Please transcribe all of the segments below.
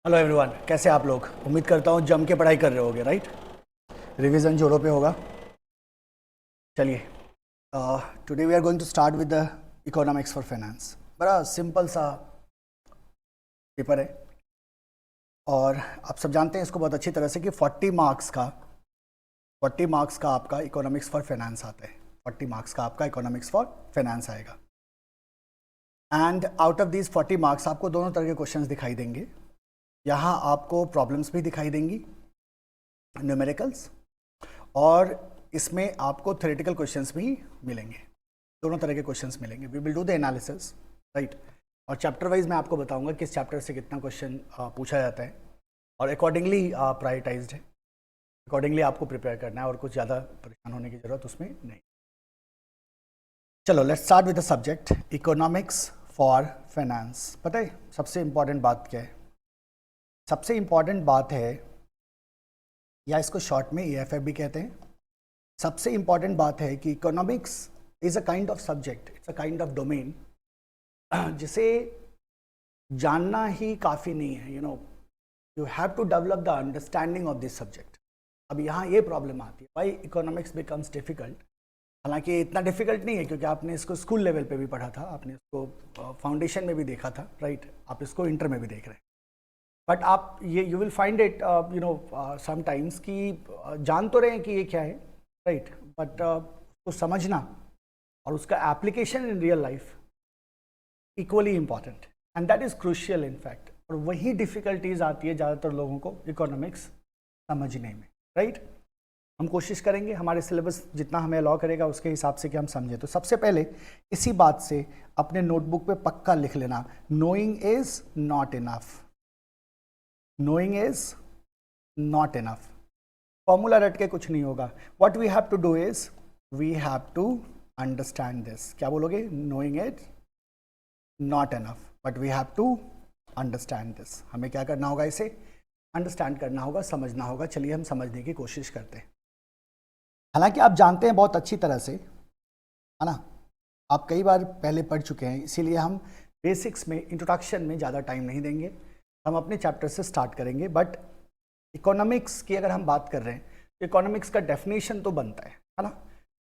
Hello everyone, कैसे आप लोग। उम्मीद करता हूँ जम के पढ़ाई कर रहे होगे, राइट। रिवीजन जोरों पे होगा। चलिए, today we are going to start with the economics for finance. बड़ा सिंपल सा पेपर है और आप सब जानते हैं इसको बहुत अच्छी तरह से कि 40 मार्क्स का आपका इकोनॉमिक्स फॉर फाइनेंस आता है। 40 मार्क्स का आपका इकोनॉमिक्स फॉर फाइनेंस आएगा and out of these 40 marks आपको दोनों तरह के क्वेश्चंस दिखाई देंगे। यहाँ आपको प्रॉब्लम्स भी दिखाई देंगी, न्यूमेरिकल्स, और इसमें आपको थ्योरेटिकल क्वेश्चंस भी मिलेंगे। दोनों तरह के क्वेश्चंस मिलेंगे। We will do the analysis, right. और चैप्टर वाइज मैं आपको बताऊंगा किस चैप्टर से कितना क्वेश्चन पूछा जाता है और अकॉर्डिंगली प्रायोरिटाइज्ड है। अकॉर्डिंगली आपको प्रिपेयर करना है और कुछ ज़्यादा परेशान होने की ज़रूरत उसमें नहीं। चलो let's start with the subject economics for finance. पता है सबसे इम्पॉर्टेंट बात क्या है? सबसे इम्पॉर्टेंट बात है, या इसको शॉर्ट में EFF भी कहते हैं, सबसे इम्पॉर्टेंट बात है कि economics is a kind of subject, it's a kind of domain जिसे जानना ही काफ़ी नहीं है। You have to develop the understanding of this subject. अब यहाँ ये प्रॉब्लम आती है, भाई इकोनॉमिक्स बिकम्स डिफ़िकल्ट। हालांकि इतना डिफ़िकल्ट नहीं है क्योंकि आपने इसको स्कूल लेवल पे भी पढ़ा था, आपने इसको फाउंडेशन में भी देखा था, राइट। आप इसको इंटर में भी देख रहे हैं। बट आप ये you will find it sometimes कि जान तो रहे हैं कि ये क्या है, राइट, बट उसको समझना और उसका application in real life equally important and that is crucial in fact. और वही डिफ़िकल्टीज आती है ज़्यादातर लोगों को इकोनॉमिक्स समझने में, राइट। हम कोशिश करेंगे हमारे सिलेबस जितना हमें अलाउ करेगा उसके हिसाब से कि हम समझें। तो सबसे पहले इसी बात से अपने नोटबुक पे पक्का लिख लेना, knowing is not enough. Knowing is not enough. Formula रट के कुछ नहीं होगा। What we have to do is we have to understand this. क्या बोलोगे? Knowing it not enough, but we have to understand this. हमें क्या करना होगा? इसे अंडरस्टैंड करना होगा, समझना होगा। चलिए हम समझने की कोशिश करते हैं। हालांकि आप जानते हैं बहुत अच्छी तरह से, है ना, आप कई बार पहले पढ़ चुके हैं, इसीलिए हम बेसिक्स में, इंट्रोडक्शन में ज़्यादा टाइम नहीं देंगे। हम अपने चैप्टर से स्टार्ट करेंगे। बट इकोनॉमिक्स की अगर हम बात कर रहे हैं तो इकोनॉमिक्स का डेफिनेशन तो बनता है ना।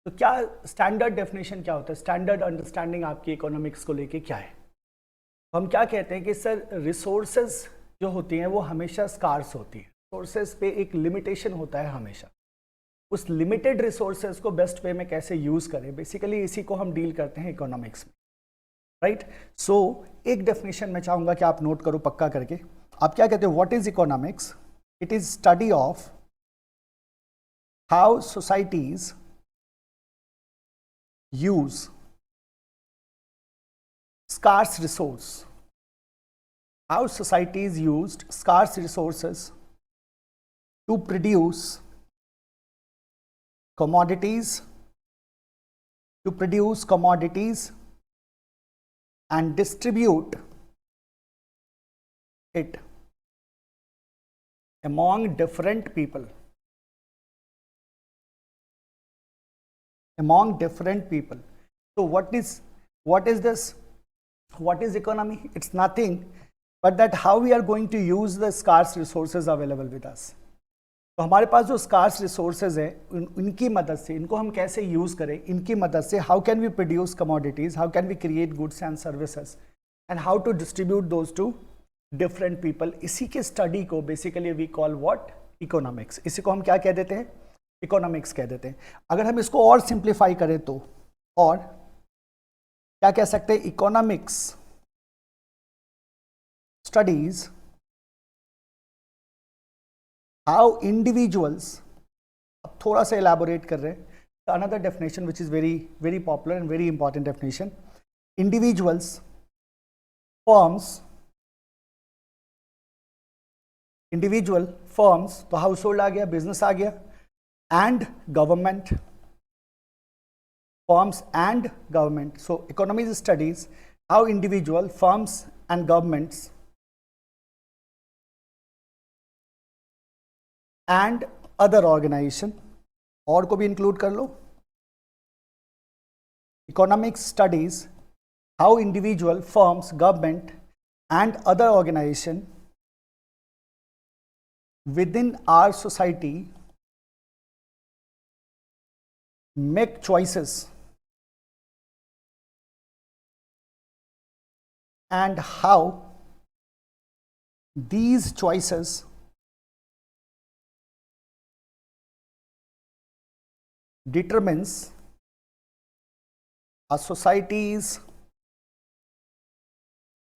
तो क्या स्टैंडर्ड डेफिनेशन क्या होता है? स्टैंडर्ड अंडरस्टैंडिंग आपकी इकोनॉमिक्स को लेके क्या है? तो हम क्या कहते हैं कि सर रिसोर्सेज जो होती हैं वो हमेशा स्कार्स होती हैं। रिसोर्सेज पे एक लिमिटेशन होता है हमेशा। उस लिमिटेड रिसोर्सेज को बेस्ट वे में कैसे यूज़ करें, बेसिकली इसी को हम डील करते हैं इकोनॉमिक्स में, राइट। सो एक डेफिनेशन मैं चाहूंगा कि आप नोट करो पक्का करके। आप क्या कहते हो? What is economics? It is study of how societies use scarce resource, how societies used scarce resources to produce commodities, and distribute it among different people. So what is this? What is economy? It's nothing but that how we are going to use the scarce resources available with us. तो हमारे पास जो scars resources है इनकी मदद से, इनको हम कैसे यूज़ करें, इनकी मदद से how can we produce commodities, how can we create goods and services, and how to distribute those to different people. इसी के स्टडी को basically we call what? Economics. इसी को हम क्या कह देते हैं? इकोनॉमिक्स कह देते हैं। अगर हम इसको और सिंप्लीफाई करें तो और क्या कह सकते हैं? Economics studies how individuals. अब थोड़ा सा एलैबोरेट कर रहे हैं। Another definition which is very very popular and very important definition, individuals, firms, तो हाउस होल्ड आ गया, बिजनेस आ गया, and government, firms and government. So economics studies how individual, firms and governments and other organisation, और को भी include कर लो। Economics studies how individual, firms, government and other organisation within our society make choices and how these choices determines a society's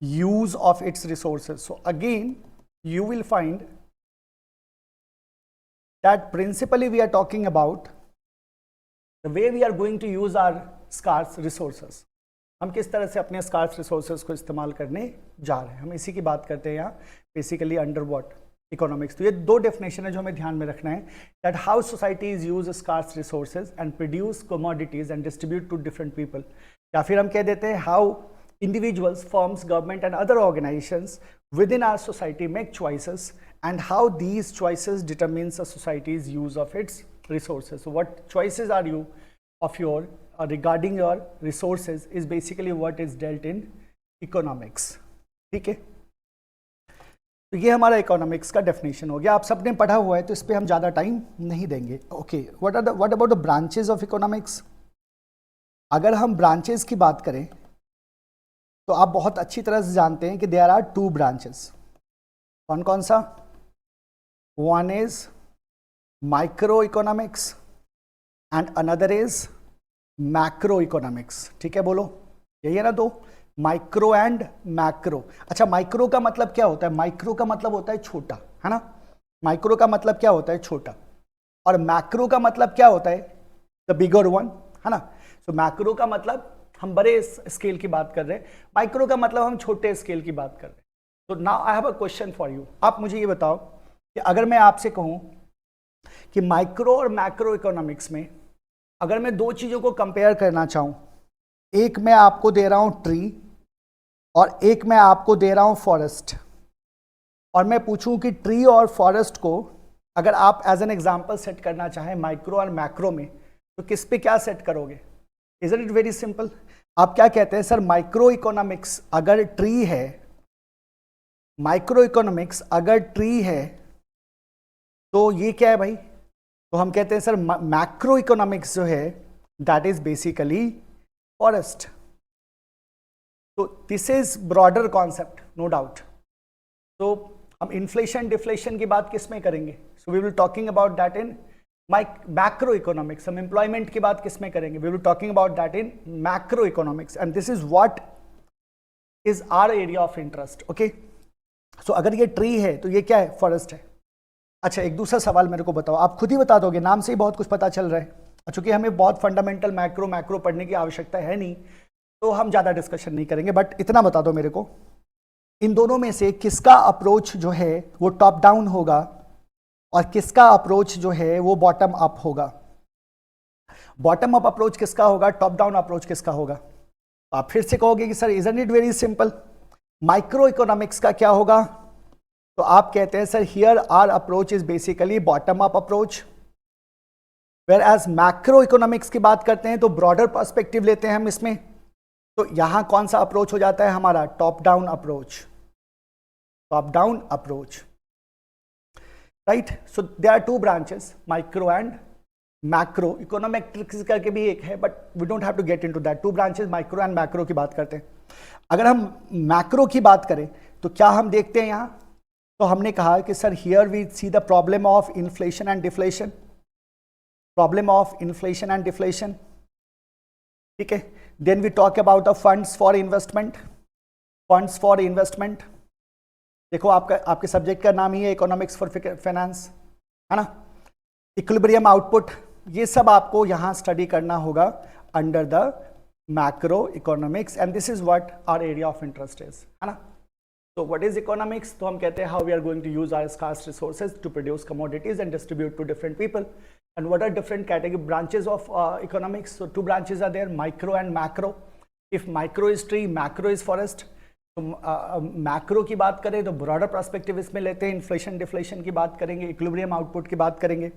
use of its resources. So again, you will find that principally we are talking about the way we are going to use our scarce resources. हम किस तरह से अपने scarce resources को इस्तेमाल करने जा रहे हैं, हम इसी की बात करते हैं यहाँ बेसिकली अंडर व्हाट इकोनॉमिक्स. तो ये दो डेफिनेशन है जो हमें ध्यान में रखना है, that how societies use scarce resources and produce commodities and distribute to different people. या फिर हम कह देते हैं how individuals, firms, government and other organizations within our society make choices and how these choices determines a society's use of its resources. So what choices are you of your regarding your resources is basically what is dealt in economics. ठीक है, तो ये हमारा economics का definition हो गया. आप सबने पढ़ा हुआ है तो इस पर हम ज़्यादा टाइम नहीं देंगे. Okay, what about the branches of economics. अगर हम ब्रांचेज की बात करें तो आप बहुत अच्छी तरह से जानते हैं कि देयर आर टू ब्रांचेस. कौन कौन सा? One is micro economics and another is macro economics. ठीक है, बोलो, यही है ना दो, माइक्रो एंड मैक्रो. अच्छा, माइक्रो का मतलब क्या होता है? माइक्रो का मतलब होता है छोटा, है ना. माइक्रो का मतलब क्या होता है? छोटा. और मैक्रो का मतलब क्या होता है? द बिगर वन, है ना. सो मैक्रो का मतलब हम बड़े स्केल की बात कर रहे हैं, माइक्रो का मतलब हम छोटे स्केल की बात कर रहे हैं. तो now I have a question for you. आप मुझे ये बताओ कि अगर मैं आपसे कहूं कि माइक्रो और मैक्रो इकोनॉमिक्स में अगर मैं दो चीज़ों को कंपेयर करना चाहूं, एक मैं आपको दे रहा हूं ट्री और एक मैं आपको दे रहा हूं फॉरेस्ट, और मैं पूछूं कि ट्री और फॉरेस्ट को अगर आप एज एन एग्जांपल सेट करना चाहें माइक्रो और मैक्रो में, तो किस पे क्या सेट करोगे? Isn't it very simple. आप क्या कहते हैं सर, माइक्रो इकोनॉमिक्स अगर ट्री है, माइक्रो इकोनॉमिक्स अगर ट्री है तो ये क्या है भाई? तो हम कहते हैं सर मैक्रो इकोनॉमिक्स जो है दैट इज बेसिकली फॉरेस्ट. तो this is broader concept, no doubt. तो हम इन्फ्लेशन डिफ्लेशन की बात किस में करेंगे? So we will talking about that in macroeconomics. हम एम्प्लॉयमेंट की बात किस में करेंगे? We will talking about that in macroeconomics. And this is what is our area of interest. Okay, so अगर ये ट्री है तो ये क्या है? फॉरेस्ट है. अच्छा, एक दूसरा सवाल मेरे को बताओ, आप खुद ही बता दोगे, नाम से ही बहुत कुछ पता चल रहा है. चूंकि हमें बहुत फंडामेंटल मैक्रो पढ़ने की आवश्यकता है नहीं, तो हम ज़्यादा डिस्कशन नहीं करेंगे, बट इतना बता दो मेरे को, इन दोनों में से किसका अप्रोच जो है वो टॉप डाउन होगा और किसका अप्रोच जो है वो बॉटम अप होगा? बॉटम अप अप्रोच किसका होगा, टॉप डाउन अप्रोच किसका होगा? आप फिर से कहोगे कि sir isn't it very simple, microeconomics का क्या होगा? तो आप कहते हैं sir here our approach is basically bottom up approach, whereas macroeconomics की बात करते हैं तो ब्रॉडर पर्सपेक्टिव लेते हैं हम इसमें. तो यहां कौन सा अप्रोच हो जाता है हमारा? Top down approach. Top down approach, right. So there are two branches, micro and macro. Econometrics करके भी एक है, but we don't have to get into that. Two branches, micro and macro की बात करते हैं. अगर हम मैक्रो की बात करें तो क्या हम देखते हैं यहां? तो हमने कहा कि sir here we see the problem of inflation and deflation. Problem of inflation and deflation, ठीक है. Then we talk about the funds for investment. Funds for investment, देखो आपके सब्जेक्ट का नाम ही है इकोनॉमिक्स फॉर फाइनेंस, है ना. इक्विलिब्रियम आउटपुट, ये सब आपको यहाँ स्टडी करना होगा under the macroeconomics, and this is what our area of interest is, है ना. तो व्हाट इज इकोनॉमिक्स? तो हम कहते हैं how we are going to use our scarce resources to produce commodities and distribute to different people. And what are different category branches of economics? So two branches are there, micro and macro. If micro is tree, macro is forest. तो macro की बात करें तो broader perspective इसमें लेते हैं, inflation deflation की बात करेंगे, इक्विलिब्रियम आउटपुट की बात करेंगे,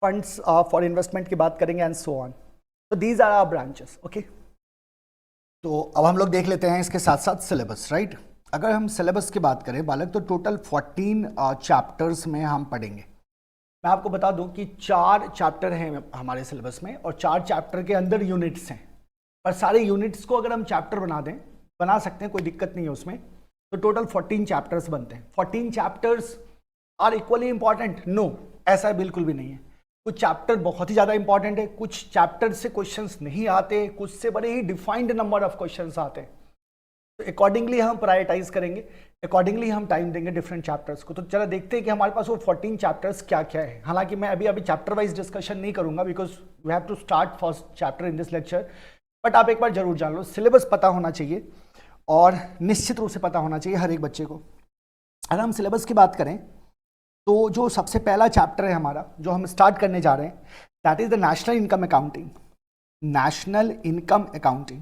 फंड्स फॉर इन्वेस्टमेंट की बात करेंगे, एंड सो ऑन. तो these are our branches. Okay, तो अब हम लोग देख लेते हैं इसके साथ साथ सिलेबस, राइट. अगर हम सिलेबस की बात करें बालक तो टोटल 14 चैप्टर्स में हम पढ़ेंगे। मैं आपको बता दूं कि 4 चैप्टर हैं हमारे सिलेबस में और 4 चैप्टर के अंदर यूनिट्स हैं, पर सारे यूनिट्स को अगर हम चैप्टर बना सकते हैं, कोई दिक्कत नहीं है उसमें। तो टोटल 14 चैप्टर्स बनते हैं। 14 chapters are equally important? No, ऐसा बिल्कुल भी नहीं है। कुछ चैप्टर बहुत ही ज़्यादा इंपॉर्टेंट है, कुछ चैप्टर से क्वेश्चंस नहीं आते, कुछ से बड़े ही डिफाइंड नंबर ऑफ क्वेश्चंस आते हैं। तो अकॉर्डिंगली हम प्रायोरिटाइज करेंगे, अकॉर्डिंगली हम टाइम देंगे डिफरेंट चैप्टर्स को। तो चलो देखते हैं कि हमारे पास वो 14 चैप्टर्स क्या क्या है। हालांकि मैं अभी चैप्टर वाइज डिस्कशन नहीं करूंगा because we have to start first chapter in this lecture, but आप एक बार जरूर जान लो, सिलेबस पता होना चाहिए और निश्चित रूप से पता होना चाहिए हर एक बच्चे को। अगर हम सिलेबस की बात करें तो जो सबसे पहला चैप्टर है हमारा, जो हम स्टार्ट करने जा रहे हैं, that is the national income accounting. National income accounting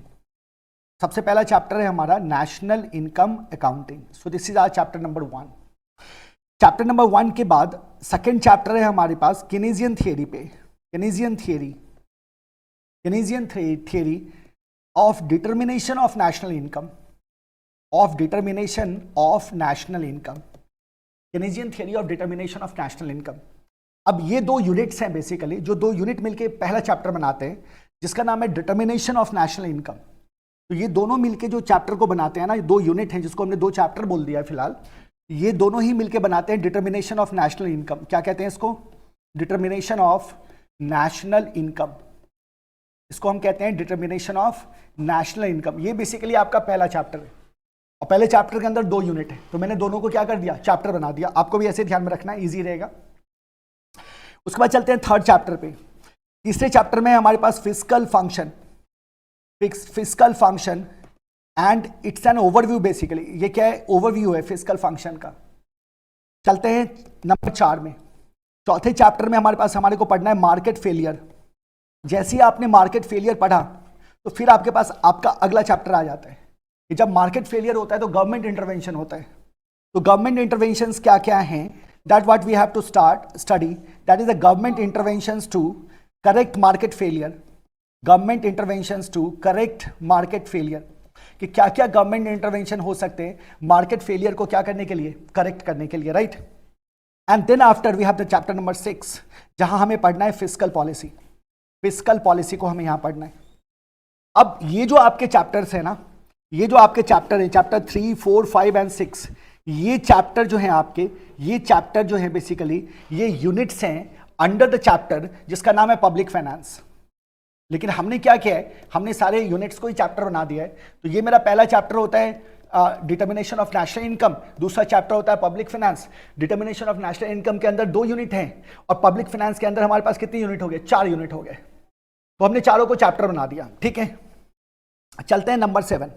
सबसे पहला चैप्टर है हमारा, national income accounting. So this is our chapter number 1। Chapter number 1 के बाद सेकेंड चैप्टर है हमारे पास केनेजियन थियरी पे, Keynesian theory of determination of national income, of determination of national income, Keynesian theory of determination of national income. अब ये 2 units हैं basically, जो 2 unit मिलके पहला चैप्टर बनाते हैं जिसका नाम है डिटर्मिनेशन ऑफ नेशनल इनकम। तो ये दोनों मिलके जो चैप्टर को बनाते हैं ना, ये 2 यूनिट हैं जिसको हमने 2 चैप्टर बोल दिया है फिलहाल, ये दोनों ही मिलके बनाते हैं डिटर्मिनेशन ऑफ नेशनल इनकम। क्या कहते हैं इसको? Determination of national income. इसको हम कहते हैं डिटर्मिनेशन ऑफ नेशनल इनकम। ये बेसिकली आपका पहला चैप्टर है और पहले चैप्टर के अंदर 2 यूनिट है, तो मैंने दोनों को क्या कर दिया, चैप्टर बना दिया। आपको भी ऐसे ध्यान में रखना है, ईजी रहेगा। उसके बाद चलते हैं थर्ड चैप्टर पे। तीसरे चैप्टर में हमारे पास fiscal function, fiscal function and it's an overview. Basically ये क्या है? ओवरव्यू है फिस्कल फंक्शन का। चलते हैं नंबर 4 में। चौथे चैप्टर में हमारे को पढ़ना है मार्केट फेलियर। जैसे ही आपने मार्केट फेलियर पढ़ा तो फिर आपके पास आपका अगला चैप्टर आ जाता है कि जब मार्केट फेलियर होता है तो गवर्नमेंट इंटरवेंशन होता है। तो गवर्नमेंट इंटरवेंशंस क्या क्या हैं, that what we have to study, that is the government interventions to correct market failure. Government interventions to correct market failure, कि क्या क्या गवर्नमेंट इंटरवेंशन हो सकते हैं मार्केट फेलियर को क्या करने के लिए, करेक्ट करने के लिए, right. And then after we have the chapter number 6 जहां हमें पढ़ना है फिस्कल पॉलिसी। फिस्कल पॉलिसी को हमें यहां पढ़ना है। अब ये जो आपके चैप्टर्स है ना, ये जो आपके चैप्टर है, चैप्टर 3, 4, 5 एंड 6, ये चैप्टर जो है आपके, ये चैप्टर जो है बेसिकली ये यूनिट्स हैं अंडर द चैप्टर जिसका नाम है पब्लिक फाइनेंस। लेकिन हमने क्या किया है, हमने सारे यूनिट्स को ही चैप्टर बना दिया है। तो ये मेरा पहला चैप्टर होता है डिटर्मिनेशन ऑफ नेशनल इनकम, दूसरा चैप्टर होता है public finance. Determination of national income के अंदर 2 यूनिट हैं और पब्लिक फाइनेंस के अंदर हमारे पास कितने यूनिट हो गए, 4 यूनिट हो गए। तो हमने चारों को चैप्टर बना दिया, ठीक है। चलते हैं नंबर 7।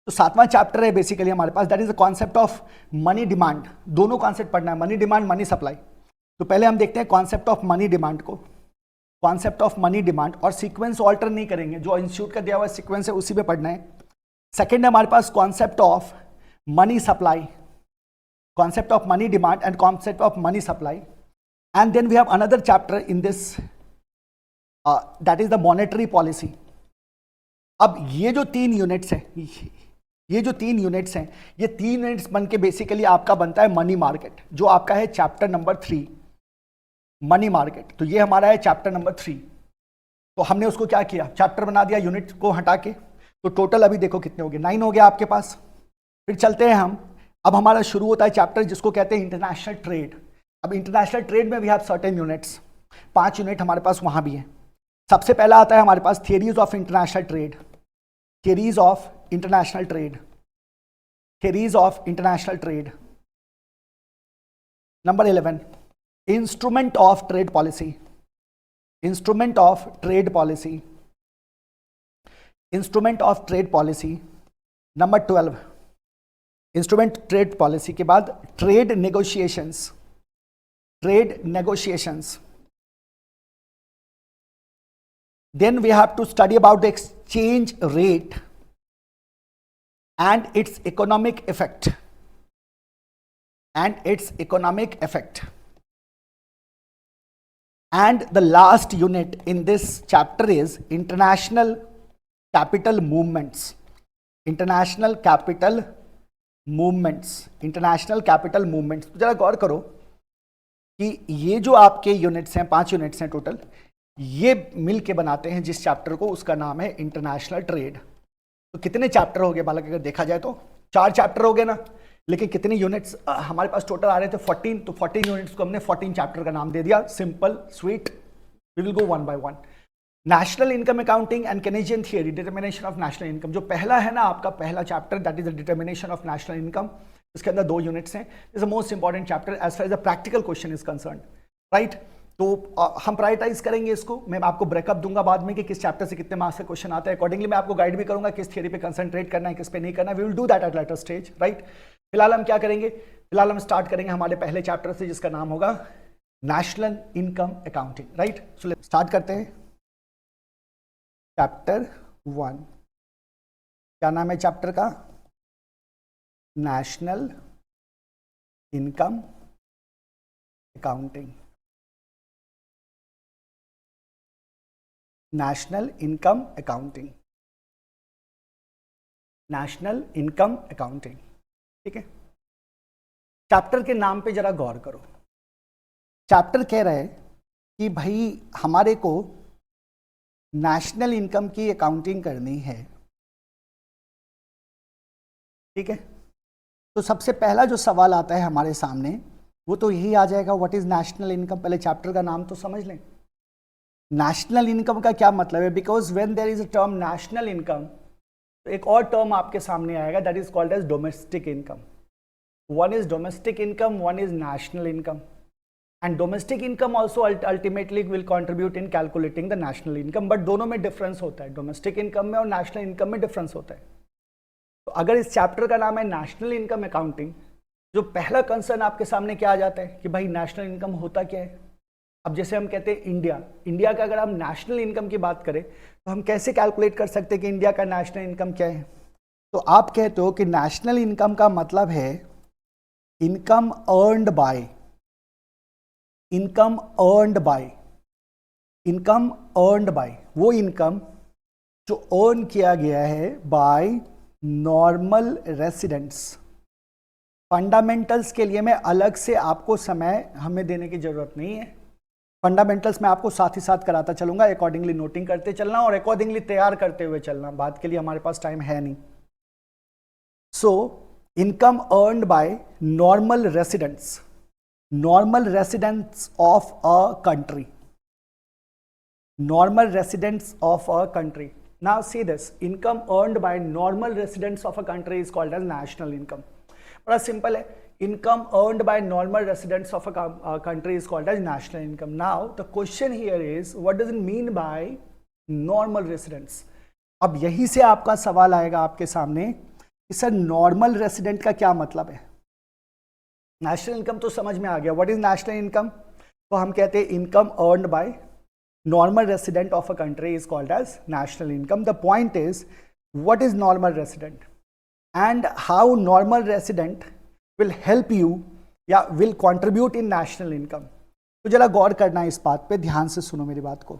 तो 7वां चैप्टर है बेसिकली हमारे पास, that is the concept of money demand. दोनों कॉन्सेप्ट पढ़ना है, मनी डिमांड, मनी सप्लाई। तो पहले हम देखते हैं कॉन्सेप्ट ऑफ मनी डिमांड को, कॉन्सेप्ट ऑफ मनी डिमांड, और सीक्वेंस ऑल्टर नहीं करेंगे, जो इंस्टीट्यूट का दिया हुआ सीक्वेंस है उसी पे पढ़ना है। सेकंड है हमारे पास concept of money supply, concept of money demand and concept of money supply. And then we have another chapter in this, that is the monetary policy. अब ये जो 3 यूनिट्स हैं, ये जो 3 यूनिट्स हैं, ये 3 यूनिट्स बन के बेसिकली आपका बनता है मनी मार्केट, जो आपका है चैप्टर नंबर 3, मनी मार्केट। तो ये हमारा है चैप्टर नंबर 3। तो हमने उसको क्या किया, चैप्टर बना दिया यूनिट को हटा के। तो टोटल अभी देखो कितने हो गए, 9 हो गया आपके पास। फिर चलते हैं हम, अब हमारा शुरू होता है चैप्टर जिसको कहते हैं इंटरनेशनल ट्रेड। अब इंटरनेशनल ट्रेड में we have certain units, 5 unit हमारे पास वहां भी है। सबसे पहला आता है हमारे पास theories of international trade, theories of international trade, theories of international trade. Number 11 instrument of trade policy, instrument of trade policy, instrument of trade policy. Number 12 instrument trade policy के बाद trade negotiations, trade negotiations. Then we have to study about the exchange rate and its economic effect, and its economic effect. And the last unit in this chapter is international capital movements, international capital movements, international capital movements. तो जरा गौर करो कि ये जो आपके units हैं, 5 units हैं total, ये मिल के बनाते हैं जिस चैप्टर को, उसका नाम है इंटरनेशनल ट्रेड। तो कितने चैप्टर हो गए बालक, अगर देखा जाए तो 4 चैप्टर हो गए ना, लेकिन कितने यूनिट्स हमारे पास टोटल आ रहे थे 14, तो 14 यूनिट्स को हमने 14 चैप्टर का नाम दे दिया, simple sweet. We will go one by one. National income accounting and Keynesian theory, determination of national income, जो पहला है ना आपका पहला chapter, that is the determination of national income. इसके अंदर 2 यूनिट्स हैं। Is the most important chapter as far as the practical question is concern, right. तो हम प्रायोरिटाइज करेंगे इसको, मैं आपको ब्रेकअप दूंगा बाद में कि किस चैप्टर से कितने मार्क्स का क्वेश्चन आता है। अकॉर्डिंगली मैं आपको गाइड भी करूंगा किस थियरी पे कंसंट्रेट करना है, किस पे नहीं करना है। We will do that at later stage, right. फिलहाल हम क्या करेंगे, फिलहाल हम स्टार्ट करेंगे हमारे पहले चैप्टर से जिसका नाम होगा national income accounting, right. So let's start करते हैं। चैप्टर 1, क्या नाम है चैप्टर का? National income accounting. National income accounting, national income accounting, ठीक है। चैप्टर के नाम पे जरा गौर करो। चैप्टर कह रहा है कि भाई हमारे को नेशनल इनकम की अकाउंटिंग करनी है, ठीक है। तो सबसे पहला जो सवाल आता है हमारे सामने वो तो यही आ जाएगा, व्हाट इज नेशनल इनकम। पहले चैप्टर का नाम तो समझ लें। नेशनल इनकम का क्या मतलब है? Because when there is a term national income, तो एक और टर्म आपके सामने आएगा, that is called as domestic income. One is domestic income, one is national income, and domestic income also ultimately will contribute in calculating the national income. But दोनों में difference होता है, डोमेस्टिक इनकम में और national income में difference होता है। तो अगर इस चैप्टर का नाम है नेशनल इनकम अकाउंटिंग, जो पहला कंसर्न आपके सामने क्या आ जाता है कि भाई नेशनल इनकम होता क्या है। अब जैसे हम कहते हैं इंडिया का अगर हम नेशनल इनकम की बात करें तो हम कैसे कैलकुलेट कर सकते हैं कि इंडिया का नेशनल इनकम क्या है? तो आप कहते हो कि नेशनल इनकम का मतलब है income earned by, income earned by, income earned by, वो इनकम जो अर्न किया गया है बाय नॉर्मल रेसिडेंट्स। फंडामेंटल्स के लिए मैं अलग से आपको समय हमें देने की जरूरत नहीं है। फंडामेंटल्स मैं आपको साथ ही साथ कराता चलूंगा, अकॉर्डिंगली नोटिंग करते चलना और अकॉर्डिंगली तैयार करते हुए चलना, बात के लिए हमारे पास टाइम है नहीं। So income earned bye normal residents, normal residents of a country, normal residents of a country. Now see this, income earned by normal residents of a country is called as national income. बड़ा simple है, income earned by normal residents of a country is called as national income. Now the question here is, what does it mean by normal residents? अब यही से आपका सवाल आएगा आपके सामने कि सर नॉर्मल रेसिडेंट का क्या मतलब है। नेशनल इनकम तो समझ में आ गया, व्हाट इज नेशनल इनकम? तो हम कहते हैं income earned by normal resident of a country is called as national income. The point is, what is normal resident and how normal resident will help you या will contribute in national income. तो जरा गौर करना है इस बात पे, ध्यान से सुनो मेरी बात को।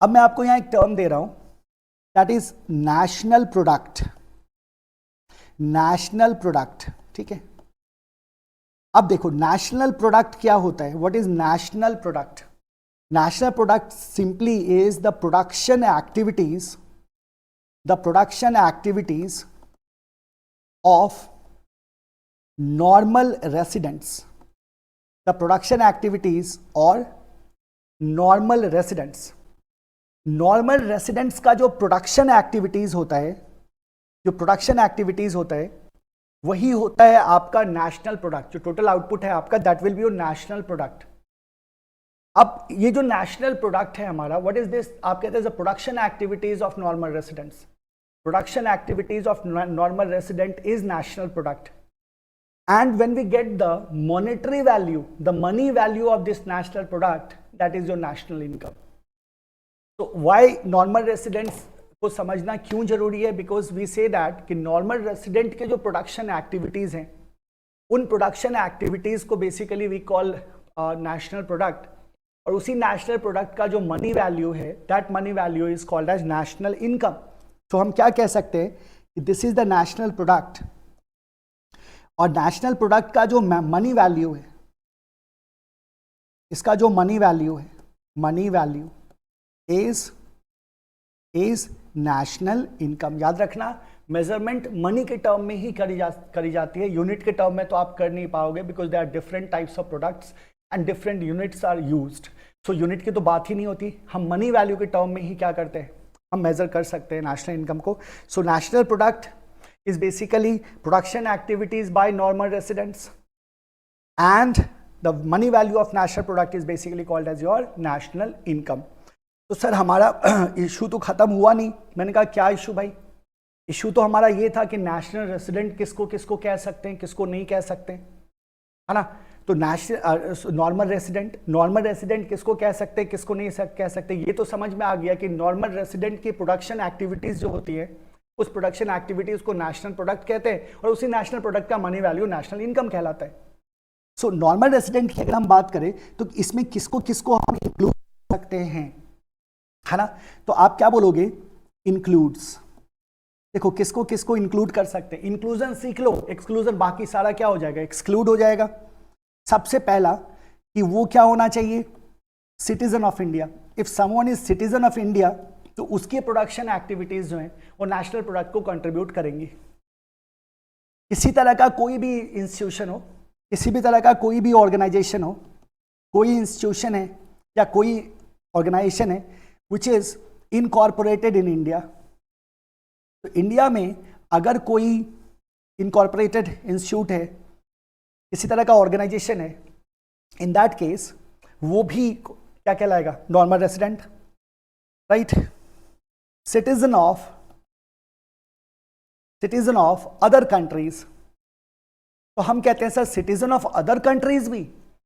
अब मैं आपको यहाँ एक टर्म दे रहा हूं, that is national product, national product, ठीक है। अब देखो national product क्या होता है, what is national product? National product simply is the production activities of normal residents, the production activities or normal residents. Normal residents का जो production activities होता है, जो production activities होता है, वही होता है आपका national product। जो total output है आपका, that will be your national product। अब ये जो नेशनल प्रोडक्ट है हमारा, व्हाट इज दिस? आप कहते हैं production activities of normal residents. Production activities of normal resident is national product, and when we get the monetary value, the money value of this national product, that is your national income. तो why normal residents को समझना क्यों जरूरी है? Because we say that कि normal resident के जो production activities हैं, उन प्रोडक्शन एक्टिविटीज को basically we call national product, और उसी नेशनल प्रोडक्ट का जो मनी वैल्यू है, that money value is called as national income. तो हम क्या कह सकते हैं कि this is the national product और नेशनल प्रोडक्ट का जो मनी वैल्यू है, इसका जो मनी वैल्यू है, money value is national income. याद रखना, मेजरमेंट मनी के टर्म में ही करी जाती है, यूनिट के टर्म में तो आप कर नहीं पाओगे, because they are different types of products and different units are used. So unit की तो बात ही नहीं होती, हम मनी वैल्यू के टर्म में ही क्या करते हैं, हम मेजर कर सकते हैं नेशनल इनकम को। So national product is basically production activities by normal residents and the money value of national product is basically called as your national income. तो सर हमारा इशू तो खत्म हुआ नहीं। मैंने कहा क्या इशू भाई? इशू तो हमारा ये था कि नेशनल रेसिडेंट किसको किसको कह सकते हैं, किसको नहीं कह सकते, है ना। तो नेशनल नॉर्मल रेसिडेंट किसको कह सकते हैं, किसको नहीं कह सकते, ये तो समझ में आ गया कि नॉर्मल रेसिडेंट की प्रोडक्शन एक्टिविटीज जो होती है, उस प्रोडक्शन एक्टिविटीज को नेशनल प्रोडक्ट कहते हैं, और उसी नेशनल प्रोडक्ट का मनी वैल्यू नेशनल इनकम कहलाता है। सो नॉर्मल रेसिडेंट की अगर हम बात करें तो इसमें किसको किसको हम इंक्लूड कर सकते हैं, है ना। तो आप क्या बोलोगे? इंक्लूड्स। देखो किसको किसको इंक्लूड कर सकते हैं, इंक्लूजन सीख लो, एक्सक्लूजन बाकी सारा क्या हो जाएगा, एक्सक्लूड हो जाएगा। सबसे पहला कि वो क्या होना चाहिए, citizen of India. If someone is citizen of India तो उसकी प्रोडक्शन एक्टिविटीज जो है वो नेशनल प्रोडक्ट को कंट्रीब्यूट करेंगी। किसी तरह का कोई भी इंस्टीट्यूशन हो, किसी भी तरह का कोई भी ऑर्गेनाइजेशन हो, कोई इंस्टीट्यूशन है या कोई ऑर्गेनाइजेशन है which is incorporated in India, तो इंडिया में अगर कोई इनकॉर्पोरेटेड इंस्टीट्यूट है, किसी तरह का ऑर्गेनाइजेशन है, इन दैट केस वो भी क्या कहलाएगा, normal resident, right. Citizen of other countries, तो हम कहते हैं sir citizen of other countries भी,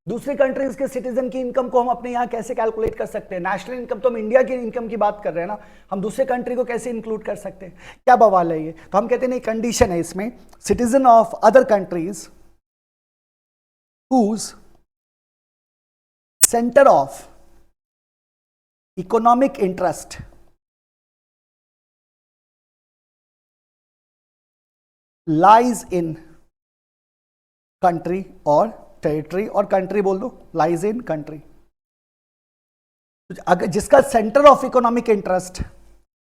दूसरी कंट्रीज के सिटीजन की इनकम को हम अपने यहां कैसे कैलकुलेट कर सकते हैं? नेशनल इनकम तो हम इंडिया की इनकम की बात कर रहे हैं ना, हम दूसरे कंट्री को कैसे इंक्लूड कर सकते हैं? क्या बवाल है ये? तो हम कहते हैं नहीं, कंडीशन है इसमें, citizen of other countries whose center of economic interest lies in country or territory, और country बोल दो, lies in country। अगर जिसका सेंटर ऑफ इकोनॉमिक इंटरेस्ट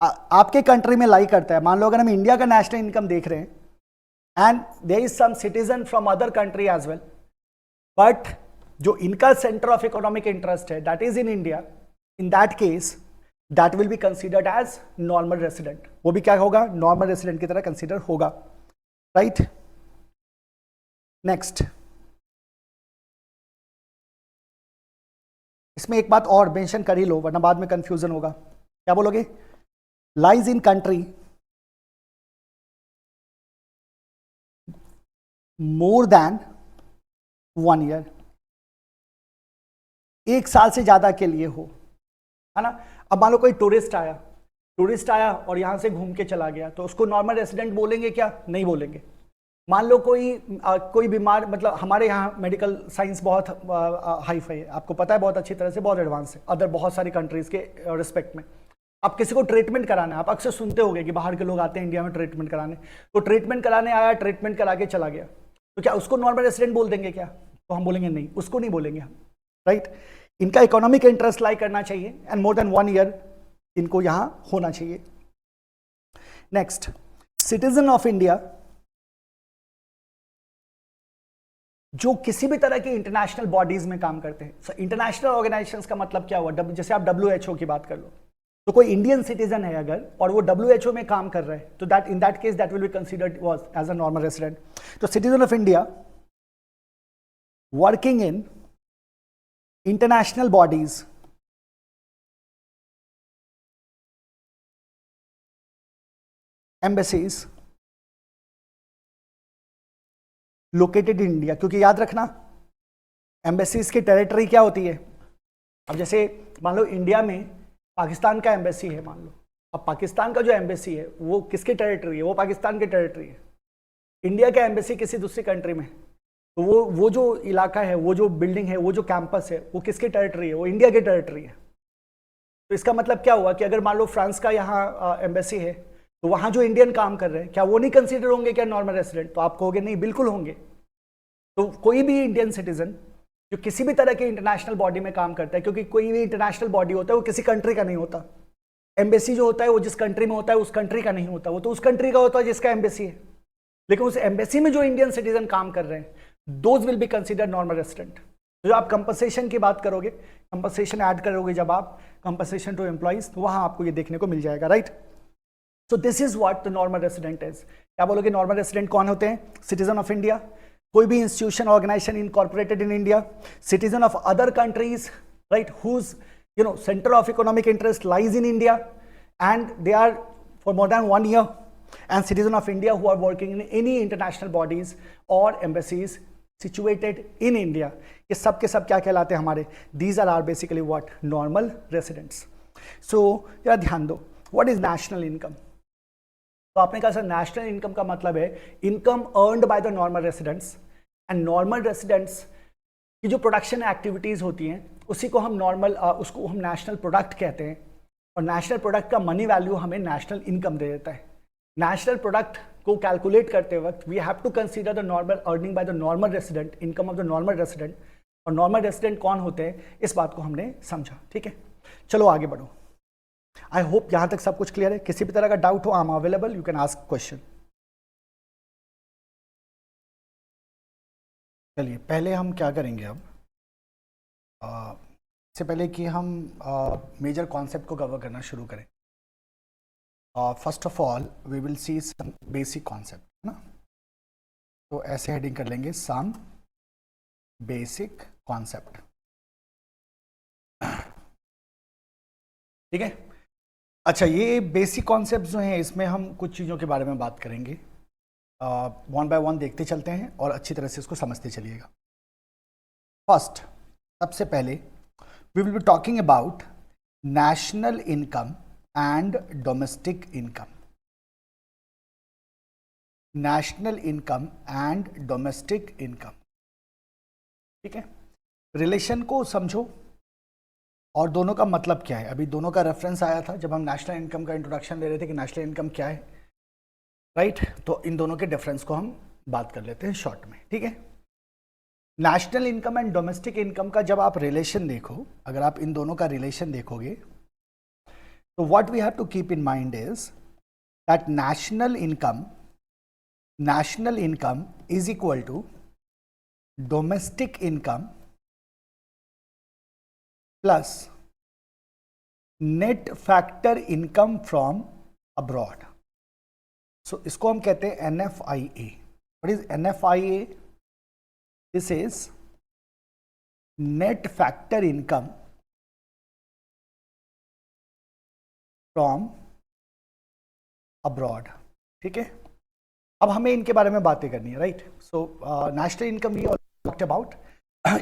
आपके कंट्री में लाई करता है, मान लो अगर हम इंडिया का नेशनल इनकम देख रहे हैं and there is some citizen from other country as well, but जो इनका सेंटर ऑफ इकोनॉमिक इंटरेस्ट है that is in India, in that case that will be considered as normal resident. वो भी क्या होगा, नॉर्मल रेसिडेंट की तरह consider होगा, राइट। नेक्स्ट, इसमें एक बात और मेंशन कर ही लो वरना बाद में कंफ्यूजन होगा। क्या बोलोगे? Lies in country more than 1 year, 1 साल से ज्यादा के लिए हो, है ना। अब मान लो कोई टूरिस्ट आया और यहां से घूम के चला गया, तो उसको नॉर्मल रेसिडेंट बोलेंगे क्या? नहीं बोलेंगे। मान लो कोई बीमार, मतलब हमारे यहाँ मेडिकल साइंस बहुत हाई फाई है, आपको पता है, बहुत अच्छी तरह से, बहुत एडवांस है अदर बहुत सारी कंट्रीज के रिस्पेक्ट में। आप किसी को ट्रीटमेंट कराना है, आप अक्सर सुनते होंगे कि बाहर के लोग आते हैं इंडिया में ट्रीटमेंट कराने, तो ट्रीटमेंट कराने आया, ट्रीटमेंट करा के चला गया, तो क्या उसको नॉर्मल रेसिडेंट बोल देंगे क्या? तो हम बोलेंगे नहीं, उसको नहीं बोलेंगे हम, राइट। इनका इकोनॉमिक इंटरेस्ट लाई करना चाहिए एंड मोर देन 1 ईयर इनको यहां होना चाहिए। नेक्स्ट, सिटीजन ऑफ इंडिया जो किसी भी तरह की इंटरनेशनल बॉडीज में काम करते हैं। इंटरनेशनल ऑर्गेनाइजेशंस का मतलब क्या हुआ? जैसे आप WHO की बात कर लो, तो कोई इंडियन सिटीजन है अगर और वो WHO में काम कर रहा है, तो that in that case that will be considered was as a normal resident. तो citizen of India working in international bodies embassies located in India, क्योंकि याद रखना एम्बेसीज की टेरिटरी क्या होती है। अब जैसे मान लो इंडिया में पाकिस्तान का एम्बेसी है, मान लो, अब पाकिस्तान का जो एम्बेसी है वो किसकी टेरिटरी है? वो पाकिस्तान की टेरिटरी है। इंडिया का एम्बेसी किसी दूसरी कंट्री में, तो वो जो इलाका है, वो जो बिल्डिंग है, वो जो कैंपस है, वो किसकी टेरिटरी है? वो इंडिया की टेरिटरी है। तो इसका मतलब क्या हुआ कि अगर मान लो फ्रांस का यहाँ एम्बेसी है, तो वहाँ जो इंडियन काम कर रहे हैं क्या वो नहीं कंसीडर होंगे क्या नॉर्मल रेसिडेंट? तो आप कहोगे नहीं, बिल्कुल होंगे। तो कोई भी इंडियन सिटीजन जो किसी भी तरह के इंटरनेशनल बॉडी में काम करता है, क्योंकि कोई भी इंटरनेशनल बॉडी होता है वो किसी कंट्री का नहीं होता, एम्बेसी जो होता है वो जिस कंट्री में होता है उस कंट्री का नहीं होता, वो तो उस कंट्री का होता है जिसका एम्बेसी है, लेकिन उस एम्बेसी में जो इंडियन सिटीजन काम कर रहे हैं those will be consider normal resident. जो आप कंपनसेशन की बात करोगे, कंपनसेशन ऐड करोगे जब आप कंपनसेशन टू एम्प्लॉइज, तो वहां आपको ये देखने को मिल जाएगा, right. So this is what the normal resident is. क्या बोलोगे नॉर्मल रेसिडेंट कौन होते हैं? सिटीजन ऑफ इंडिया, कोई भी institution organisation incorporated in India, citizen of other countries, right, whose center of economic interest lies in India and they are for more than 1 year, and citizen of India who are working in any international bodies or embassies situated in India. ये सब के सब क्या कहलाते हैं हमारे? These are basically what? Normal residents. So यार ध्यान दो, what is national income? तो आपने कहा सर नेशनल इनकम का मतलब है income earned bye the normal residents, and normal residents की जो प्रोडक्शन एक्टिविटीज़ होती हैं उसी को हम उसको हम नेशनल प्रोडक्ट कहते हैं, और नेशनल प्रोडक्ट का मनी वैल्यू हमें नेशनल इनकम दे देता है। नेशनल प्रोडक्ट को कैलकुलेट करते वक्त we have to consider the normal earning by the normal resident, income of the normal resident, और नॉर्मल रेसिडेंट कौन होते हैं इस बात को हमने समझा, ठीक है। चलो आगे बढ़ो। आई होप यहाँ तक सब कुछ क्लियर है। किसी भी तरह का डाउट हो, I am available, you can ask question. चलिए पहले हम क्या करेंगे अब, इससे पहले कि हम मेजर कॉन्सेप्ट को कवर करना शुरू करें, first of all we will see some basic concept, है ना। तो ऐसे हेडिंग कर लेंगे, सम बेसिक कॉन्सेप्ट, ठीक है। अच्छा, ये बेसिक कॉन्सेप्ट जो हैं इसमें हम कुछ चीज़ों के बारे में बात करेंगे, वन बाय वन देखते चलते हैं और अच्छी तरह से इसको समझते चलिएगा। फर्स्ट, सबसे पहले we will be talking about national income and domestic income. National income and domestic income, ठीक है। रिलेशन को समझो और दोनों का मतलब क्या है। अभी दोनों का रेफरेंस आया था जब हम नेशनल इनकम का इंट्रोडक्शन ले रहे थे कि नेशनल इनकम क्या है, राइट। तो इन दोनों के डिफरेंस को हम बात कर लेते हैं शॉर्ट में, ठीक है। National income and domestic income का जब आप रिलेशन देखो, अगर आप इन दोनों का रिलेशन देखोगे तो what we have to keep in mind is that national income is equal to domestic income plus net factor income from abroad. So इसको हम कहते हैं NFIA। What is NFIA? This is net factor income from abroad, ठीक है। अब हमें इनके बारे में बातें करनी है, right. So national income we talked about,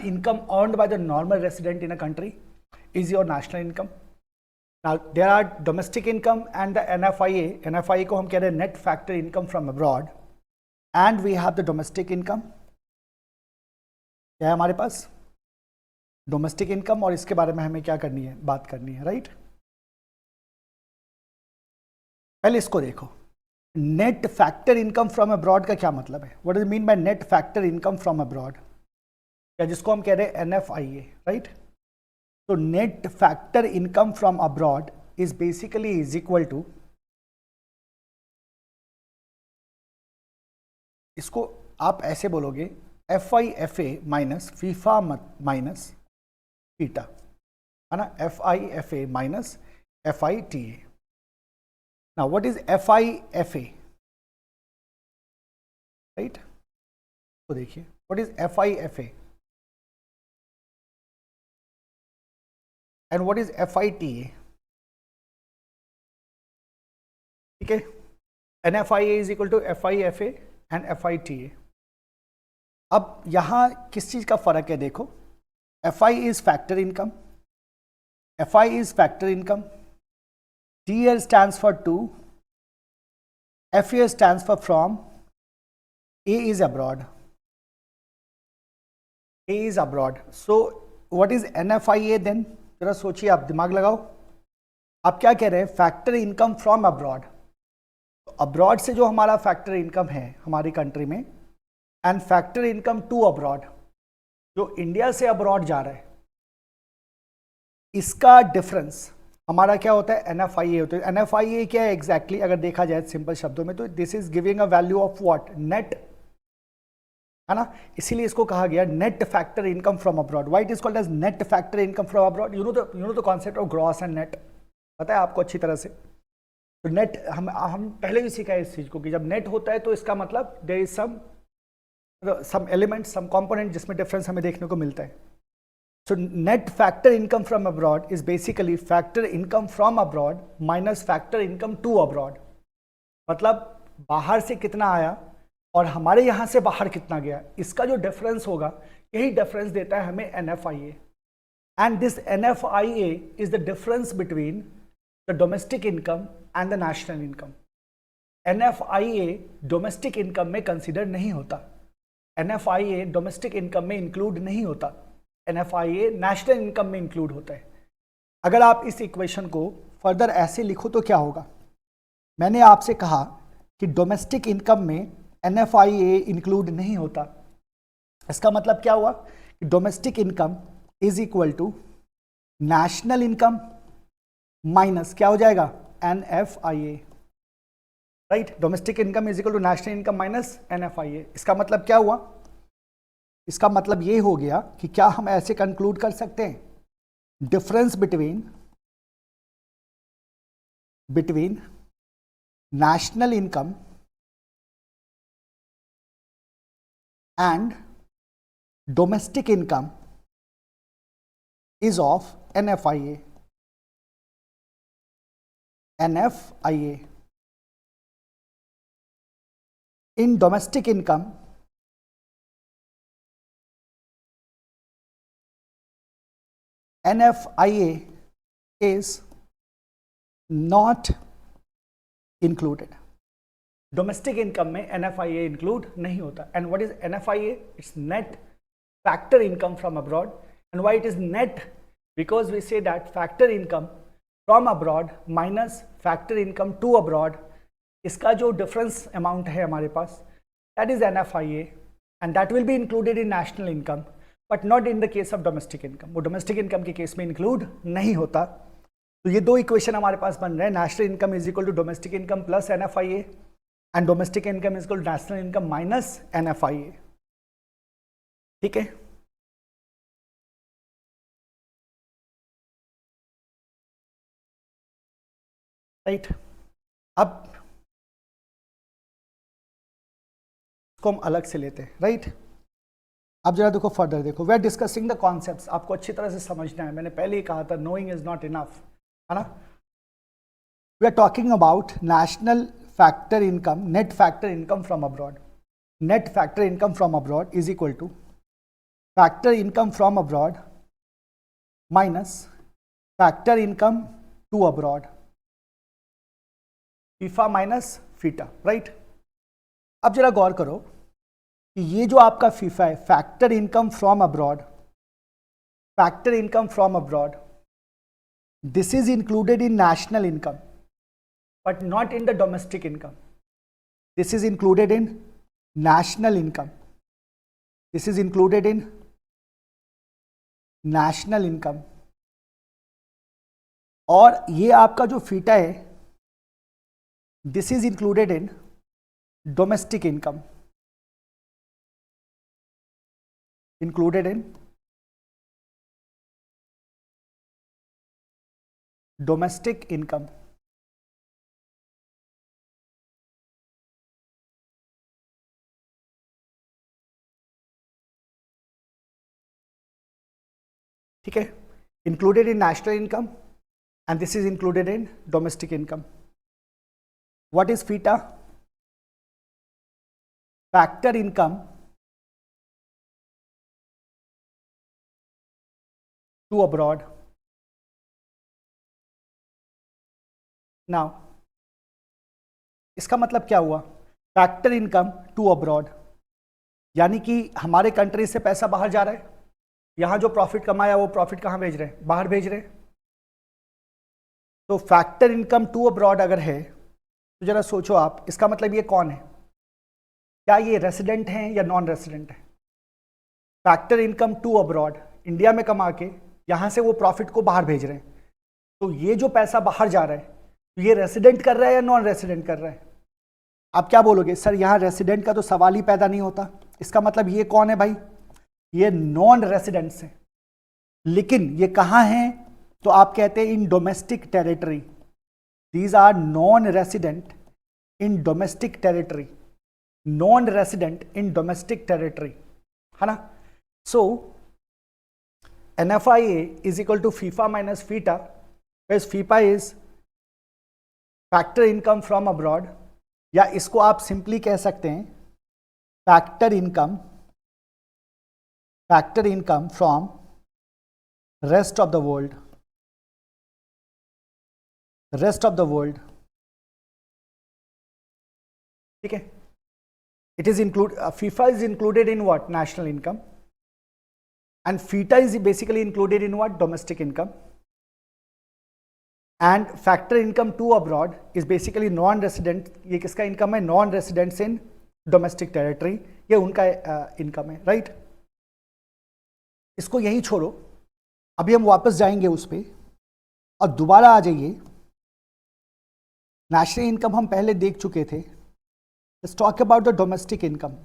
income earned by the normal resident in a country is your national income. Now there are domestic income and the NFIA. NFIA को हम कह रहे हैं net factor income from abroad, and we have the domestic income. क्या है हमारे पास? Domestic income, और इसके बारे में हमें क्या करनी है, बात करनी है, राइट। पहले इसको देखो, net factor income from abroad का क्या मतलब है? What does mean by net factor income from abroad, या जिसको हम कह रहे हैं NFIA, राइट। तो net factor income from abroad is basically is equal to, इसको आप ऐसे बोलोगे FIFA minus FIFA minus FITA, है ना। FIFA minus FITA। Now what is FIFA, right. तो देखिए what is FIFA and what is FITA, ठीक है। NFIA is equal to FIFA and FITA। अब यहां किस चीज का फर्क है देखो, FI is factor income, FI is factor income, T here stands for to, F here stands for from, A is abroad, A is abroad। So what is NFIA then? जरा सोचिए, आप दिमाग लगाओ, आप क्या कह रहे हैं, factor income from abroad. Abroad से जो हमारा फैक्टर इनकम है हमारी कंट्री में, and factor income to abroad, जो इंडिया से अब्रॉड जा रहा है, इसका डिफरेंस हमारा क्या होता है, NFIA होता है। NFIA क्या है एग्जैक्टली अगर देखा जाए सिंपल शब्दों में, तो this is giving a value of what, net, है ना, इसीलिए इसको कहा गया net factor income from abroad. Why it is called as net factor income from abroad? You know the concept of gross and net, पता है आपको अच्छी तरह से। तो नेट हम पहले भी सीखा है इस चीज को कि जब नेट होता है तो इसका मतलब there is some element, some component जिसमें डिफरेंस हमें देखने को मिलता है। So net factor income from abroad is basically factor income from abroad minus factor income to abroad। मतलब बाहर से कितना आया और हमारे यहाँ से बाहर कितना गया, इसका जो डिफरेंस होगा यही डिफरेंस देता है हमें NFIA। And this NFIA is the difference between the domestic income and the national income. NFIA domestic income में कंसिडर नहीं होता, NFIA डोमेस्टिक इनकम में इंक्लूड नहीं होता, NFIA नेशनल इनकम में इंक्लूड होता है। अगर आप इस इक्वेशन को फर्दर ऐसे लिखो तो क्या होगा, मैंने आपसे कहा कि डोमेस्टिक इनकम में NFIA इंक्लूड नहीं होता, इसका मतलब क्या हुआ कि domestic income is equal to national income minus क्या हो जाएगा, NFIA, right. Domestic income is equal to national income minus NFIA। इसका मतलब क्या हुआ, इसका मतलब ये हो गया कि क्या हम ऐसे कंक्लूड कर सकते हैं, difference between national income and domestic income is of NFIA। In domestic income NFIA is not included। Domestic income में NFIA इंक्लूड नहीं होता। And what is NFIA? It's net factor income from abroad. And why it is net? Because we say that factor income from abroad minus factor income to abroad, इसका जो difference amount है हमारे पास, that is NFIA and that will be included in national income but not in the case of domestic income. वो domestic income के case में include नहीं होता। तो ये दो इक्वेशन हमारे पास बन रहे हैं, national income is equal to domestic income plus NFIA and domestic income is equal to national income minus NFIA। ठीक है, राइट। अब इसको हम अलग से लेते हैं, राइट। अब जरा देखो फर्दर, देखो we are discussing the concepts, आपको अच्छी तरह से समझना है। मैंने पहले ही कहा था नोइंग इज नॉट इनफ, है ना। We are talking about national factor income, net factor income from abroad. Net factor income from abroad is equal to factor income from abroad minus factor income to abroad, FIFA minus FITA, right. अब जरा गौर करो कि ये जो आपका FIFA है, factor income from abroad, factor income from abroad, this is included in national income but not in the domestic income. This is included in national income. This is included in national income. और ये आपका जो FITA है, this is included in domestic income. Included in domestic income. ठीक है, included in national income and this is included in domestic income. What is FITA? Factor income to abroad. Now इसका मतलब क्या हुआ, फैक्टर इनकम टू अब्रॉड, यानी कि हमारे country से पैसा बाहर जा रहा है, यहाँ जो प्रॉफिट कमाया वो प्रॉफिट कहाँ भेज रहे हैं, बाहर भेज रहे हैं। तो फैक्टर इनकम टू अब्रॉड अगर है तो जरा सोचो आप, इसका मतलब ये कौन है, क्या ये रेसिडेंट हैं या नॉन रेसिडेंट है? Factor income to abroad, India में कमा के यहां से वो प्रॉफिट को बाहर भेज रहे हैं, तो ये जो पैसा बाहर जा रहा है तो ये रेसिडेंट कर रहा है या नॉन रेसिडेंट कर रहा है? आप क्या बोलोगे? सर यहाँ रेसिडेंट का तो सवाल ही पैदा नहीं होता, इसका मतलब ये कौन है भाई? ये नॉन रेसिडेंट्स है। लेकिन ये कहाँ हैं? तो आप कहते हैं in domestic territory, these are non resident in domestic territory, non resident in domestic territory, है ना? सो NFIA is equal to FIFA minus FITA, whereas FIFA is factor income from abroad, या इसको आप सिंपली कह सकते हैं factor income from rest of the world, ठीक है? It is include, FIFA is included in what? National income, and FITA is basically included in what? Domestic income. And factor income to abroad is basically non-resident. ये किसका income है? Non-residents in domestic territory, ये उनका income है, right? इसको यहीं छोड़ो, अभी हम वापस जाएंगे उस पर और दोबारा आ जाइए। नेशनल इनकम हम पहले देख चुके थे। Let's talk about the domestic income.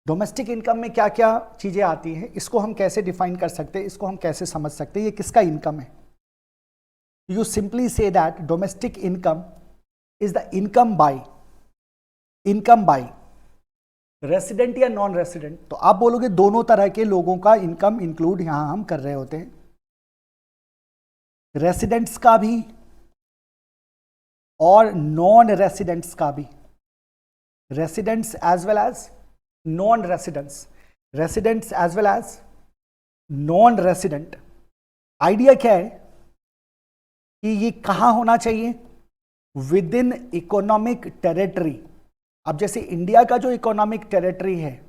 Domestic income में क्या क्या चीज़ें आती हैं, इसको हम कैसे डिफाइन कर सकते हैं, इसको हम कैसे समझ सकते हैं, ये किसका इनकम है? You simply say that domestic income is the income by resident या नॉन रेसिडेंट। तो आप बोलोगे दोनों तरह के लोगों का इनकम इंक्लूड यहां हम कर रहे होते हैं, रेसिडेंट्स का भी और नॉन रेसिडेंट्स का भी, residents as well as non residents, residents as well as non resident. Idea क्या है कि ये कहां होना चाहिए? Within economic territory. अब जैसे इंडिया का जो इकोनॉमिक टेरिटरी है,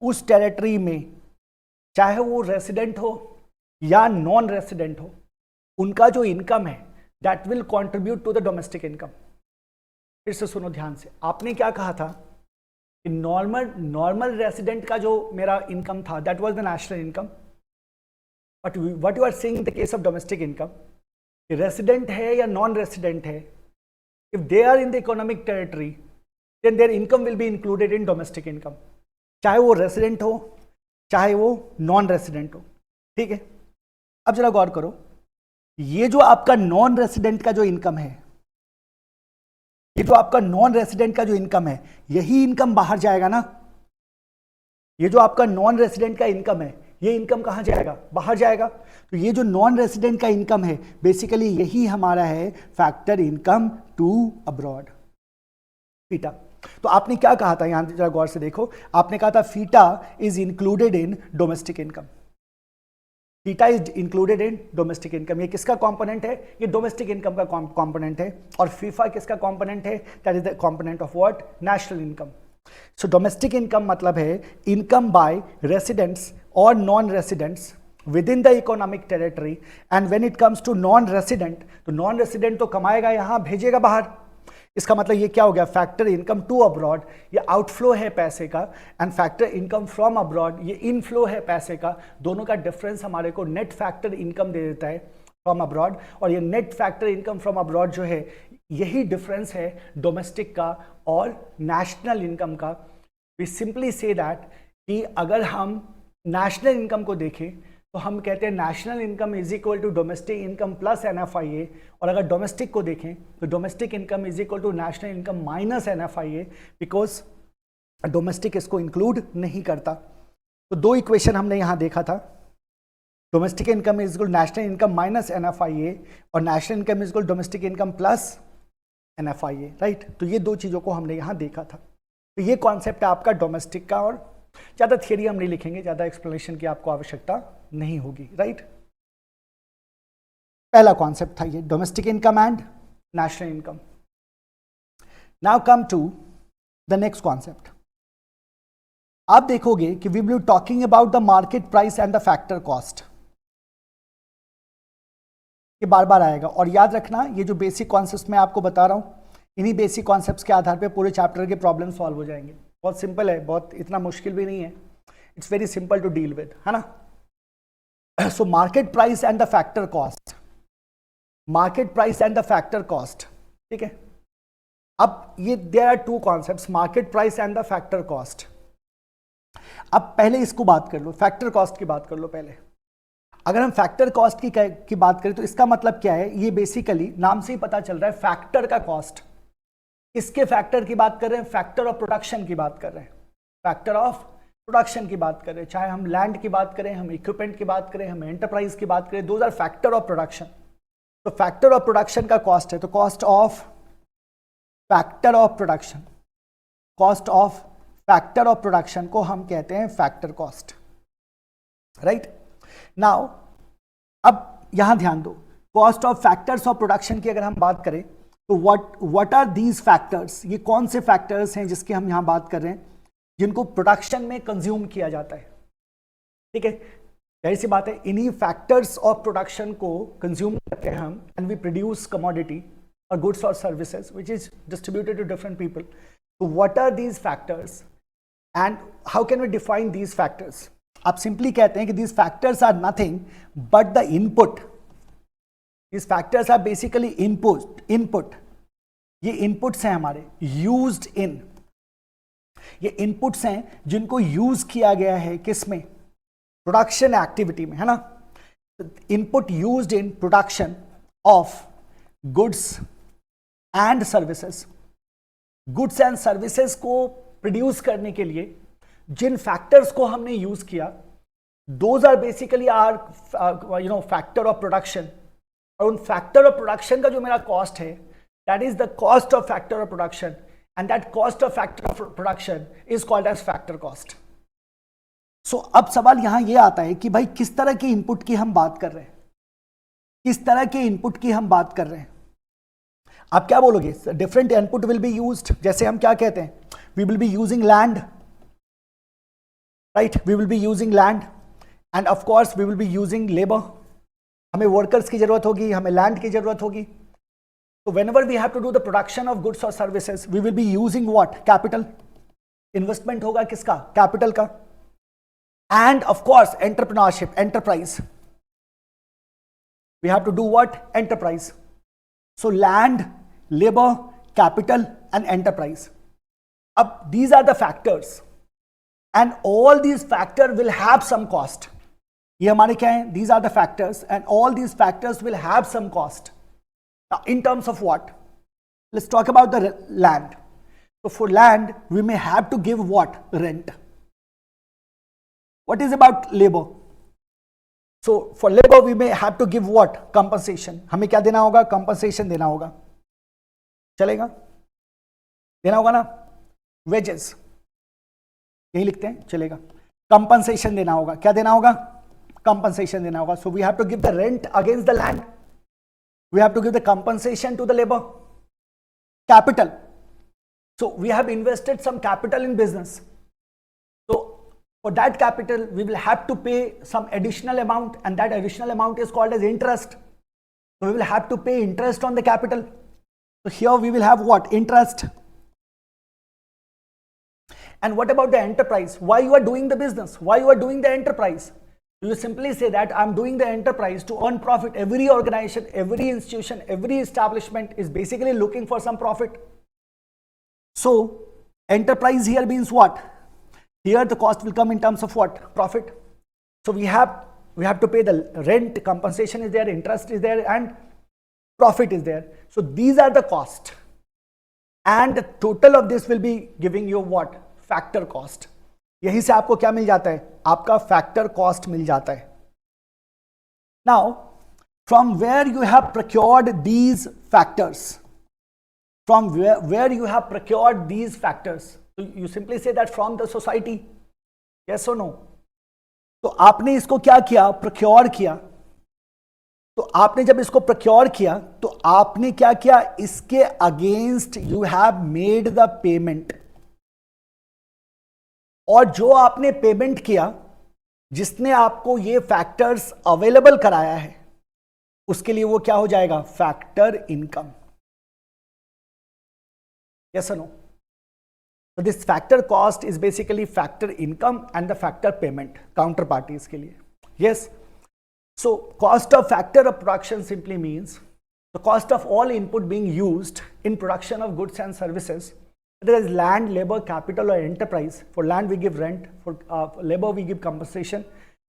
उस टेरिटरी में चाहे वो रेसिडेंट हो या नॉन रेसिडेंट हो, उनका जो इनकम है that will contribute to the domestic income. फिर से सुनो ध्यान से, आपने क्या कहा था? नॉर्मल रेसिडेंट का जो मेरा इनकम था that was the national income, but what you are saying in the case of domestic income, resident है या नॉन रेसिडेंट है, if they are in the economic territory then their income will be included in domestic income, चाहे वो resident हो चाहे वो non resident हो, ठीक है? अब जरा गौर करो, ये जो आपका नॉन रेसिडेंट का जो इनकम है, ये जो आपका नॉन रेसिडेंट का जो इनकम है, यही इनकम बाहर जाएगा ना? ये जो आपका नॉन रेसिडेंट का इनकम है, ये इनकम कहां जाएगा? बाहर जाएगा। तो ये जो नॉन रेसिडेंट का इनकम है बेसिकली यही हमारा है factor income to abroad, FITA. तो आपने क्या कहा था? यहां जरा गौर से देखो, आपने कहा था FITA is included in domestic income, FITA is included in domestic income. ये किसका कंपोनेंट है? ये डोमेस्टिक इनकम का कंपोनेंट है। और फीफा किसका कंपोनेंट है? That is the component of what? National income. So domestic income मतलब है इनकम बाय रेसिडेंट्स और non residents within the economic territory. And when it comes to non resident, तो non resident तो कमाएगा यहां, भेजेगा बाहर। इसका मतलब ये क्या हो गया? फैक्टर इनकम टू अब्रॉड ये आउटफ्लो है पैसे का, and factor income from abroad ये इनफ्लो है पैसे का। दोनों का डिफरेंस हमारे को नेट फैक्टर इनकम दे देता है फ्रॉम अब्रॉड। और ये net factor income from abroad जो है, यही डिफरेंस है डोमेस्टिक का और नेशनल इनकम का। वी सिंपली से दैट कि अगर हम नेशनल इनकम को देखें तो हम कहते हैं national income is equal to domestic income plus NFIA, और अगर डोमेस्टिक को देखें तो domestic income is equal to national income minus NFIA, because domestic इसको इंक्लूड नहीं करता। तो दो इक्वेशन हमने यहाँ देखा था, domestic income is equal national income minus NFIA और national income is equal domestic income plus NFIA, right? तो ये दो चीज़ों को हमने यहाँ देखा था। तो ये कॉन्सेप्ट है आपका डोमेस्टिक का, और ज़्यादा थियरी हम नहीं लिखेंगे, ज़्यादा एक्सप्लेनेशन की आपको आवश्यकता नहीं होगी, राइट? पहला कॉन्सेप्ट था ये domestic income and national income. Now come to the next concept. आप देखोगे कि we will be talking about the market price and the factor cost, ये बार बार आएगा। और याद रखना, ये जो बेसिक कॉन्सेप्ट मैं आपको बता रहा हूं, इन्हीं बेसिक कॉन्सेप्ट्स के आधार पे पूरे चैप्टर के प्रॉब्लम सॉल्व हो जाएंगे। बहुत सिंपल है, बहुत इतना मुश्किल भी नहीं है, it's very simple to deal with, है ना। So market price and the factor cost, market price and the factor cost, ठीक है। अब ये there are two concepts, market price and the factor cost. अब पहले इसको बात कर लो, फैक्टर कॉस्ट की बात कर लो पहले। अगर हम फैक्टर कॉस्ट की बात करें तो इसका मतलब क्या है, ये बेसिकली नाम से ही पता चल रहा है फैक्टर का कॉस्ट। इसके फैक्टर की बात कर रहे हैं, फैक्टर ऑफ प्रोडक्शन की बात कर रहे हैं, फैक्टर ऑफ प्रोडक्शन की बात कर रहे हैं, चाहे हम लैंड की बात करें, हम इक्विपमेंट की बात करें, हम एंटरप्राइज की बात करें, those are factor of production. तो फैक्टर ऑफ प्रोडक्शन का कॉस्ट है, तो cost of factor of production, cost of factor of production को हम कहते हैं फैक्टर कॉस्ट, राइट। नाउ अब यहां ध्यान दो, cost of factors of production की अगर हम बात करें तो व्हाट आर दीज फैक्टर्स, ये कौन से फैक्टर्स हैं जिसकी हम यहां बात कर रहे हैं, जिनको प्रोडक्शन में कंज्यूम किया जाता है, ठीक है। जाहिर सी बात है, इन्हीं फैक्टर्स ऑफ प्रोडक्शन को कंज्यूम करते हैं हम, and we produce commodity or goods or services which is distributed to different people. So what are these factors and how can we define these factors? आप simply कहते हैं कि these factors are nothing but the input. These factors are basically input. ये inputs हैं हमारे, used in. ये inputs हैं जिनको use किया गया है किसमें, production activity में, है ना। Input used in production of goods and services, goods and services को प्रोड्यूस करने के लिए जिन फैक्टर्स को हमने यूज किया, those are basically are factor of production. और उन फैक्टर ऑफ प्रोडक्शन का जो मेरा कॉस्ट है, that is the cost of factor of production, and that cost of factor of production is called as factor cost. So अब सवाल यहां ये आता है कि भाई किस तरह के इनपुट की हम बात कर रहे हैं, किस तरह के इनपुट की हम बात कर रहे हैं। आप क्या बोलोगे, different input will be used. जैसे हम क्या कहते हैं, we will be using land, right, we will be using land and of course we will be using labour. हमें वर्कर्स की जरूरत होगी, हमें लैंड की जरूरत होगी। तो whenever we have to do the production of goods और services, we will be using what, capital. Investment होगा किसका, कैपिटल का। And of course entrepreneurship, enterprise, we have to do what, enterprise. So land, labor, capital and enterprise. Up, these are the factors and all these factors will have some cost. ये हमारे क्या हैं, these are the factors and all these factors will have some cost. Now in terms of what, let's talk about the land. So for land we may have to give what, rent. What is about labor? So for labor we may have to give what, compensation. हमें क्या देना होगा, compensation देना होगा, चलेगा, देना होगा ना। वेजेस यही लिखते हैं, चलेगा। कंपनसेशन देना होगा, क्या देना होगा, कंपनसेशन देना होगा। So we have to give the rent against the land, we have to give the compensation to the labour. Capital, so we have invested some capital in business, so for that capital we will have to pay some additional amount and that additional amount is called as interest. So we will have to pay interest on the capital. So here we will have what, interest. And what about the enterprise? Why you are doing the business? Why you are doing the enterprise? You simply say that I'm doing the enterprise to earn profit. Every organization, every institution, every establishment is basically looking for some profit. So enterprise here means what? Here the cost will come in terms of what? Profit. So we have to pay the rent, compensation is there, interest is there, and profit is there. So these are the cost, and the total of this will be giving you what, factor cost. यहीं से आपको क्या मिल जाता है, आपका factor cost मिल जाता है। Now from where you have procured these factors, from where you have procured these factors, so you simply say that from the society, yes or no? तो आपने इसको क्या किया, procure किया। तो आपने जब इसको प्रोक्योर किया तो आपने क्या किया, इसके against you have made the payment. और जो आपने पेमेंट किया, जिसने आपको ये फैक्टर्स अवेलेबल कराया है, उसके लिए वो क्या हो जाएगा, factor income. Yes or no? So this factor cost is basically factor income and the factor payment counterparties के लिए. Yes. So cost of factor of production simply means the cost of all input being used in production of goods and services. There is land, labor, capital or enterprise. For land we give rent, for labor we give compensation,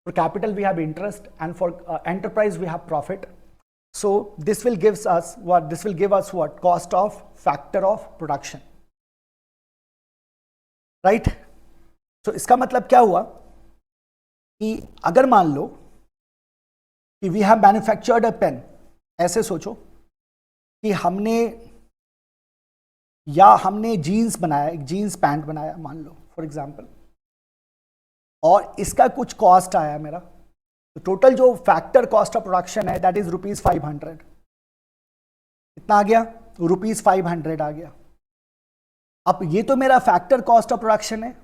for capital we have interest, and for enterprise we have profit. So this will give us what? This will give us what? Cost of factor of production. Right? So इसका मतलब क्या हुआ कि अगर मान लो कि we have manufactured a pen, ऐसे सोचो कि हमने जीन्स बनाया, एक जीन्स पैंट बनाया मान लो फॉर एग्जांपल, और इसका कुछ कॉस्ट आया मेरा, तो टोटल जो फैक्टर कॉस्ट ऑफ प्रोडक्शन है दैट इज ₹500. कितना आ गया? ₹500 आ गया. अब ये तो मेरा फैक्टर कॉस्ट ऑफ प्रोडक्शन है.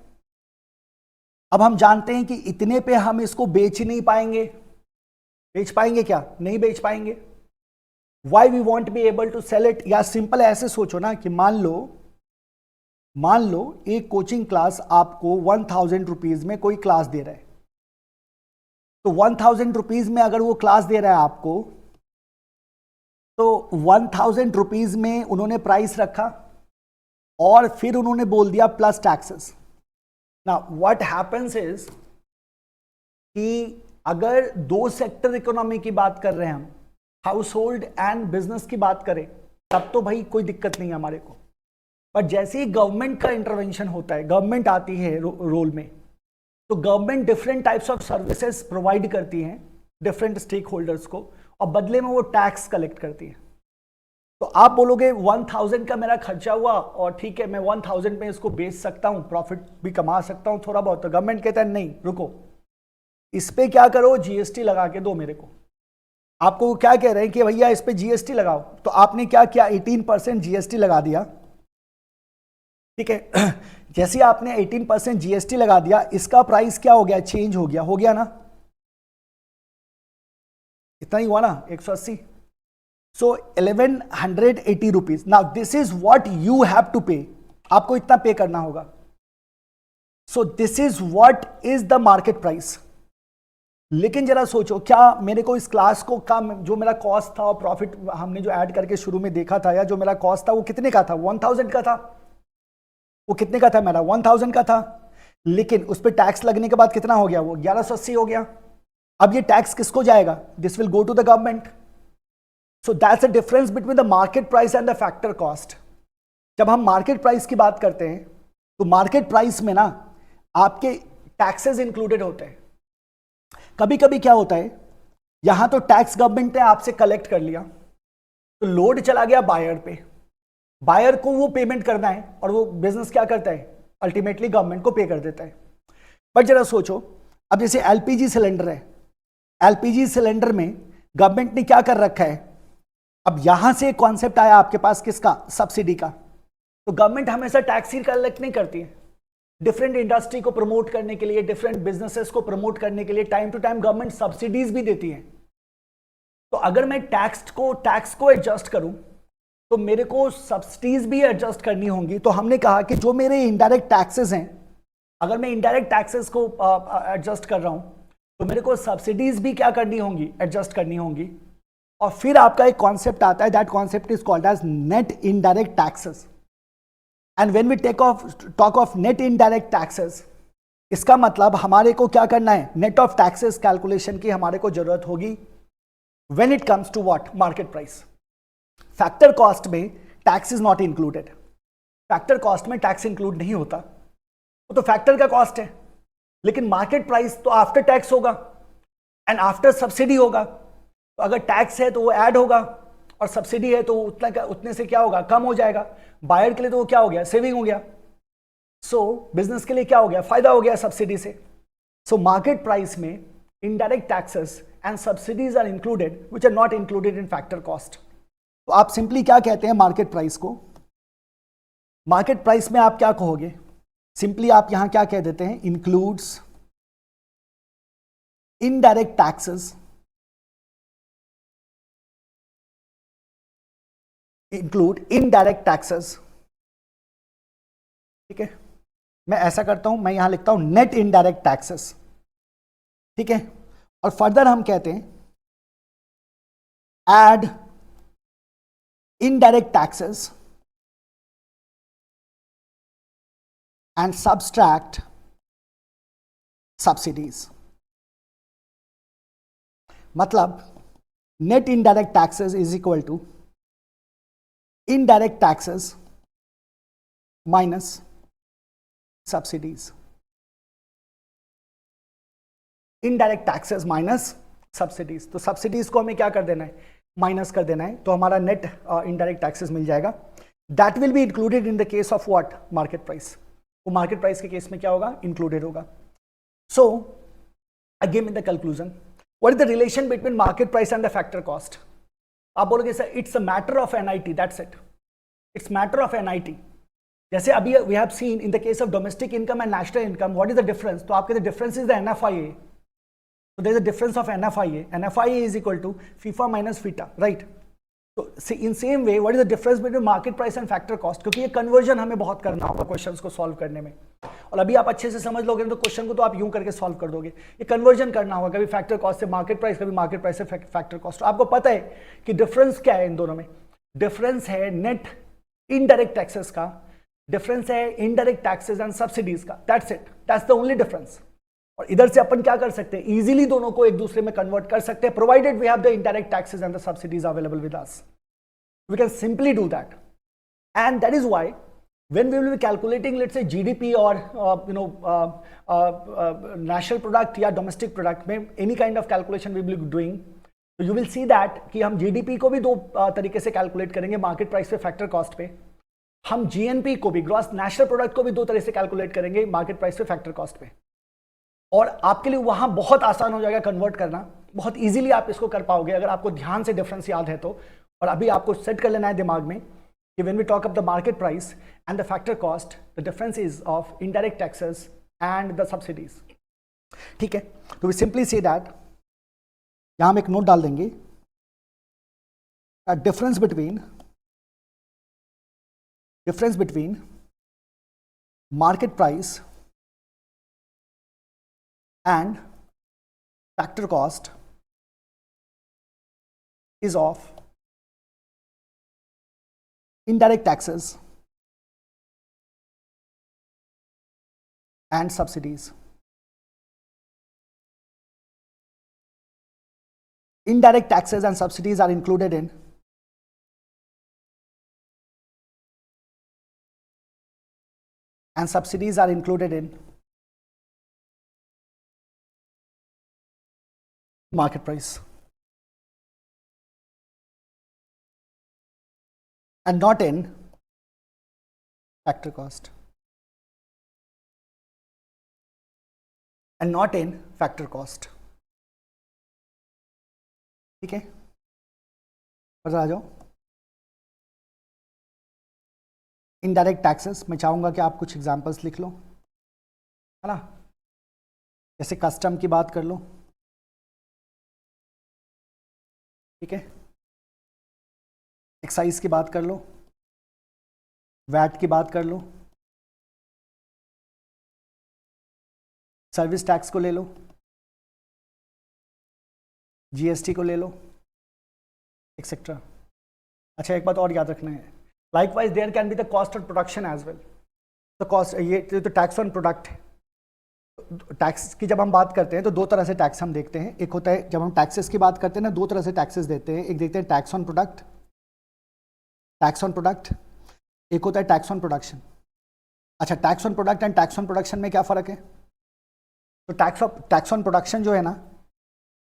अब हम जानते हैं कि इतने पे हम इसको बेच नहीं पाएंगे. बेच पाएंगे क्या? नहीं बेच पाएंगे. Why we won't be able to sell it? या सिंपल ऐसे सोचो ना कि मान लो एक कोचिंग क्लास आपको 1000 रुपीज में कोई क्लास दे रहा है. तो 1000 रुपीज में अगर वो क्लास दे रहा है आपको, तो 1000 रुपीज में उन्होंने प्राइस रखा और फिर उन्होंने बोल दिया plus taxes. Now what happens is कि अगर दो सेक्टर इकोनॉमी की बात कर रहे हैं हम, हाउस होल्ड एंड बिजनेस की बात करें, तब तो भाई कोई दिक्कत नहीं है हमारे को. पर जैसे ही गवर्नमेंट का इंटरवेंशन होता है, गवर्नमेंट आती है रोल में, तो government different types of services provide करती हैं डिफरेंट स्टेक होल्डर्स को, और बदले में वो टैक्स कलेक्ट करती है. तो आप बोलोगे 1000 का मेरा खर्चा हुआ और ठीक है मैं 1000 में इसको बेच सकता हूं, प्रॉफिट भी कमा सकता हूं थोड़ा बहुत. तो गवर्नमेंट कहता है नहीं रुको, इस पे क्या करो, जीएसटी लगा के दो मेरे को. आपको क्या कह रहे हैं कि भैया इस पे जीएसटी लगाओ. तो आपने क्या किया? 18% जीएसटी लगा दिया. ठीक है. जैसे आपने 18% जीएसटी लगा दिया, इसका प्राइस क्या हो गया? चेंज हो गया ना. इतना ही हुआ ना, 180. So 1180 rupees. Now this is what you have to pay. आपको इतना पे करना होगा. So this is what is the market price. लेकिन जरा सोचो, क्या मेरे को इस क्लास को का जो मेरा कॉस्ट था और प्रॉफिट हमने जो ऐड करके शुरू में देखा था, या जो मेरा कॉस्ट था वो कितने का था? 1000 का था. वो कितने का था मेरा? 1000 का था. लेकिन उस पर टैक्स लगने के बाद कितना हो गया? वो 1180 हो गया. अब ये टैक्स किसको जाएगा? This will go to the government. So that's the difference between the market price and the factor cost. जब हम मार्केट प्राइस की बात करते हैं तो मार्केट प्राइस में ना आपके टैक्सेस इंक्लूडेड होते हैं. कभी कभी क्या होता है, यहां तो टैक्स गवर्नमेंट ने आपसे कलेक्ट कर लिया, तो लोड चला गया बायर पे. बायर को वो पेमेंट करना है और वो बिजनेस क्या करता है? अल्टीमेटली गवर्नमेंट को पे कर देता है. बट जरा सोचो, अब जैसे एलपीजी सिलेंडर है, एलपीजी सिलेंडर में गवर्नमेंट ने क्या कर रखा है? अब यहां से एक कॉन्सेप्ट आया आपके पास, किसका? सब्सिडी का. तो गवर्नमेंट हमेशा टैक्स ही कलेक्ट नहीं करती है. डिफरेंट इंडस्ट्री को प्रमोट करने के लिए, डिफरेंट बिजनेसेस को प्रमोट करने के लिए time to time government subsidies भी देती है. तो अगर मैं टैक्स को एडजस्ट करूं तो मेरे को सब्सिडीज भी एडजस्ट करनी होंगी. तो हमने कहा कि जो मेरे इनडायरेक्ट टैक्सेस हैं, अगर मैं इनडायरेक्ट टैक्सेस को एडजस्ट कर रहा हूं तो मेरे को सब्सिडीज भी क्या करनी होंगी? एडजस्ट करनी होंगी. और फिर आपका एक कॉन्सेप्ट आता है, that concept is called as net indirect taxes. And when we talk of net indirect taxes, इसका मतलब हमारे को क्या करना है? नेट ऑफ टैक्सेस कैलकुलेशन की हमारे को जरूरत होगी when it comes to what? Market price. Factor cost में tax is not included. Factor cost में टैक्स इंक्लूड नहीं होता, वो तो फैक्टर का कॉस्ट है. लेकिन मार्केट प्राइस तो आफ्टर टैक्स होगा एंड आफ्टर सब्सिडी होगा. तो अगर टैक्स है तो वो ऐड होगा और सब्सिडी है तो उतने से क्या होगा? कम हो जाएगा. बायर के लिए तो वो क्या हो गया? सेविंग हो गया. सो बिजनेस के लिए क्या हो गया? फायदा हो गया सब्सिडी से. सो मार्केट प्राइस में indirect taxes and subsidies are included which are not included in factor cost. तो आप सिंपली क्या कहते हैं मार्केट प्राइस को? मार्केट प्राइस में आप क्या कहोगे? सिंपली आप यहां क्या कह देते हैं? Includes indirect taxes, include indirect taxes ठीक है, मैं ऐसा करता हूं, मैं यहां लिखता हूं नेट इनडायरेक्ट टैक्सेस, ठीक है, और फर्दर हम कहते हैं add indirect taxes and subtract subsidies. मतलब net indirect taxes is equal to indirect taxes minus subsidies. Indirect taxes minus subsidies. तो subsidies को हमें क्या कर देना है, माइनस कर देना है, तो हमारा नेट इनडायरेक्ट टैक्सेस मिल जाएगा. That will be included in the case of what, market price. वो मार्केट प्राइस के केस में क्या होगा, इंक्लूडेड होगा. So again in the conclusion, what is the relation between market price and the factor cost. आप बोलोगे sir it's a matter of NIT, that's it, it's matter of NIT. जैसे अभी we have seen in the case of domestic income and national income, what is the difference. तो आपके difference is the NFIA. So there is a difference of NFIA. NFIA is equal to FIFA minus FITA, right? So in same way, what is the difference between market price and factor cost? क्योंकि ये conversion हमें बहुत करना होगा questions को solve करने में, और अभी आप अच्छे से समझ लोगे तो क्वेश्चन को तो आप यूं करके सॉल्व कर दोगे. ये कन्वर्जन करना होगा, कभी फैक्टर कॉस्ट से मार्केट प्राइस, कभी मार्केट प्राइस से फैक्टर कॉस्ट. आपको पता है कि डिफरेंस क्या है इन दोनों में. डिफरेंस है नेट इनडायरेक्ट टैक्सेस का, डिफरेंस है इनडायरेक्ट टैक्सेस एंड सब्सिडीज का. That's it, that's the only difference. और इधर से अपन क्या कर सकते हैं, इजीली दोनों को एक दूसरे में कन्वर्ट कर सकते हैं, provided we have the indirect taxes and the subsidies available with us. We can simply do that, and that is why when we will be calculating, let's say GDP or national product या domestic product में any kind of calculation we will be doing, so you will see that कि हम GDP को भी दो तरीके से calculate करेंगे, market price पे, factor cost पे. हम GNP को भी, gross national product को भी दो तरह से calculate करेंगे, market price पे, factor cost पे. और आपके लिए वहां बहुत आसान हो जाएगा कन्वर्ट करना, बहुत इजीली आप इसको कर पाओगे अगर आपको ध्यान से डिफरेंस याद है तो. और अभी आपको सेट कर लेना है दिमाग में कि when we talk up the market price and the factor cost, the difference is of indirect taxes and the subsidies. ठीक है, तो वी सिंपली से दैट, यहां हम एक नोट डाल देंगे, difference between market price and factor cost is of indirect taxes and subsidies. Indirect taxes and subsidies are included in market price and not in factor cost, ठीक है, पर आ जाओ. Indirect taxes, मैं चाहूंगा कि आप कुछ एग्जांपल्स लिख लो, है ना. जैसे कस्टम की बात कर लो, ठीक है, एक्साइज की बात कर लो, वैट की बात कर लो, सर्विस टैक्स को ले लो, जीएसटी को ले लो, एक्सेट्रा. अच्छा, एक बात और याद रखना है, likewise there can be the cost of production as well. तो कॉस्ट, ये तो टैक्स ऑन प्रोडक्ट है. टैक्स की जब हम बात करते हैं तो दो तरह से टैक्स हम देखते हैं. एक होता है, जब हम टैक्सेस की बात करते हैं ना, दो तरह से टैक्सेस देते हैं. एक देखते हैं टैक्स ऑन प्रोडक्ट, एक होता है टैक्स ऑन प्रोडक्शन. अच्छा, tax on product and tax on production में क्या फ़र्क है. तो टैक्स ऑन प्रोडक्शन जो है ना,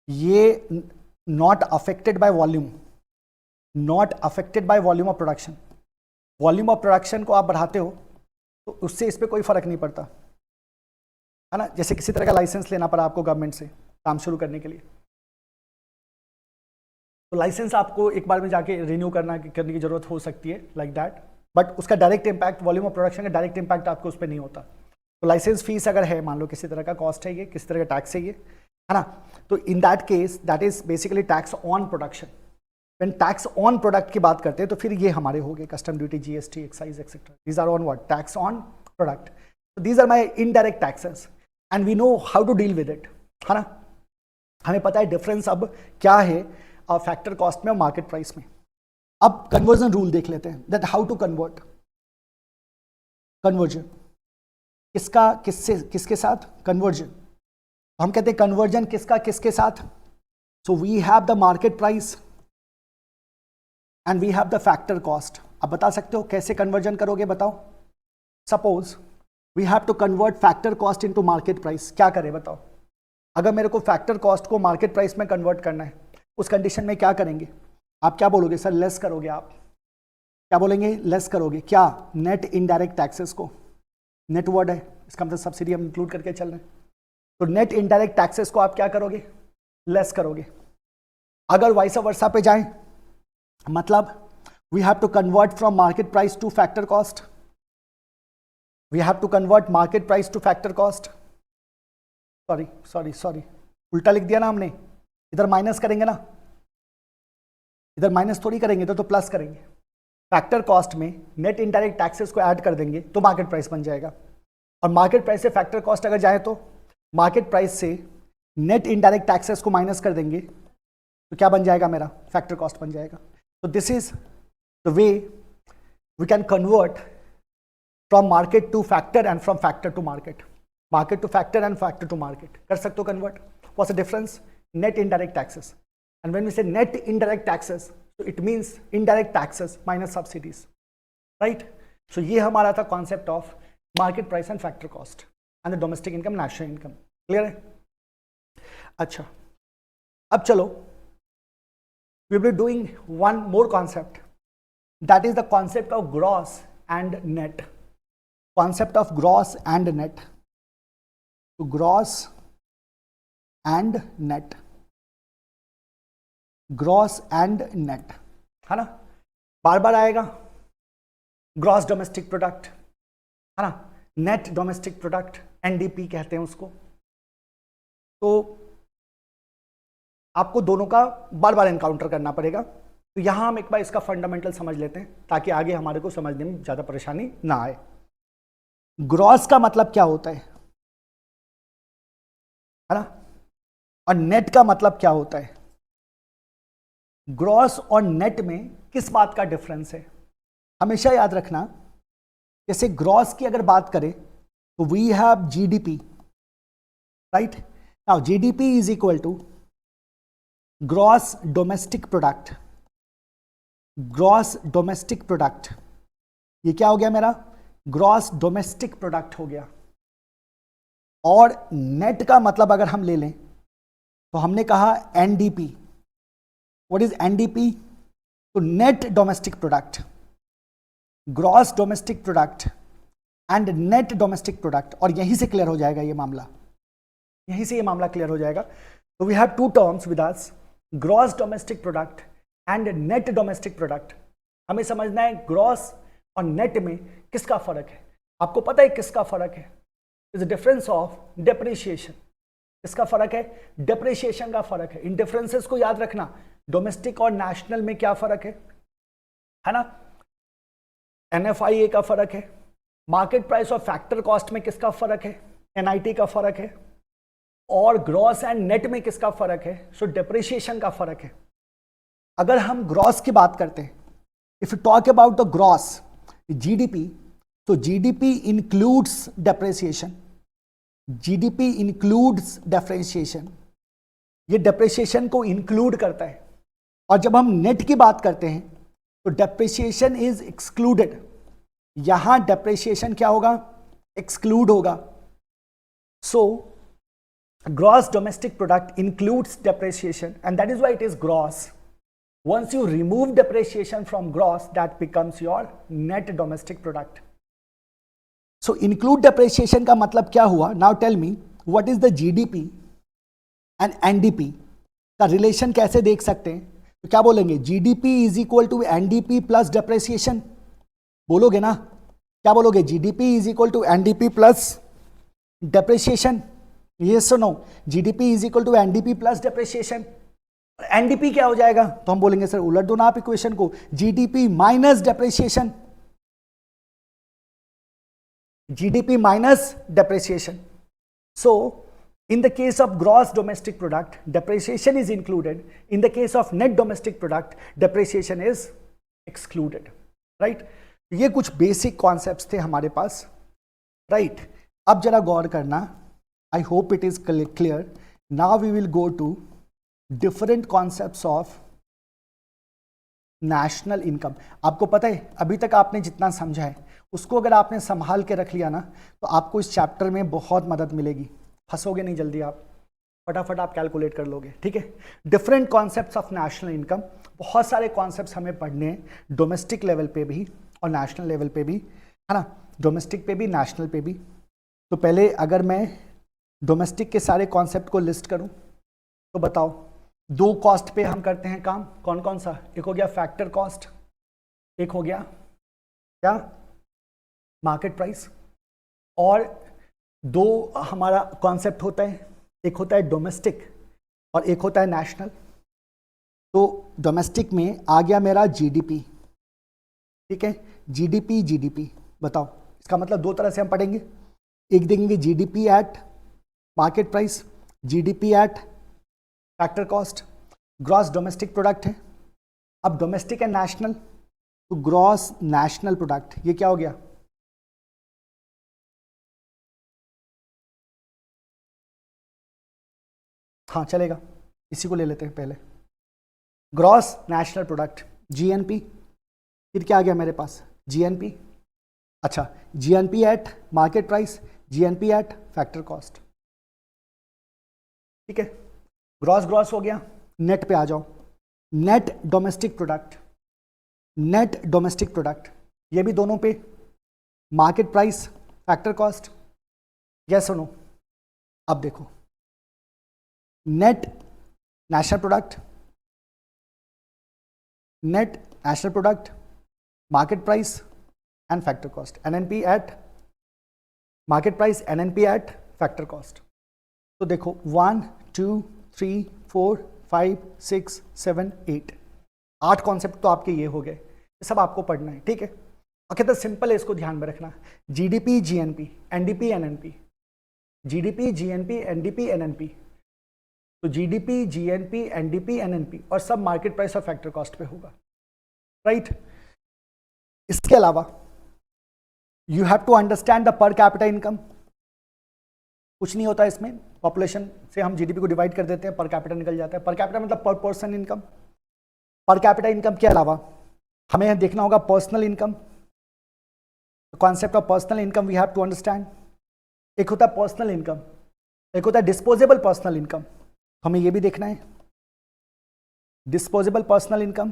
ये not affected by volume of production. Volume of production को आप बढ़ाते हो तो उससे इस पर कोई फर्क नहीं पड़ता, है ना. जैसे किसी तरह का लाइसेंस लेना पड़ा आपको गवर्नमेंट से काम शुरू करने के लिए, तो लाइसेंस आपको एक बार में जाके रिन्यू करने की जरूरत हो सकती है, लाइक दैट. बट उसका direct impact, volume of production का डायरेक्ट इम्पैक्ट आपको उस पर नहीं होता. तो लाइसेंस फीस अगर है, मान लो किसी तरह का कॉस्ट है, ये किसी तरह का टैक्स है, ये है ना, तो इन that case that is basically tax on production. When tax on product की बात करते हैं तो फिर ये हमारे हो गए custom duty, GST, excise etcetera. These are on what, tax on product. These are my indirect taxes and we know how to deal with it, है ना. हमें पता है डिफरेंस अब क्या है फैक्टर कॉस्ट में और मार्केट प्राइस में. अब कन्वर्जन रूल देख लेते हैं, that how to convert. Conversion किसका किसके साथ, कन्वर्जन. हम कहते हैं कन्वर्जन किसका किसके साथ. So we have the market price and we have the factor cost. अब बता सकते हो कैसे कन्वर्जन करोगे, बताओ. Suppose we have to convert factor cost into market price. क्या करें बताओ. अगर मेरे को फैक्टर कॉस्ट को मार्केट प्राइस में कन्वर्ट करना है, उस कंडीशन में क्या करेंगे. आप क्या बोलोगे सर, लेस करोगे. आप क्या बोलेंगे, लेस करोगे. क्या, नेट इनडायरेक्ट टैक्सेस को. नेट वर्ड है, इसका मतलब सब्सिडी हम इंक्लूड करके चल रहे हैं. तो नेट इनडायरेक्ट टैक्सेस को आप क्या करोगे, लेस करोगे. अगर वाइस वर्सा पे जाएं, मतलब we have to convert from market price to factor cost. We have to convert market price to factor cost. Sorry उल्टा लिख दिया ना हमने. इधर माइनस करेंगे ना, इधर माइनस थोड़ी करेंगे, तो प्लस करेंगे. फैक्टर कॉस्ट में नेट इनडायरेक्ट टैक्सेस को ऐड कर देंगे तो मार्केट प्राइस बन जाएगा. और मार्केट प्राइस से फैक्टर कॉस्ट अगर जाए तो मार्केट प्राइस से नेट इनडायरेक्ट टैक्सेस को माइनस कर देंगे तो क्या बन जाएगा, मेरा फैक्टर कॉस्ट बन जाएगा. तो this is the way we can convert from market to factor and from factor to market. Market to factor and factor to market कर सकते हो convert. What's the difference, net indirect taxes. And when we say net indirect taxes, so it means indirect taxes minus subsidies, right? So ये हमारा था concept of market price and factor cost and the domestic income, national income. Clear है? अच्छा, अब चलो, we will be doing one more concept, that is the concept of gross and net. Concept of gross and net. So gross and net. Gross and net, है ना. बार बार आएगा. Gross domestic product, है ना. Net domestic product, NDP कहते हैं उसको. तो आपको दोनों का बार बार एनकाउंटर करना पड़ेगा. तो यहां हम एक बार इसका फंडामेंटल समझ लेते हैं ताकि आगे हमारे को समझने में ज्यादा परेशानी ना आए. ग्रॉस का मतलब क्या होता है ना, और नेट का मतलब क्या होता है. ग्रॉस और नेट में किस बात का डिफरेंस है, हमेशा याद रखना. जैसे ग्रॉस की अगर बात करें तो we have GDP, right. Now GDP is equal to gross domestic product. Gross domestic product, ये क्या हो गया मेरा, ग्रॉस डोमेस्टिक प्रोडक्ट हो गया. और नेट का मतलब अगर हम ले लें तो हमने कहा एनडीपी. What is NDP? तो net domestic product, gross domestic product and net domestic product. और यहीं से क्लियर हो जाएगा ये मामला, यहीं से ये मामला क्लियर हो जाएगा. तो we have two terms with us, gross domestic product and net domestic product. हमें समझना है ग्रॉस और नेट में किसका फर्क है. आपको पता है किसका फर्क है, is the difference of depreciation. किसका फर्क है, डेप्रिसिएशन का फर्क है. इन डिफरेंसेस को याद रखना. डोमेस्टिक और नेशनल में क्या फर्क है ना. एनएफआईए का फर्क है. मार्केट प्राइस और फैक्टर कॉस्ट में किसका फर्क है, एनआईटी का फर्क है. और ग्रॉस एंड नेट में किसका फर्क है, सो डेप्रिसिएशन का फर्क है. अगर हम ग्रॉस की बात करते हैं, if you talk about the gross GDP, तो GDP includes depreciation. GDP includes depreciation, ये डेप्रिसिएशन को इंक्लूड करता है. और जब हम नेट की बात करते हैं तो डेप्रिसिएशन इज एक्सक्लूडेड. यहां डेप्रिसिएशन क्या होगा, एक्सक्लूड होगा. So gross domestic product includes depreciation and that is why it is gross. Once you remove depreciation from gross, that becomes your net domestic product. So include depreciation का मतलब क्या हुआ. Now tell me what is the GDP and NDP का relation कैसे देख सकते हैं. तो क्या बोलेंगे, GDP is equal to NDP plus depreciation. बोलोगे ना, क्या बोलोगे, GDP is equal to NDP plus depreciation. ये सुनो, GDP is equal to NDP plus depreciation. NDP क्या हो जाएगा, तो हम बोलेंगे सर उलट दो ना आप इक्वेशन को, GDP minus depreciation. GDP minus depreciation. So in the case of gross domestic product, depreciation is included. In the case of net domestic product, depreciation is excluded. Right? ये कुछ बेसिक कॉन्सेप्ट्स थे हमारे पास. Right, अब जरा गौर करना. I hope it is clear. Now we will go to different concepts of national income. आपको पता है अभी तक आपने जितना समझा है उसको अगर आपने संभाल के रख लिया ना तो आपको इस चैप्टर में बहुत मदद मिलेगी. फंसोगे नहीं जल्दी, आप फटाफट आप कैलकुलेट कर लोगे. ठीक है, different concepts of national income. बहुत सारे कॉन्सेप्ट्स हमें पढ़ने हैं, डोमेस्टिक लेवल पे भी और नेशनल लेवल पे भी, है ना. डोमेस्टिक पे भी, नेशनल पे भी. तो पहले अगर मैं डोमेस्टिक के सारे कॉन्सेप्ट को लिस्ट करूं तो बताओ, दो कॉस्ट पे हम करते हैं काम. कौन कौन सा? एक हो गया फैक्टर कॉस्ट, एक हो गया क्या, मार्केट प्राइस. और दो हमारा कॉन्सेप्ट होता है, एक होता है डोमेस्टिक और एक होता है नेशनल. तो डोमेस्टिक में आ गया मेरा जीडीपी. ठीक है, जीडीपी जीडीपी बताओ, इसका मतलब दो तरह से हम पढ़ेंगे. एक देखेंगे GDP at market price, GDP at factor cost. Gross domestic product है. अब डोमेस्टिक एंड नेशनल, तो ग्रॉस नेशनल प्रोडक्ट ये क्या हो गया? हाँ चलेगा, इसी को ले लेते हैं पहले. Gross national product GNP. फिर क्या आ गया मेरे पास? जीएनपी. अच्छा, GNP eight market price, GNP eight factor cost. ठीक है, ग्रॉस ग्रॉस हो गया. नेट पे आ जाओ. Net domestic product, net domestic product ये भी दोनों पे, market price, factor cost. Yes और नो? अब देखो, net national product, net national product, market price and factor cost. NNP eight market price, NNP eight factor cost. तो देखो 1 2 3 4 5 6 7 8 8 concept तो आपके ये हो गए. ये सब आपको पढ़ना है. ठीक है, ओके. तो सिंपल है, इसको ध्यान में रखना. GDP GNP, NDP NNP, GDP GNP NDP NNP. तो जीडीपी जीएनपी एनडीपी एनएनपी और सब मार्केट प्राइस और फैक्टर कॉस्ट पे होगा. राइट. इसके अलावा you have to understand the per capita income. कुछ नहीं होता इसमें, पॉपुलेशन से हम जीडीपी को डिवाइड कर देते हैं, पर कैपिटा निकल जाता है. पर कैपिटा मतलब per person income. Per capita income के अलावा हमें देखना होगा personal income. Concept of personal income we have to understand. एक होता है पर्सनल इनकम, एक होता है डिस्पोजेबल पर्सनल इनकम. हमें ये भी देखना है, disposable personal income,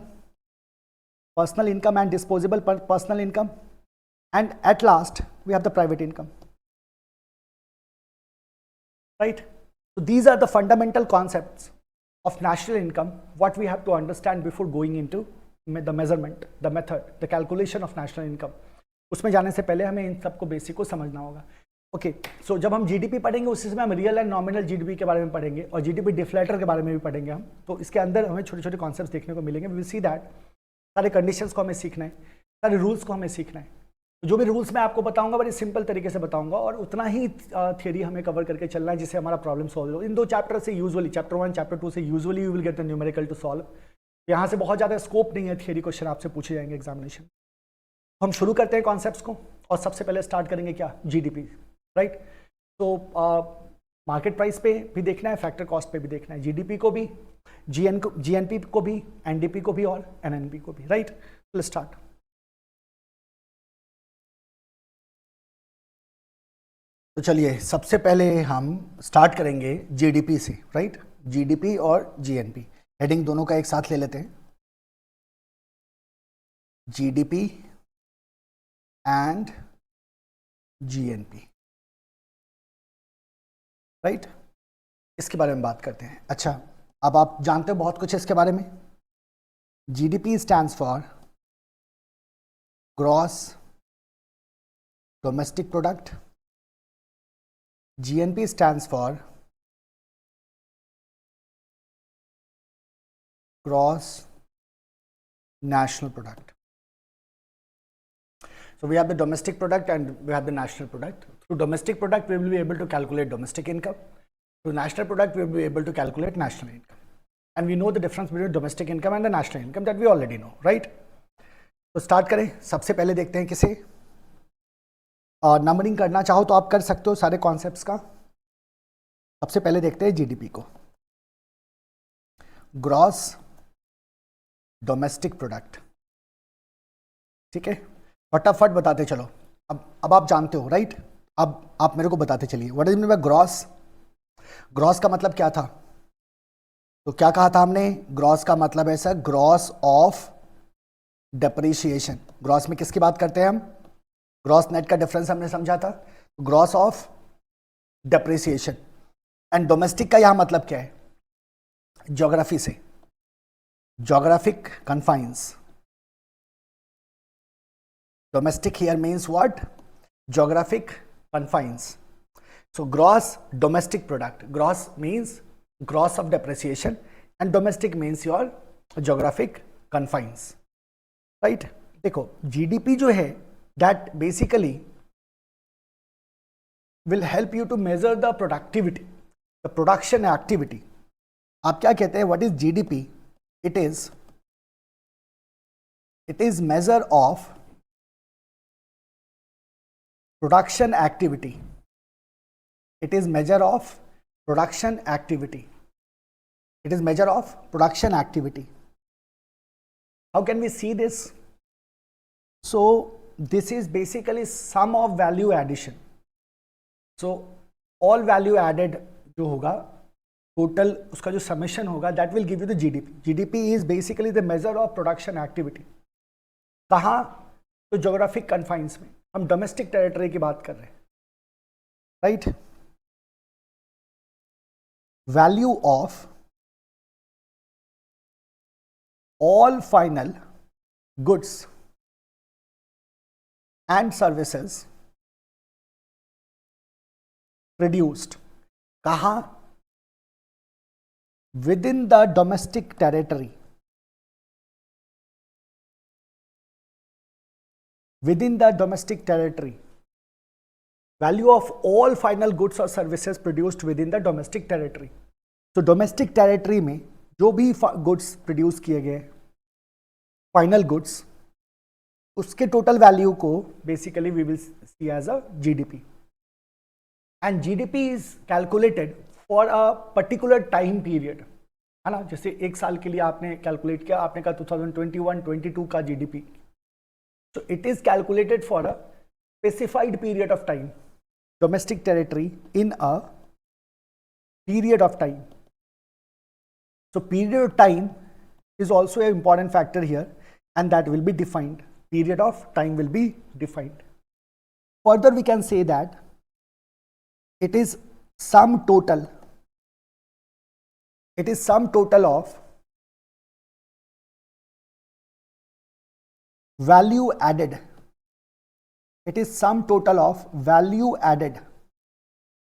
personal income and disposable personal income. And at last we have the private income. Right? So these are the fundamental concepts of national income, what we have to understand before going into the measurement, the method, the calculation of national income. उसमें जाने से पहले हमें इन सबको basic को समझना होगा. Okay, सो जब हम जीडीपी पढ़ेंगे उसी समय हम रियल एंड नॉमिनल जीडीपी के बारे में पढ़ेंगे और जीडीपी डिफ्लेटर के बारे में भी पढ़ेंगे हम. तो इसके अंदर हमें छोटे छोटे कॉन्सेप्ट्स देखने को मिलेंगे. We will see that. सारे कंडीशंस को हमें सीखना है, सारे रूल्स को हमें सीखना है. जो भी रूल्स मैं आपको बताऊंगा बड़ी सिंपल तरीके से बताऊंगा और उतना ही थियरी हमें कवर करके चलना है जिससे हमारा प्रॉब्लम सॉल्व हो. इन दो चैप्टर से यूजुअली, चैप्टर 1 चैप्टर 2 से usually you will get the numerical to solve. यहाँ से बहुत ज़्यादा स्कोप नहीं है, थियरी क्वेश्चन आपसे पूछे जाएंगे एग्जामिनेशन. हम शुरू करते हैं कॉन्सेप्ट्स को और सबसे पहले स्टार्ट करेंगे क्या? जीडीपी. राइट. तो मार्केट प्राइस पे भी देखना है, फैक्टर कॉस्ट पे भी देखना है, जीडीपी को भी, जीएनपी को भी, एनडीपी को भी और एनएनपी को भी. राइट. Let's start. तो चलिए सबसे पहले हम स्टार्ट करेंगे जीडीपी से. राइट. जीडीपी और जीएनपी हेडिंग दोनों का एक साथ ले लेते हैं. GDP and GNP. राइट. इसके बारे में बात करते हैं. अच्छा, अब आप जानते हो बहुत कुछ इसके बारे में. GDP stands for gross domestic product. GNP stands for gross national product. So we have the domestic product and we have the national product. Through domestic product, we will be able to calculate domestic income. Through national product, we will be able to calculate national income. And we know the difference between domestic income and the national income that we already know, right? तो start करें. सबसे पहले देखते हैं किसे numbering करना चाहो तो आप कर सकते हो सारे कॉन्सेप्ट्स का. सबसे पहले देखते हैं जीडीपी को. Gross domestic product. ठीक है, फटाफट बताते चलो. अब आप जानते हो, राइट? अब आप मेरे को बताते चलिए what is mean by gross. Gross का मतलब क्या था? तो क्या कहा था हमने? ग्रॉस का मतलब है sir gross of depreciation. Gross में किसकी बात करते हैं हम? ग्रॉस नेट का डिफरेंस हमने समझा था. Gross of depreciation. And domestic का यहां मतलब क्या है? ज्योग्राफी से, geographic confines. Domestic here means what? Geographic confines. So gross domestic product. Gross means gross of depreciation and domestic means your geographic confines. Right? देखो GDP जो है that basically will help you to measure the productivity, the production activity. आप क्या कहते हैं? What is GDP? It is measure of production activity. It is measure of production activity. It is measure of production activity. How can we see this? So this is basically sum of value addition. So all value added जो होगा total उसका जो summation होगा that will give you the GDP. GDP is basically the measure of production activity. कहाँ? तो geographic confines में. हम domestic territory की बात कर रहे हैं, right? Value of all final goods and services produced. कहाँ? Within the domestic territory. Within the domestic territory. Value of all final goods or services produced within the domestic territory. तो domestic territory में जो भी goods produce किए गए final goods, उसके total value को basically we will see as a GDP. And GDP is calculated for a particular time period. है ना? जैसे एक साल के लिए आपने calculate किया, आपने कहा 2021-22 का GDP. So it is calculated for a specified period of time. Domestic territory in a period of time. So period of time is also an important factor here, and that will be defined. Period of time will be defined. Further, we can say that it is sum total. It is sum total of value added. It is sum total of value added.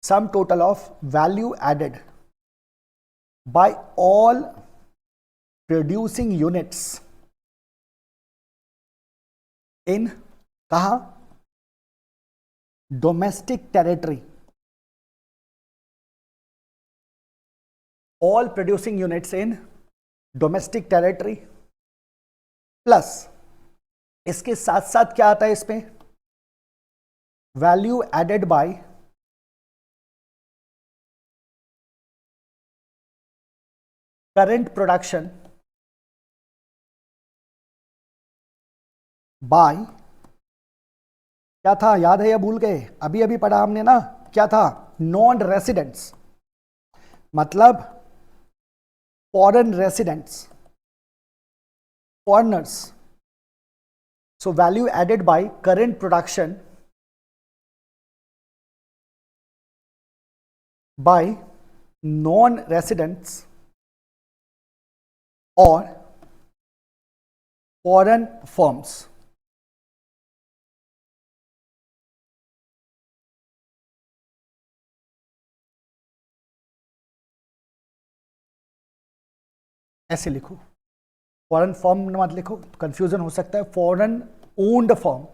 Sum total of value added by all producing units in कहाँ? Domestic territory. All producing units in domestic territory plus इसके साथ साथ क्या आता है इसमें? Value added by current production by क्या था? याद है या भूल गए? अभी अभी पढ़ा हमने ना, क्या था? नॉन रेसिडेंट्स, मतलब foreign residents, foreigners. So value added by current production by non-residents or foreign firms. ऐसे लिखो, फॉरेन फर्म मत लिखो, कंफ्यूजन हो सकता है. Foreign owned firm,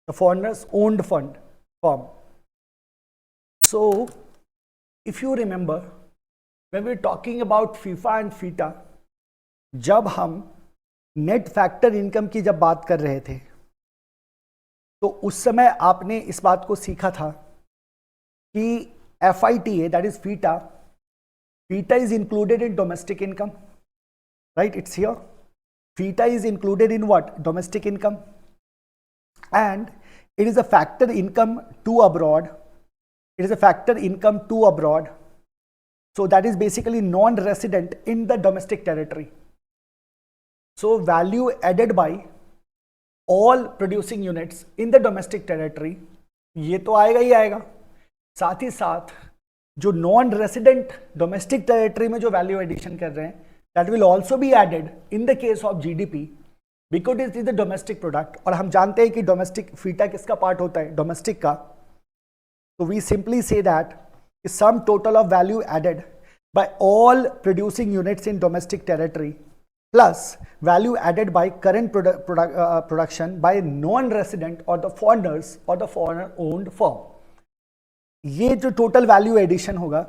the foreigners owned firm. So if you remember, when we're talking about FIFA and FITA, जब हम net factor income की जब बात कर रहे थे तो उस समय आपने इस बात को सीखा था कि FITA, that is FITA is included in domestic income, right? It's here. FITA is included in what? Domestic income. And it is a factor income to abroad. It is a factor income to abroad. So that is basically non-resident in the domestic territory. So value added by all producing units in the domestic territory, ये तो आएगा ही आएगा. साथ ही साथ जो non resident domestic territory में जो value addition कर रहे हैं, that will also be added in the case of GDP because it is the domestic product. और हम जानते हैं कि डोमेस्टिक फीटा किसका पार्ट होता है? डोमेस्टिक का. तो we simply say that sum total of value added by all producing units in domestic territory plus value added by current production by non resident और द फॉरेनर्स और the foreigner owned firm. ये जो total value addition होगा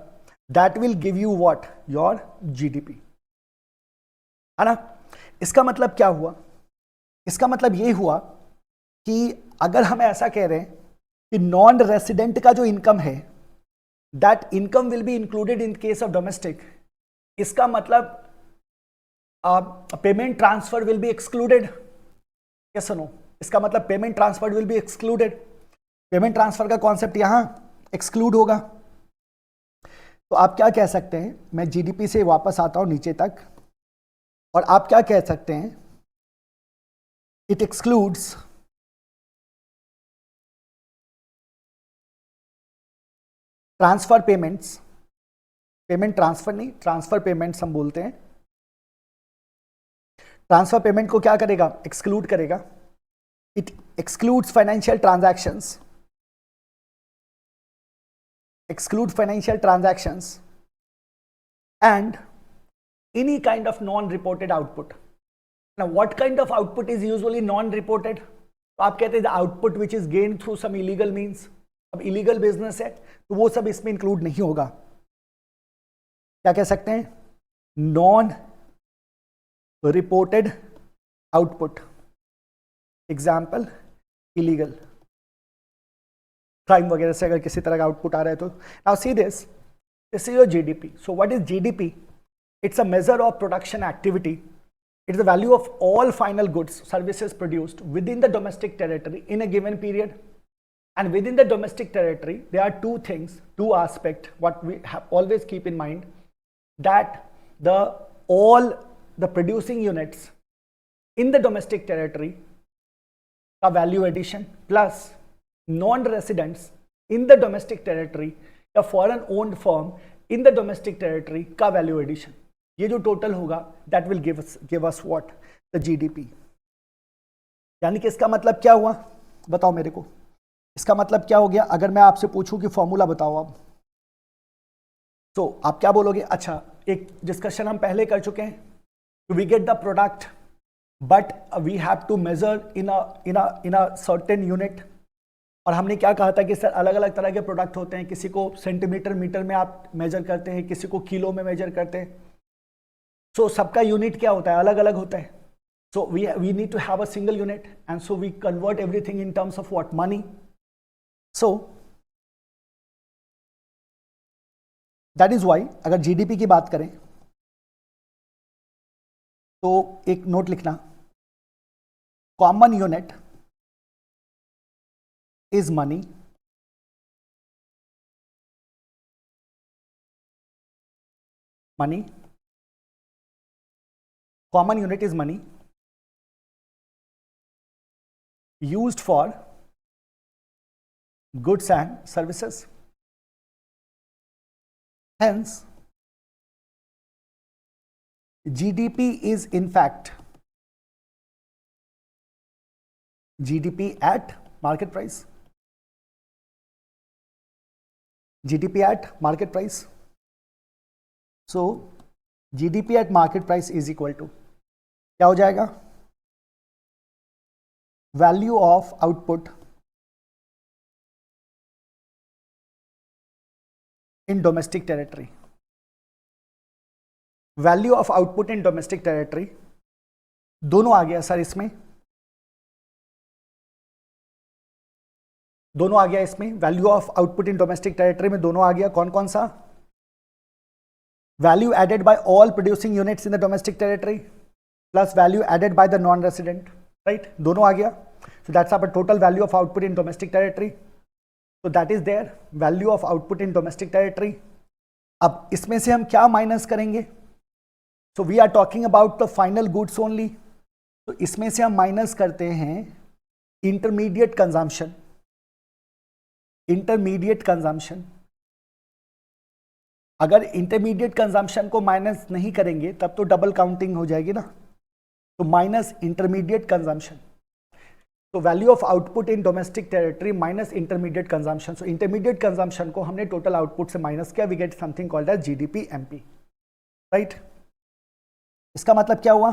that will give you what? Your GDP, है ना. इसका मतलब क्या हुआ? इसका मतलब ये हुआ कि अगर हम ऐसा कह रहे हैं कि नॉन रेसिडेंट का जो इनकम है that income will be included in case of domestic, इसका मतलब payment transfer will be excluded. Yes और नो? इसका मतलब payment transfer will be excluded. Payment transfer का कॉन्सेप्ट यहां एक्सक्लूड होगा. तो आप क्या कह सकते हैं? मैं जीडीपी से वापस आता हूं नीचे तक, और आप क्या कह सकते हैं? It excludes transfer payments. Payment transfer नहीं, ट्रांसफर पेमेंट्स हम बोलते हैं. ट्रांसफर पेमेंट को क्या करेगा? एक्सक्लूड करेगा. It excludes financial transactions, exclude financial transactions and any kind of non-reported output. Now what kind of output is usually non-reported? तो आप कहते हैं the output which is gained through some illegal means. अब illegal business है तो वो सब इसमें include नहीं होगा. क्या कह सकते हैं? non-reported output. Example, illegal. Crime वगैरह से अगर किसी तरह का आउटपुट आ रहा है तो. Now see this is your GDP. So what is GDP? It's a measure of production activity. It's the value of all final goods services produced within the domestic territory in a given period. And within the domestic territory there are two things, two aspect what we have always keep in mind, that the all the producing units in the domestic territory का value addition plus non-residents in the domestic territory, a foreign owned firm in the domestic territory का value addition. ये जो total होगा that will give us what? The GDP. यानी कि इसका मतलब क्या हुआ? बताओ मेरे को. इसका मतलब क्या हो गया? अगर मैं आपसे पूछूं कि फॉर्मूला बताओ अब, तो आप क्या बोलोगे? अच्छा, एक डिस्कशन हम पहले कर चुके हैं. We get the product but we have to measure in a certain unit. और हमने क्या कहा था कि सर अलग अलग तरह के प्रोडक्ट होते हैं. किसी को सेंटीमीटर मीटर में आप मेजर करते हैं, किसी को किलो में मेजर करते हैं. सो सबका यूनिट क्या होता है? अलग अलग होता है. So we need to have a single unit and so we convert everything in terms of what? Money. So that is why अगर जीडीपी की बात करें तो एक नोट लिखना, common unit is money. Money. Common unit is money used for goods and services. Hence, GDP is in fact GDP at market price. GDP at market price. So GDP at market price is equal to क्या हो जाएगा? Value of output in domestic territory, value of output in domestic territory, दोनों आ गया sir इसमें, दोनों आ गया इसमें, value of output in domestic territory में दोनों आ गया। कौन कौन सा? Value added by all producing units in the domestic territory plus value added by the non resident, right, दोनों आ गया। So that's our total value of output in domestic territory. So that is their value of output in domestic territory. अब इसमें से हम क्या minus करेंगे? So we are talking about the final goods only. तो इसमें से हम माइनस करते हैं इंटरमीडिएट कंजम्पशन, इंटरमीडिएट कंजम्पशन। अगर इंटरमीडिएट कंजम्पशन को माइनस नहीं करेंगे तब तो डबल काउंटिंग हो जाएगी ना, तो माइनस इंटरमीडिएट कंजम्पशन। तो value of output in domestic territory minus intermediate consumption. So intermediate consumption को हमने टोटल आउटपुट से माइनस किया, we get something called as GDP MP, right. इसका मतलब क्या हुआ?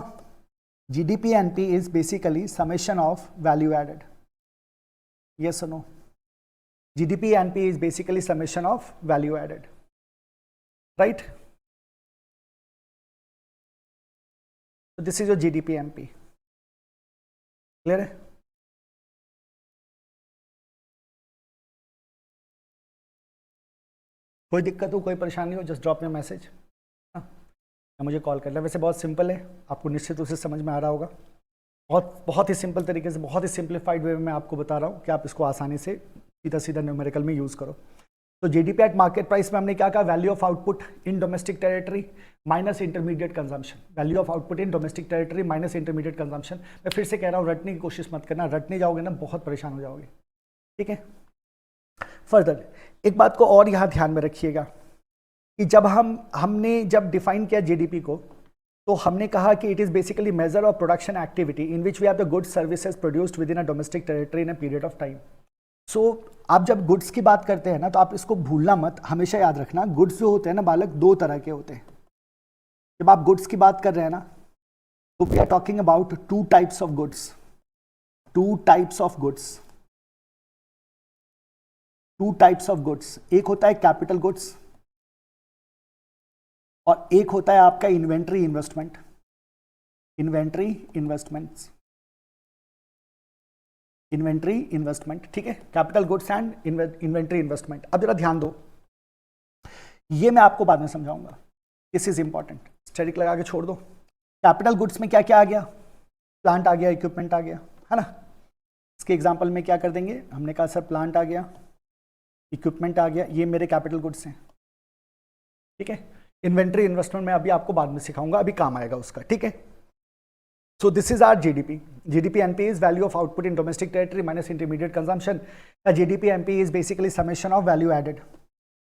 GDP MP is basically summation of value added, yes और no? GDP MP is basically summation of value added, right. So this is your GDP MP, clear है? कोई दिक्कत हो, कोई परेशानी हो, जस्ट ड्रॉप मी मैसेज, या मुझे कॉल कर लें। वैसे बहुत सिंपल है, आपको निश्चित रूप से समझ में आ रहा होगा। बहुत ही सिंपल तरीके से, बहुत ही सिंप्लीफाइड वे में मैं आपको बता रहा हूँ कि आप इसको आसानी से सीधा सीधा न्यूमेरिकल में यूज़ करो। तो जीडीपी एट मार्केट प्राइस में हमने क्या कहा? Value of output in domestic territory minus intermediate consumption, value of output in domestic territory minus intermediate consumption. मैं फिर से कह रहा हूँ, रटने की कोशिश मत करना, रटने जाओगे ना बहुत परेशान हो जाओगे, ठीक है। फर्दर एक बात को और यहाँ ध्यान में रखिएगा कि जब हमने जब डिफाइन किया जीडीपी को, तो हमने कहा कि it is basically measure of production activity in which we have the goods services produced within a domestic territory in a period of time. So आप जब गुड्स की बात करते हैं ना, तो आप इसको भूलना मत, हमेशा याद रखना, गुड्स जो होते हैं ना बालक, दो तरह के होते हैं। जब आप गुड्स की बात कर रहे हैं ना, तो we are talking about two types of goods, two types of goods, two types of goods. एक होता है कैपिटल गुड्स और एक होता है आपका inventory investment, inventory investments, inventory investment, ठीक है, capital goods and inventory investment. अब जरा ध्यान दो, ये मैं आपको बाद में समझाऊंगा, दिस इज इंपॉर्टेंट, स्टैटिक लगा के छोड़ दो। कैपिटल गुड्स में क्या क्या आ गया? प्लांट आ गया, इक्विपमेंट आ गया, है ना। इसके एग्जांपल में क्या कर देंगे? हमने कहा सर प्लांट आ गया, इक्विपमेंट आ गया, ये मेरे कैपिटल गुड्स हैं, ठीक है। इन्वेंट्री इन्वेस्टमेंट में अभी आपको बाद में सिखाऊंगा, अभी काम आएगा उसका, ठीक है। So this is our GDP. GDP MP is value of output in domestic territory minus intermediate consumption. GDP MP is basically summation of value added,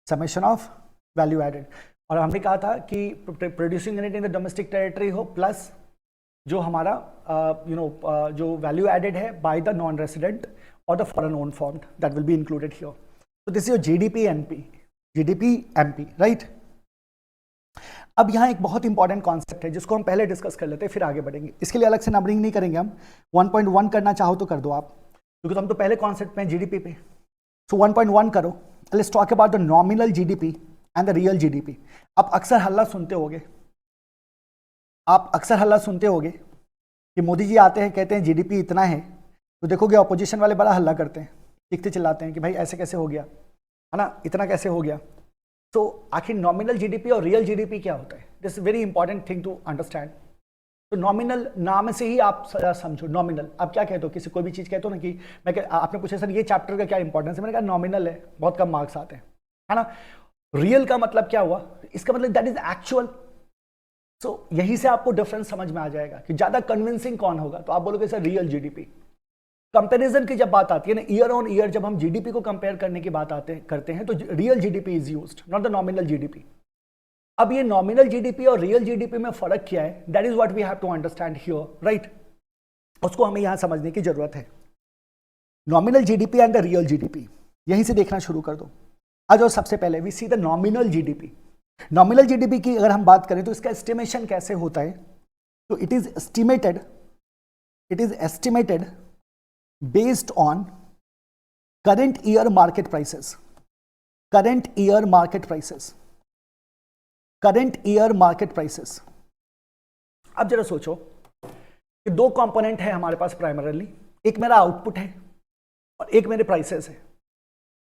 summation of value added. और हमने कहा था कि producing unit in the domestic territory हो plus जो हमारा जो value added है बाय द नॉन रेसिडेंट और the foreign own formed, that will be included here. So this is your GDP NP, GDP MP, right. अब यहाँ एक बहुत इंपॉर्टेंट कॉन्सेप्ट है जिसको हम पहले डिस्कस कर लेते हैं, फिर आगे बढ़ेंगे। इसके लिए अलग से नंबरिंग नहीं करेंगे हम, 1.1 करना चाहो तो कर दो आप, क्योंकि तो हम तो पहले कॉन्सेप्ट में जीडीपी पे। सो 1.1 करो। Let's talk about the nominal GDP and the real GDP. आप अक्सर हल्ला सुनते होगे, आप अक्सर हल्ला सुनते होगे कि मोदी जी आते हैं कहते हैं जीडीपी इतना है, तो देखोगे ऑपोजिशन वाले बड़ा हल्ला करते हैं, दिखते चिल्लाते हैं कि भाई ऐसे कैसे हो गया, है ना, इतना कैसे हो गया। तो आखिर नॉमिनल जीडीपी और रियल जीडीपी क्या होता है? This is very important thing to understand. तो नॉमिनल नाम से ही आप समझो, नॉमिनल। आप क्या कहते हो, किसी कोई भी चीज़ कहते हो ना कि आपने पूछा सर ये चैप्टर का क्या इंपॉर्टेंस है, मैंने कहा नॉमिनल है, बहुत कम मार्क्स आते हैं, है ना। रियल का मतलब क्या हुआ? इसका मतलब दैट इज एक्चुअल। सो यहीं से आपको डिफरेंस समझ में आ जाएगा कि ज़्यादा कन्विंसिंग कौन होगा। तो आप बोलोगे सर रियल जीडीपी। कंपैरिजन की जब बात आती है ना, ईयर ऑन ईयर जब हम जीडीपी को कंपेयर करने की बात करते हैं, तो real GDP is used, not the nominal GDP. अब ये नॉमिनल जीडीपी और रियल जीडीपी में फर्क क्या है, that is what we have to understand here, right. उसको हमें यहां समझने की जरूरत है। Nominal GDP and the real GDP, यहीं से देखना शुरू कर दो। आज और सबसे पहले we see the nominal GDP. Nominal GDP की अगर हम बात करें तो इसका एस्टिमेशन कैसे होता है? तो it is estimated based on current year market prices, current year market prices, current year market prices. अब जरा सोचो कि दो कंपोनेंट है हमारे पास प्राइमरली, एक मेरा आउटपुट है और एक मेरे प्राइसेस है।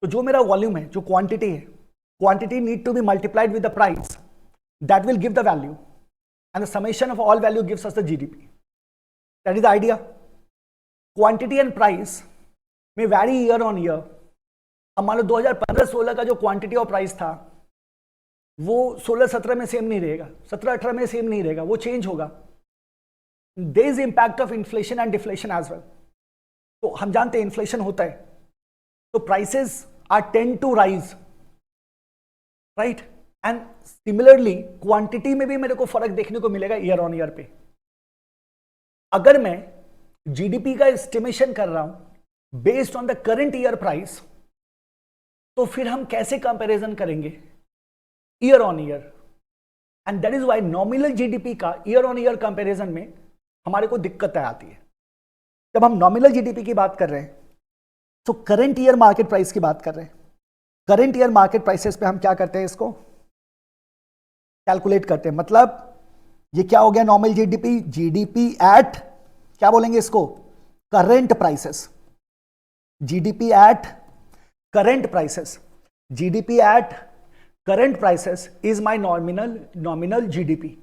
तो जो मेरा वॉल्यूम है, जो क्वांटिटी है, quantity need to be multiplied with the price, that will give the value, and the summation of all value gives us the GDP. That is the idea. Quantity and price में vary year on year. अब मान लो 2015-16 का जो quantity और price था वो 16-17 में same नहीं रहेगा, 17-18 में सेम नहीं रहेगा, वो चेंज होगा। There is impact of inflation and deflation as well. तो हम जानते हैं इन्फ्लेशन होता है तो prices are tend to rise, right. And similarly quantity में भी मेरे को फर्क देखने को मिलेगा ईयर ऑन ईयर पे। अगर मैं जीडीपी का एस्टिमेशन कर रहा हूं based on the current year price, तो फिर हम कैसे कंपैरिजन करेंगे year on year? And that is why nominal GDP का ईयर ऑन ईयर कंपैरिजन में हमारे को दिक्कतें आती है। जब हम नॉमिनल जीडीपी की बात कर रहे हैं तो करंट ईयर मार्केट प्राइस की बात कर रहे हैं। करंट ईयर मार्केट प्राइसेस पे हम क्या करते हैं, इसको कैलकुलेट करते हैं। मतलब ये क्या हो गया नॉमिनल जीडीपी, जीडीपी एट क्या बोलेंगे इसको, current prices, GDP at current prices, GDP at current prices is my nominal GDP.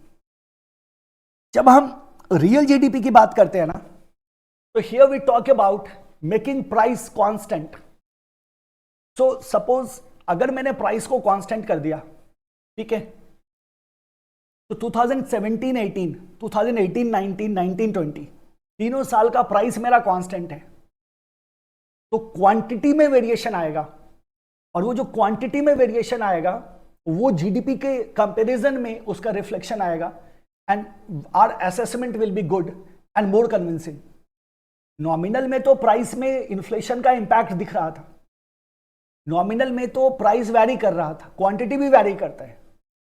जब हम रियल जीडीपी की बात करते हैं ना, तो here we talk about making price constant. So suppose अगर मैंने प्राइस को कांस्टेंट कर दिया, ठीक है, तो 2017-18, 2018-19, 19-20 तीनों साल का प्राइस मेरा कांस्टेंट है, तो क्वांटिटी में वेरिएशन आएगा, और वो जो क्वांटिटी में वेरिएशन आएगा वो जीडीपी के कंपैरिजन में उसका रिफ्लेक्शन आएगा, and our assessment will be good and more convincing. Nominal में तो प्राइस में इन्फ्लेशन का इंपैक्ट दिख रहा था, नॉमिनल में तो प्राइस वैरी कर रहा था, क्वांटिटी भी वैरी करता है,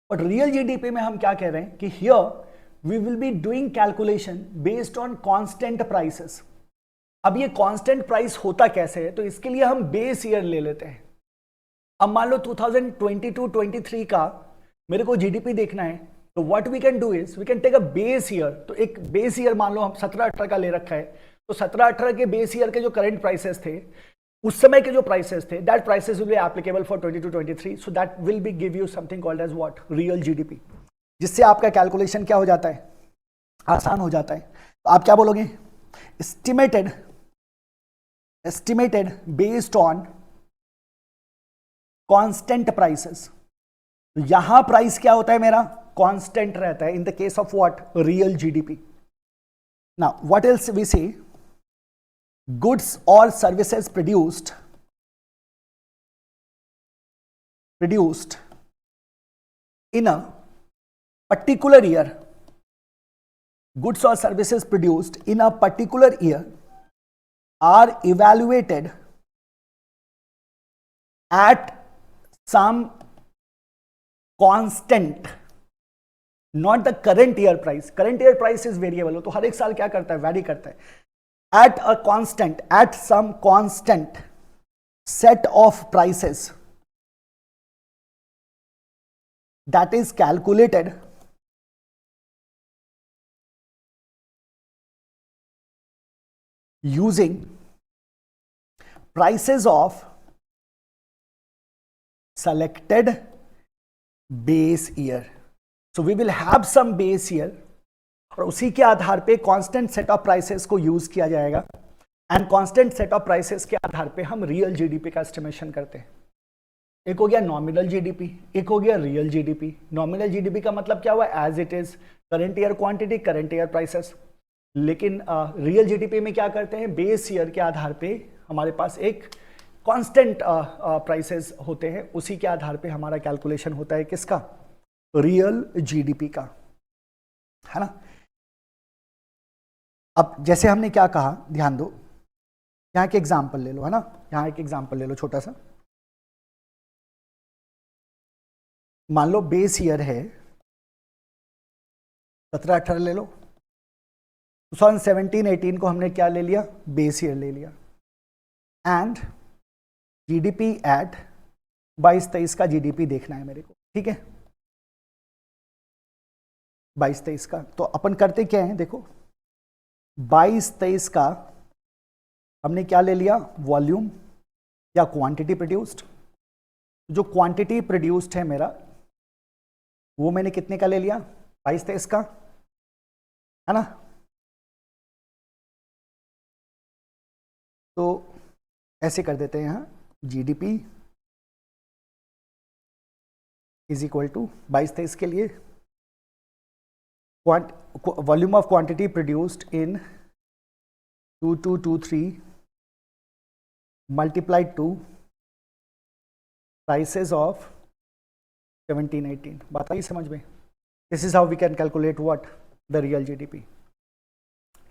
बट रियल जीडीपी में हम क्या कह रहे हैं कि here we will be doing calculation based on constant prices. अब ये कांस्टेंट प्राइस होता कैसे है, तो इसके लिए हम बेस ईयर ले लेते हैं। अब मान लो 2022-23 का मेरे को जीडीपी देखना है, तो what we can do is we can take a base year. तो एक बेस ईयर मान लो हम 17-18 का ले रखा है, तो 17-18 के बेस ईयर के जो करंट प्राइसेस थे, उस समय के जो प्राइसेस थे, that prices will be applicable for 22-23, so that will be give you something called as what, real GDP, जिससे आपका कैलकुलेशन क्या हो जाता है, आसान हो जाता है। तो आप क्या बोलोगे, estimated based on constant prices. तो यहां प्राइस क्या होता है मेरा, कांस्टेंट रहता है in the case of what, real GDP. Now what else we say, goods और services produced in a particular year, goods or services produced in a particular year are evaluated at some constant, not the current year price. Current year price is variable, तो हर एक साल क्या करता है, vary करता है। At a constant, at some constant set of prices that is calculated using prices of selected base year. So we will have some base year, और उसी के आधार पे कांस्टेंट सेट ऑफ प्राइसेस को यूज किया जाएगा, and constant set of prices के आधार पे हम रियल जीडीपी का एस्टिमेशन करते हैं। एक हो गया नॉमिनल जीडीपी, एक हो गया रियल जीडीपी। नॉमिनल जीडीपी का मतलब क्या हुआ, as it is current year quantity, current year prices. लेकिन रियल जीडीपी में क्या करते हैं, बेस ईयर के आधार पे हमारे पास एक कांस्टेंट प्राइसेस होते हैं, उसी के आधार पे हमारा कैलकुलेशन होता है किसका, रियल जीडीपी का, है ना। अब जैसे हमने क्या कहा, ध्यान दो, यहाँ के एग्जाम्पल ले लो, है ना, यहाँ एक एग्जाम्पल ले लो छोटा सा। मान लो बेस ईयर है 17-18 ले लो, 2017-18 को हमने क्या ले लिया, बेस ईयर ले लिया, एंड जीडीपी एट 22-23 का जीडीपी देखना है मेरे को, ठीक है, 22-23 का। तो अपन करते क्या है, देखो 22-23 का हमने क्या ले लिया, वॉल्यूम या क्वांटिटी प्रोड्यूस्ड। जो क्वांटिटी प्रोड्यूस्ड है मेरा वो मैंने कितने का ले लिया, 22-23 का, है ना। तो ऐसे कर देते हैं यहाँ, जीडीपी इज इक्वल टू 22-23 के लिए volume of quantity produced in 2223 multiplied to prices of 17-18। बात आई समझ में? This is how we can calculate what the real GDP,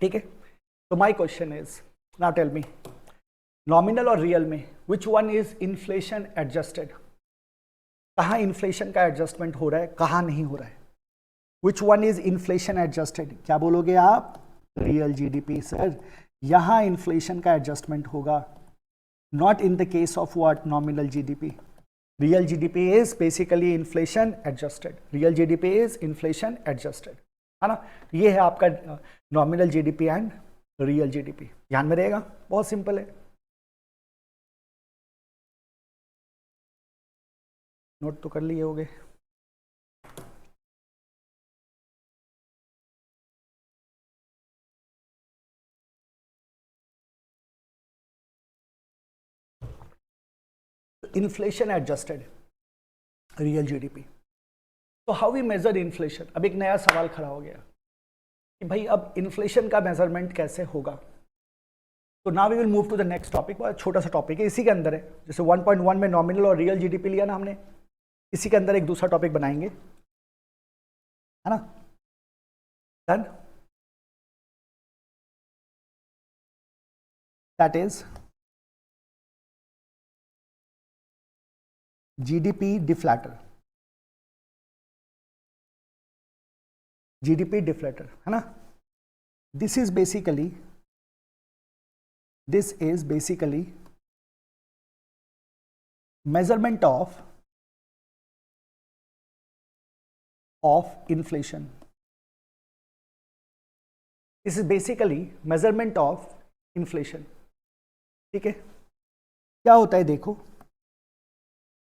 ठीक है। तो my question is, now tell me, nominal और रियल में which one is inflation adjusted? कहाँ इन्फ्लेशन का एडजस्टमेंट हो रहा है, कहाँ नहीं हो रहा है? Which one is inflation adjusted? क्या बोलोगे आप? Real GDP. सर यहाँ इन्फ्लेशन का एडजस्टमेंट होगा, not in the case of what, nominal GDP. Real GDP is basically inflation adjusted, real GDP is inflation adjusted, है ना। ये है आपका nominal GDP and real GDP, ध्यान में रहेगा, बहुत सिंपल है। नोट तो कर लिए होगे। Inflation adjusted real GDP. तो हाउ वी मेजर इन्फ्लेशन? अब एक नया सवाल खड़ा हो गया कि भाई अब इन्फ्लेशन का मेजरमेंट कैसे होगा। तो now we will move to the next topic. बहुत छोटा सा टॉपिक है, इसी के अंदर है, जैसे 1.1 में नॉमिनल और रियल जीडीपी लिया ना हमने, इसी के अंदर एक दूसरा टॉपिक बनाएंगे, है ना। Done? That is GDP deflator, GDP deflator, है ना। This is basically measurement of inflation. This is basically measurement of inflation, ठीक है। क्या होता है देखो,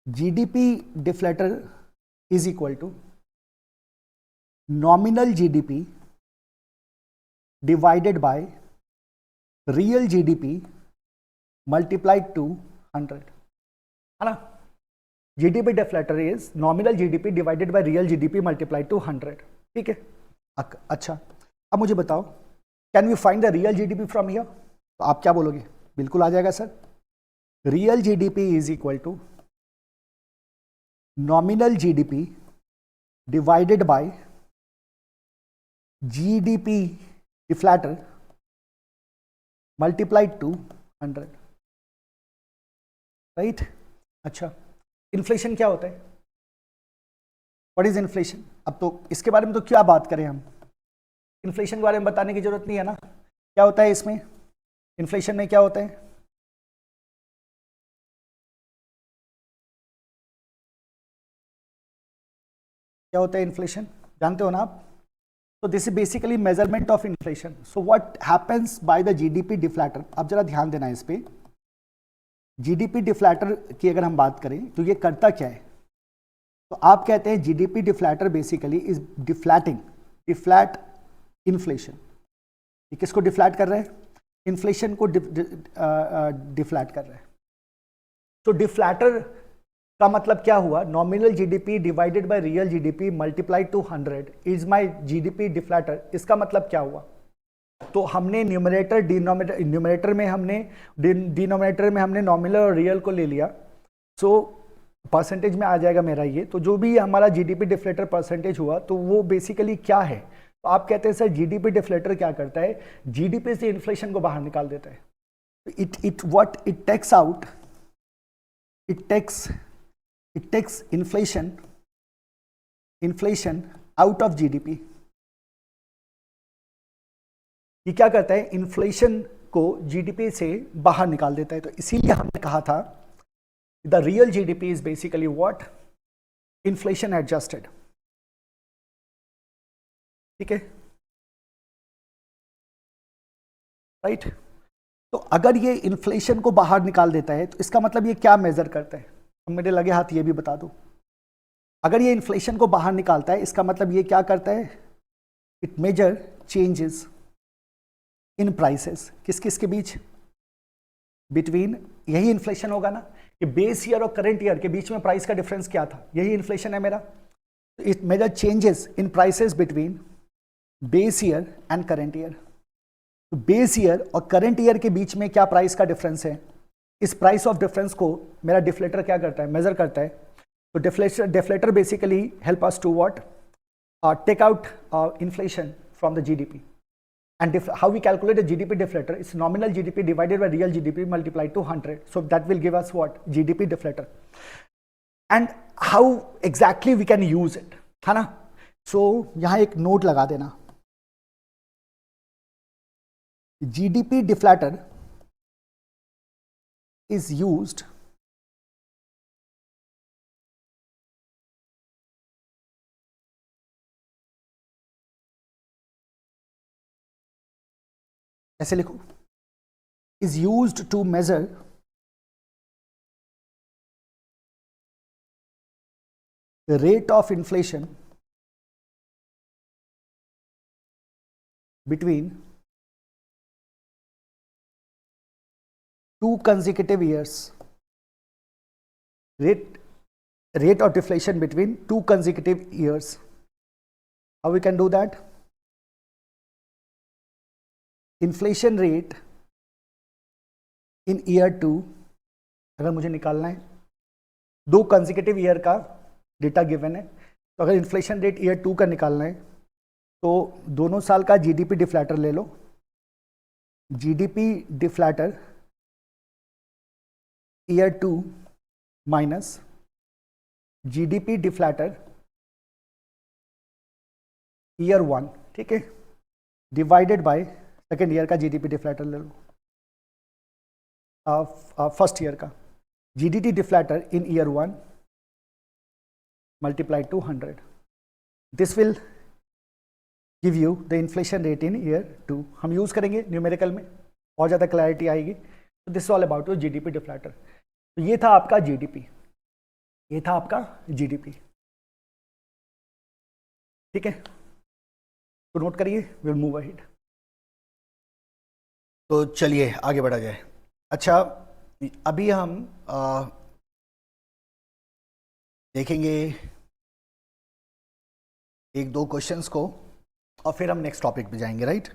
GDP deflator is equal to nominal GDP divided by real GDP multiplied to 100, है ना। GDP deflator is nominal GDP divided by real GDP multiplied to 100, ठीक है। अच्छा, अब मुझे बताओ, can we find the real GDP from here? तो आप क्या बोलोगे? बिल्कुल आ जाएगा sir. Real GDP is equal to nominal GDP divided by GDP deflator multiplied to 100, right. अच्छा, इन्फ्लेशन क्या होता है? What is inflation? अब तो इसके बारे में तो क्या बात करें हम, इन्फ्लेशन के बारे में बताने की जरूरत नहीं है ना। क्या होता है इसमें, इन्फ्लेशन में क्या होता है? क्या होता है इन्फ्लेशन, जानते हो ना आप? तो this is basically measurement of inflation. So what happens by the GDP deflator? अब जरा ध्यान देना इस पे। जीडीपी डिफ्लेटर की अगर हम बात करें तो ये करता क्या है? तो आप कहते हैं GDP deflator basically is deflate inflation. ये किसको डिफ्लैट कर रहा है? इन्फ्लेशन को डिफ्लैट कर रहा है। तो डिफ्लैटर का मतलब क्या हुआ? Nominal GDP divided by real GDP multiplied to 100 is my GDP deflator. इसका मतलब क्या हुआ? तो हमने न्यूमरेटर में हमने नॉमिनल और रियल को ले लिया, सो परसेंटेज में आ जाएगा मेरा ये। तो जो भी हमारा जीडीपी डिफ्लेटर परसेंटेज हुआ तो वो बेसिकली क्या है? तो आप कहते हैं सर जीडीपी डिफ्लेटर क्या करता है? जीडीपी से इन्फ्लेशन को बाहर निकाल देता है। It takes inflation out of GDP. ये क्या करता है? इन्फ्लेशन को जीडीपी से बाहर निकाल देता है। तो इसीलिए हमने कहा था the real GDP is basically what? Inflation adjusted, ठीक है, राइट। तो अगर ये इन्फ्लेशन को बाहर निकाल देता है तो इसका मतलब ये क्या मेजर करता है? मेरे लगे हाथ ये भी बता दो। अगर ये इन्फ्लेशन को बाहर निकालता है इसका मतलब ये क्या करता है? It measure changes in prices. किस किस के बीच? बिटवीन, यही इन्फ्लेशन होगा ना कि बेस ईयर और करंट ईयर के बीच में प्राइस का डिफरेंस क्या था, यही इन्फ्लेशन है मेरा। It measure changes in prices between base year and current year. तो बेस ईयर और करंट ईयर के बीच में क्या प्राइस का डिफरेंस है, इस प्राइस ऑफ डिफरेंस को मेरा डिफ्लेटर क्या करता है? मेजर करता है। तो deflator basically help us to what? Take out inflation from the GDP. And how we calculate the GDP deflator? It's nominal GDP divided by real GDP multiplied to 100. So that will give us what? GDP deflator. And how exactly we can use it, है ना? So यहाँ एक note लगा देना, GDP deflator is used ऐसे लिखो, is used to measure the rate of inflation between 2 consecutive years. Rate of deflation between 2 consecutive years. How we can do that? Inflation rate in year 2, अगर मुझे निकालना है, 2 consecutive year का data given है, तो अगर इन्फ्लेशन रेट ईयर 2 का निकालना है तो दोनों साल का जीडीपी डिफ्लैटर ले लो। GDP deflator year 2 minus GDP deflator year 1, ठीक है, डिवाइडेड बाय सेकेंड ईयर का जीडीपी डिफ्लैटर ले लो, फर्स्ट ईयर का GDP deflator in year 1 multiplied to 100. This will give you the inflation rate in year 2. हम use करेंगे numerical में, और ज़्यादा क्लैरिटी आएगी। तो this all about your GDP deflator. तो ये था आपका जीडीपी, ये था आपका जीडीपी, ठीक है। तो नोट करिए, विल मूव अहेड। तो चलिए आगे बढ़ा जाए। अच्छा, अभी हम देखेंगे एक दो क्वेश्चंस को और फिर हम नेक्स्ट टॉपिक पे जाएंगे, राइट।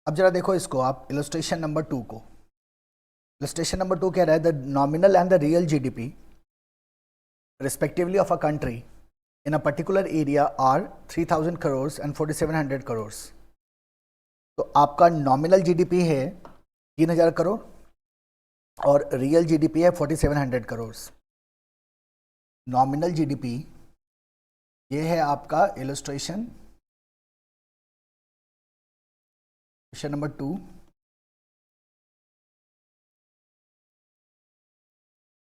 अब जरा देखो इसको आप, इलस्ट्रेशन नंबर 2 को। इलस्ट्रेशन नंबर 2 कह रहा है the nominal and the real GDP respectively of a country in a particular area are 3000 crore and 4700 crore. तो आपका नॉमिनल जीडीपी है 3000 करोड़ और रियल जीडीपी है 4700 करोड़। नॉमिनल जीडीपी, ये है आपका illustration question number 2।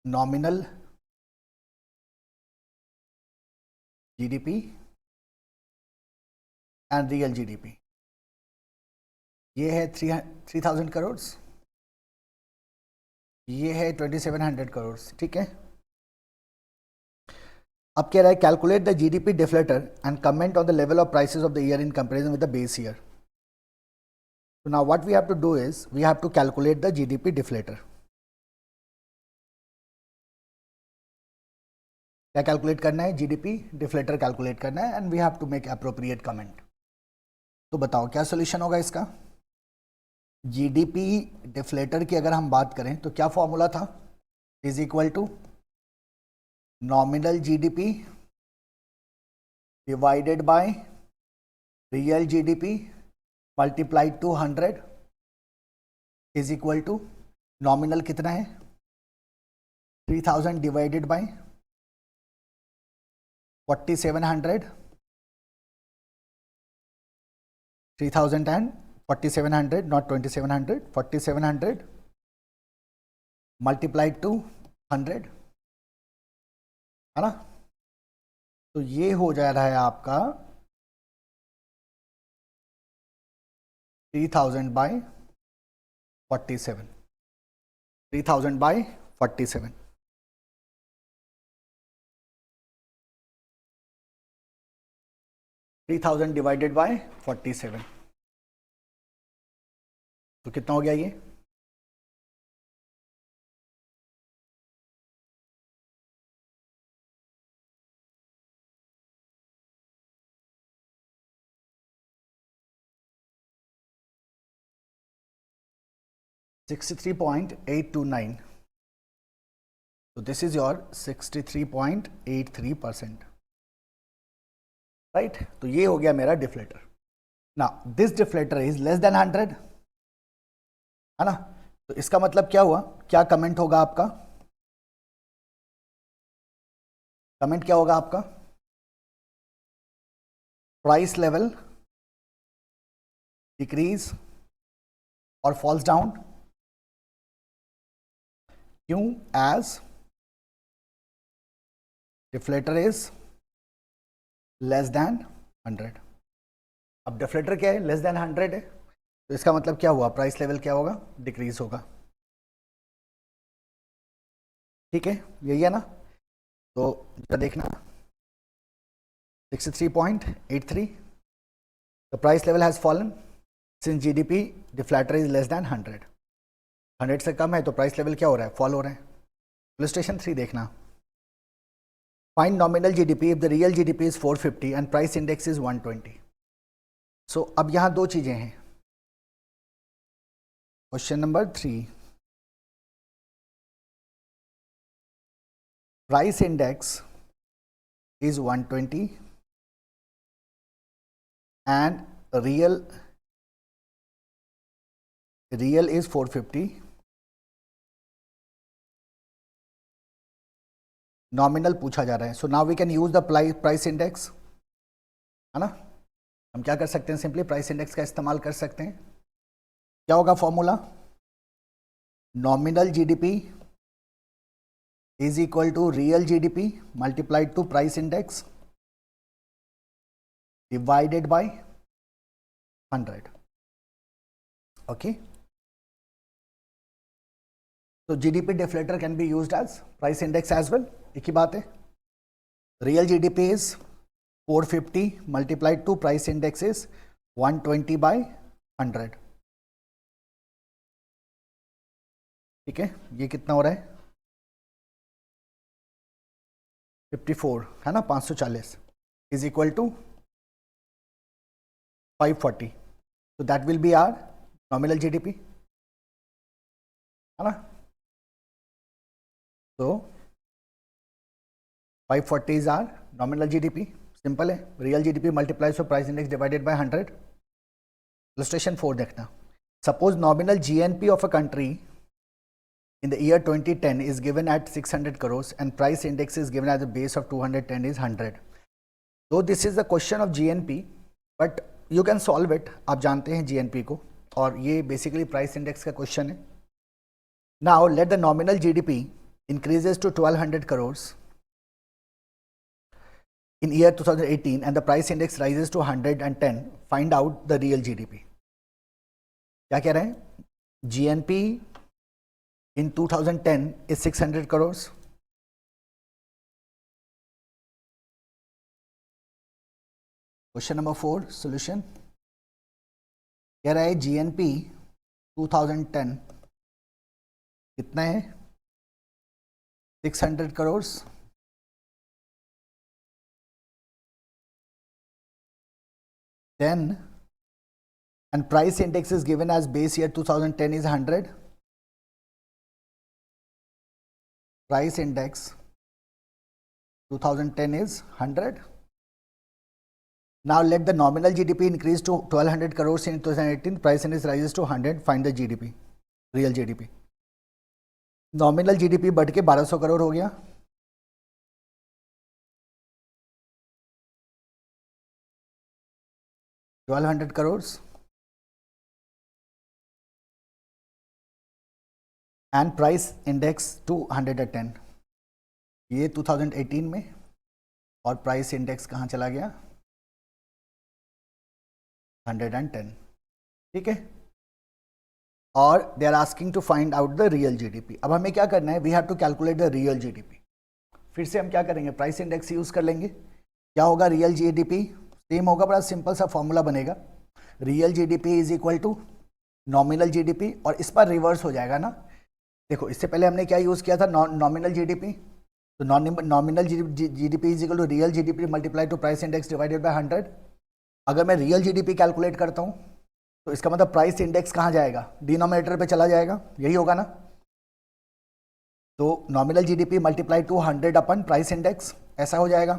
Nominal GDP and real GDP, ये है 3000 करोड़, ये है 2700 करोड़, ठीक है। अब कह रहा है calculate the GDP deflator and comment on the level of prices of the year in comparison with the base year. So now what we have to do is we have to calculate the GDP deflator. क्या calculate करना है? GDP deflator calculate करना है and we have to make appropriate comment. तो बताओ क्या solution होगा इसका? जीडीपी डिफ्लेटर की अगर हम बात करें तो क्या फॉर्मूला था? Is equal to nominal GDP divided by real GDP multiplied to 100 is equal to, nominal कितना है? 3000 divided by 4700, 3000 and 4700, not 2700, 4700 multiplied to 100, है ना। तो ये हो जा रहा है आपका 3000 बाई 47, 3000 बाई 47, डिवाइडेड बाय 47, तो कितना हो गया ये? $63.829, so this is your 63.83%, right. तो ये हो गया मेरा डिफ्लेटर। ना this deflator is less than 100, है ना। तो इसका मतलब क्या हुआ? क्या कमेंट होगा आपका? कमेंट क्या होगा आपका? प्राइस लेवल डिक्रीज और फॉल्स डाउन, क्यों? As deflator is less than 100। अब डिफ्लेटर क्या है? लेस देन 100 है, तो इसका मतलब क्या हुआ? प्राइस लेवल क्या होगा? डिक्रीज होगा, ठीक है, यही है ना। तो देखना 63.83, the price level has fallen since GDP deflator is less than 100, 100 से कम है तो प्राइस लेवल क्या हो रहा है? फॉल हो रहा है। इलस्ट्रेशन 3 देखना, find nominal GDP if the real GDP is 450 and price index is 120। So अब यहां दो चीजें हैं। Question number 3, price index is 120 and real is 450, nominal पूछा जा रहा है। So now we can use the price index, है ना। हम क्या कर सकते हैं? सिंपली प्राइस इंडेक्स का इस्तेमाल कर सकते हैं। क्या होगा formula? Nominal GDP is equal to real GDP multiplied to price index divided by 100, okay. So GDP deflator can be used as price index as well, एक ही बात है। real GDP is 450 multiplied to price index is 120 by 100, ठीक है। ये कितना हो रहा है? 54, है ना, 540 is equal to 540, so that will be our nominal GDP, है ना। तो 540 is our nominal GDP, simple है। Real GDP multiplies for price index divided by 100। Illustration 4 देखना, suppose nominal GNP of a country in the year 2010 is given at 600 crores and price index is given as a base of 210 is 100. Though this is the question of GNP, but you can solve it. आप जानते हैं GNP को, और ये basically price index का question है। Now let the nominal GDP increases to 1200 crores in year 2018 and the price index rises to 110. Find out the real GDP. क्या कह रहे हैं? GNP in 2010 is 600 crores. Question number 4 solution, कह रहा है GNP 2010 कितना है? 600 crores, then and price index is given as base year 2010 is 100. Price index 2010 is 100. Now let the nominal GDP increase to 1200 crores in 2018. Price index rises to 100. Find the GDP, real GDP. Nominal GDP बढ़ के 1200 करोड़ हो गया, $1200 crores and price index to 110, ये 2018 में, और price index कहाँ चला गया, 110, ठीक है। और they are asking to find out the real GDP. अब हमें क्या करना है, we have to calculate the real GDP. फिर से हम क्या करेंगे, प्राइस इंडेक्स यूज कर लेंगे। क्या होगा रियल जीडीपी, सेम होगा, बड़ा सिंपल सा फॉर्मूला बनेगा, real GDP is equal to nominal GDP, और इस पर रिवर्स हो जाएगा ना। देखो इससे पहले हमने क्या यूज किया था, नॉमिनल जीडीपी, तो nominal GDP is equal to real GDP multiply to price index divided by 100। अगर मैं रियल जीडीपी कैलकुलेट करता हूं तो इसका मतलब प्राइस इंडेक्स कहाँ जाएगा, डिनोमिनेटर पे चला जाएगा, यही होगा ना। तो nominal GDP multiply to 100 upon price index, ऐसा हो जाएगा,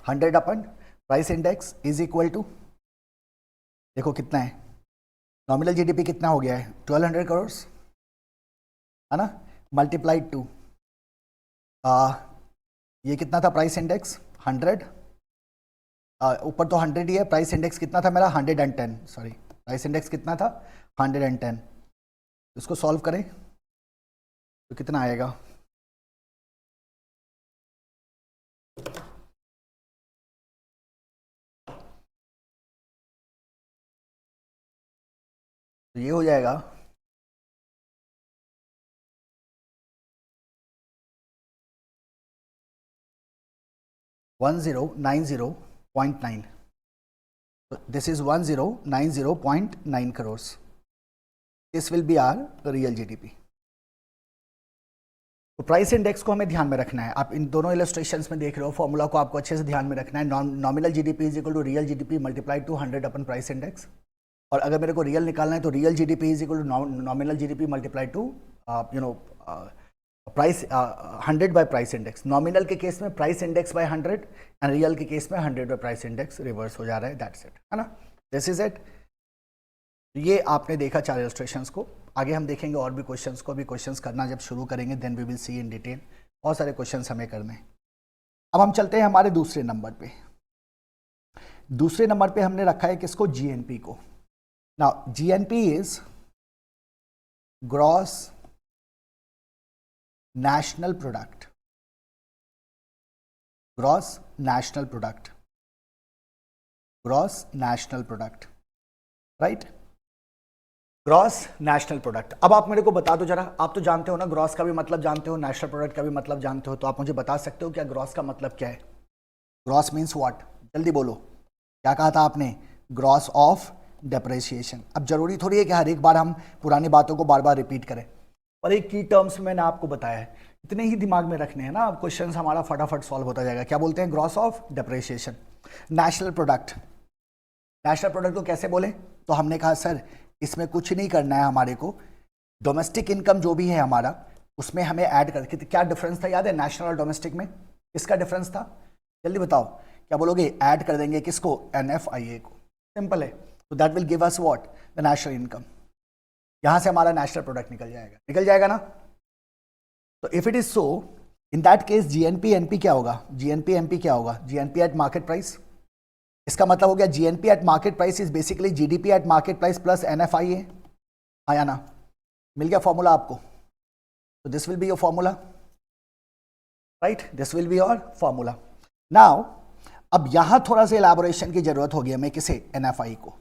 100 upon price index is equal to, देखो कितना है, नॉमिनल जीडीपी कितना हो गया है 1200 करोड़, है ना, मल्टीप्लाई टू ये कितना था प्राइस इंडेक्स 100, ऊपर तो 100 ही है, प्राइस इंडेक्स कितना था मेरा 110, सॉरी प्राइस इंडेक्स कितना था 110। इसको सॉल्व करें तो कितना आएगा, तो ये हो जाएगा 1090.9, this is 1090.9 crores. This will be our real GDP. तो प्राइस इंडेक्स को हमें ध्यान में रखना है। आप इन दोनों इलस्ट्रेशंस में देख रहे हो, फॉर्मूला को आपको अच्छे से ध्यान में रखना है। Nominal GDP is equal to real GDP multiply to 100 upon price index, और अगर मेरे को रियल निकालना है तो real GDP is equal to nominal GDP multiply to price 100 by price index. Nominal के केस में price index by 100 and real के केस में 100 बाय प्राइस इंडेक्स, रिवर्स हो जा रहा है, दैट्स इट, है ना, दिस इज इट। ये आपने देखा 4 इलस्ट्रेशंस को। आगे हम देखेंगे और भी क्वेश्चंस को, भी क्वेश्चंस करना जब शुरू करेंगे then we will see in detail, बहुत सारे क्वेश्चंस हमें करने हैं। अब हम चलते हैं हमारे दूसरे नंबर पे। दूसरे नंबर पे हमने रखा है किसको, जीएनपी को। Now GNP is gross national product, gross national product, gross national product, right, gross national product. अब आप मेरे को बता दो जरा, आप तो जानते हो ना ग्रॉस का भी मतलब जानते हो, नेशनल प्रोडक्ट का भी मतलब जानते हो, तो आप मुझे बता सकते हो क्या ग्रॉस का मतलब क्या है। ग्रॉस मीन्स व्हाट, जल्दी बोलो, क्या कहा था आपने, ग्रॉस ऑफ डेप्रिसिएशन। अब जरूरी थोड़ी है कि हर एक बार हम पुरानी बातों को बार बार रिपीट करें, और एक की टर्म्स मैंने आपको बताया है, इतने ही दिमाग में रखने हैं ना, अब क्वेश्चन हमारा फटाफट सॉल्व होता जाएगा। क्या बोलते हैं, gross of depreciation. National product, national product को कैसे बोले, तो हमने कहा सर इसमें कुछ नहीं करना है, हमारे को डोमेस्टिक इनकम जो भी है हमारा उसमें हमें ऐड करके, क्या डिफरेंस था याद है नेशनल और डोमेस्टिक में, किसका डिफरेंस था, जल्दी बताओ, क्या बोलोगे, ऐड कर देंगे किसको, NFIA को, सिंपल है। तो that will give us what, the national income, यहां से हमारा नेशनल प्रोडक्ट निकल जाएगा ना। तो if it is so, in that case GNP NP क्या होगा, जीएनपी एमपी क्या होगा, जीएनपी एट मार्केट प्राइस। इसका मतलब हो गया GNP eight market price is basically GDP at market price plus NFIA, आया ना, मिल गया फॉर्मूला आपको। तो this will be your formula, right, this will be your formula. Now अब यहां थोड़ा सा इलैबोरेशन की जरूरत होगी हमें, किसे, NFI को,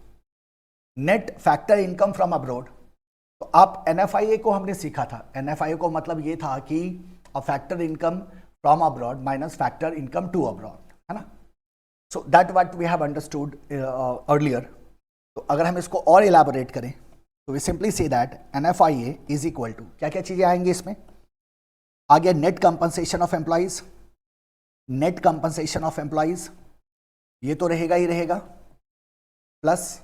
net factor income from abroad. तो आप NFIA को हमने सीखा था, NFIA को मतलब ये था कि a factor income from abroad minus factor income to abroad, है ना। So that what we have understood earlier. तो अगर हम इसको और इलैबोरेट करें तो we simply say that NFIA is equal to, क्या क्या चीजें आएंगी इसमें, आ गया net compensation of employees, net compensation of employees, ये तो रहेगा ही रहेगा, प्लस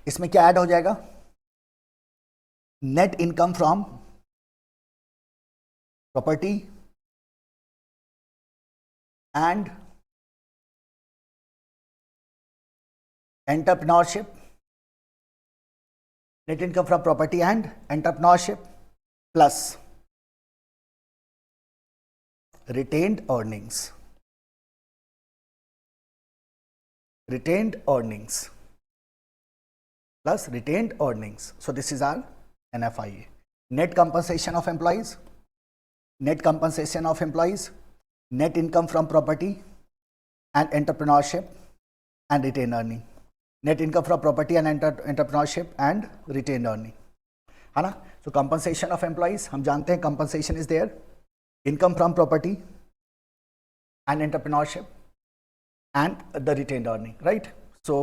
इसमें क्या ऐड हो जाएगा, net income from property and entrepreneurship, net income from property and entrepreneurship plus retained earnings, retained earnings plus retained earnings. So this is our NFIA. Net compensation of employees, net compensation of employees, net income from property and entrepreneurship and retained earning. Net income from property and entrepreneurship and retained earning, है ना. So compensation of employees, हम जानते हैं compensation is there, income from property and entrepreneurship and the retained earning, right. So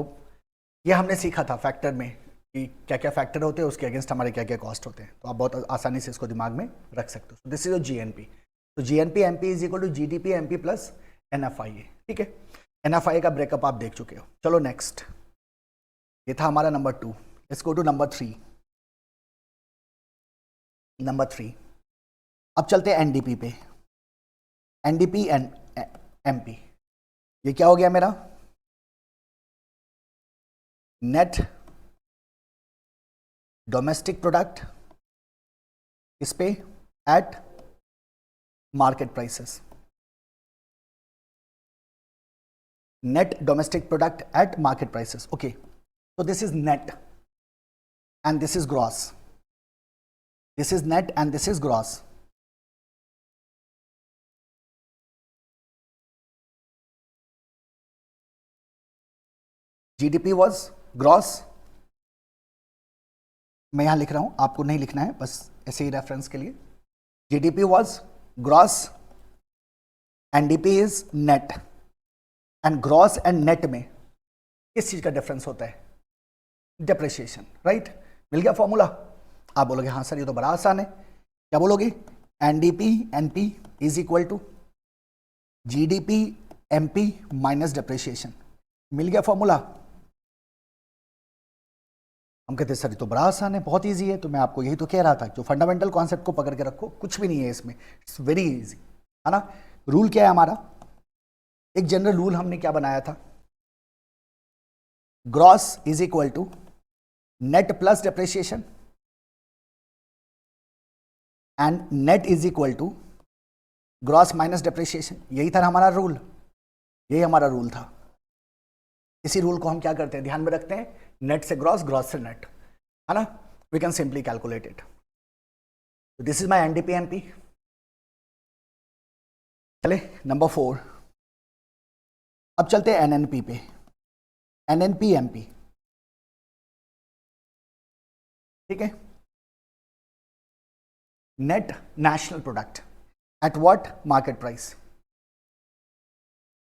ये हमने सीखा था factor में कि क्या क्या फैक्टर होते हैं, उसके अगेंस्ट हमारे क्या क्या कॉस्ट होते हैं, तो आप बहुत आसानी से इसको दिमाग में रख सकते हो. This is your GNP. तो GNP MP is equal to GDP MP plus NFIA. ठीक है, NFIA का ब्रेकअप आप देख चुके हो. चलो नेक्स्ट, ये था हमारा number 2. Let's go to number 3. Number 3 अब चलते हैं NDP पे. NDP एंड MP, ये क्या हो गया मेरा, नेट डोमेस्टिक प्रोडक्ट इस पे eight market prices. Net domestic product at market prices. Okay, so this is net and this is gross. This is net and this is gross. GDP was gross. मैं यहां लिख रहा हूं, आपको नहीं लिखना है, बस ऐसे ही रेफरेंस के लिए. GDP was gross, NDP is net. and gross and net में किस चीज का डिफरेंस होता है, डेप्रिसिएशन, राइट. मिल गया फॉर्मूला. आप बोलोगे हाँ सर ये तो बड़ा आसान है. क्या बोलोगे, NDP NP is equal to GDP MP minus depreciation. मिल गया फॉर्मूला. हम कहते हैं सर ये तो बड़ा आसान है, बहुत इजी है. तो मैं आपको यही तो कह रहा था, जो फंडामेंटल कॉन्सेप्ट को पकड़ के रखो, कुछ भी नहीं है इसमें, इट्स वेरी इजी, है ना. रूल क्या है हमारा, एक जनरल रूल हमने क्या बनाया था, gross is equal to net plus depreciation and net is equal to gross minus depreciation. यही था हमारा रूल, यही हमारा रूल था. इसी रूल को हम क्या करते हैं, ध्यान में रखते हैं, नेट से ग्रॉस, ग्रॉस से नेट, है ना. We can simply calculate it. This is my NDP MP. चले नंबर 4. अब चलते हैं NNP पे. NNP MP, ठीक है. Net national product at what market price,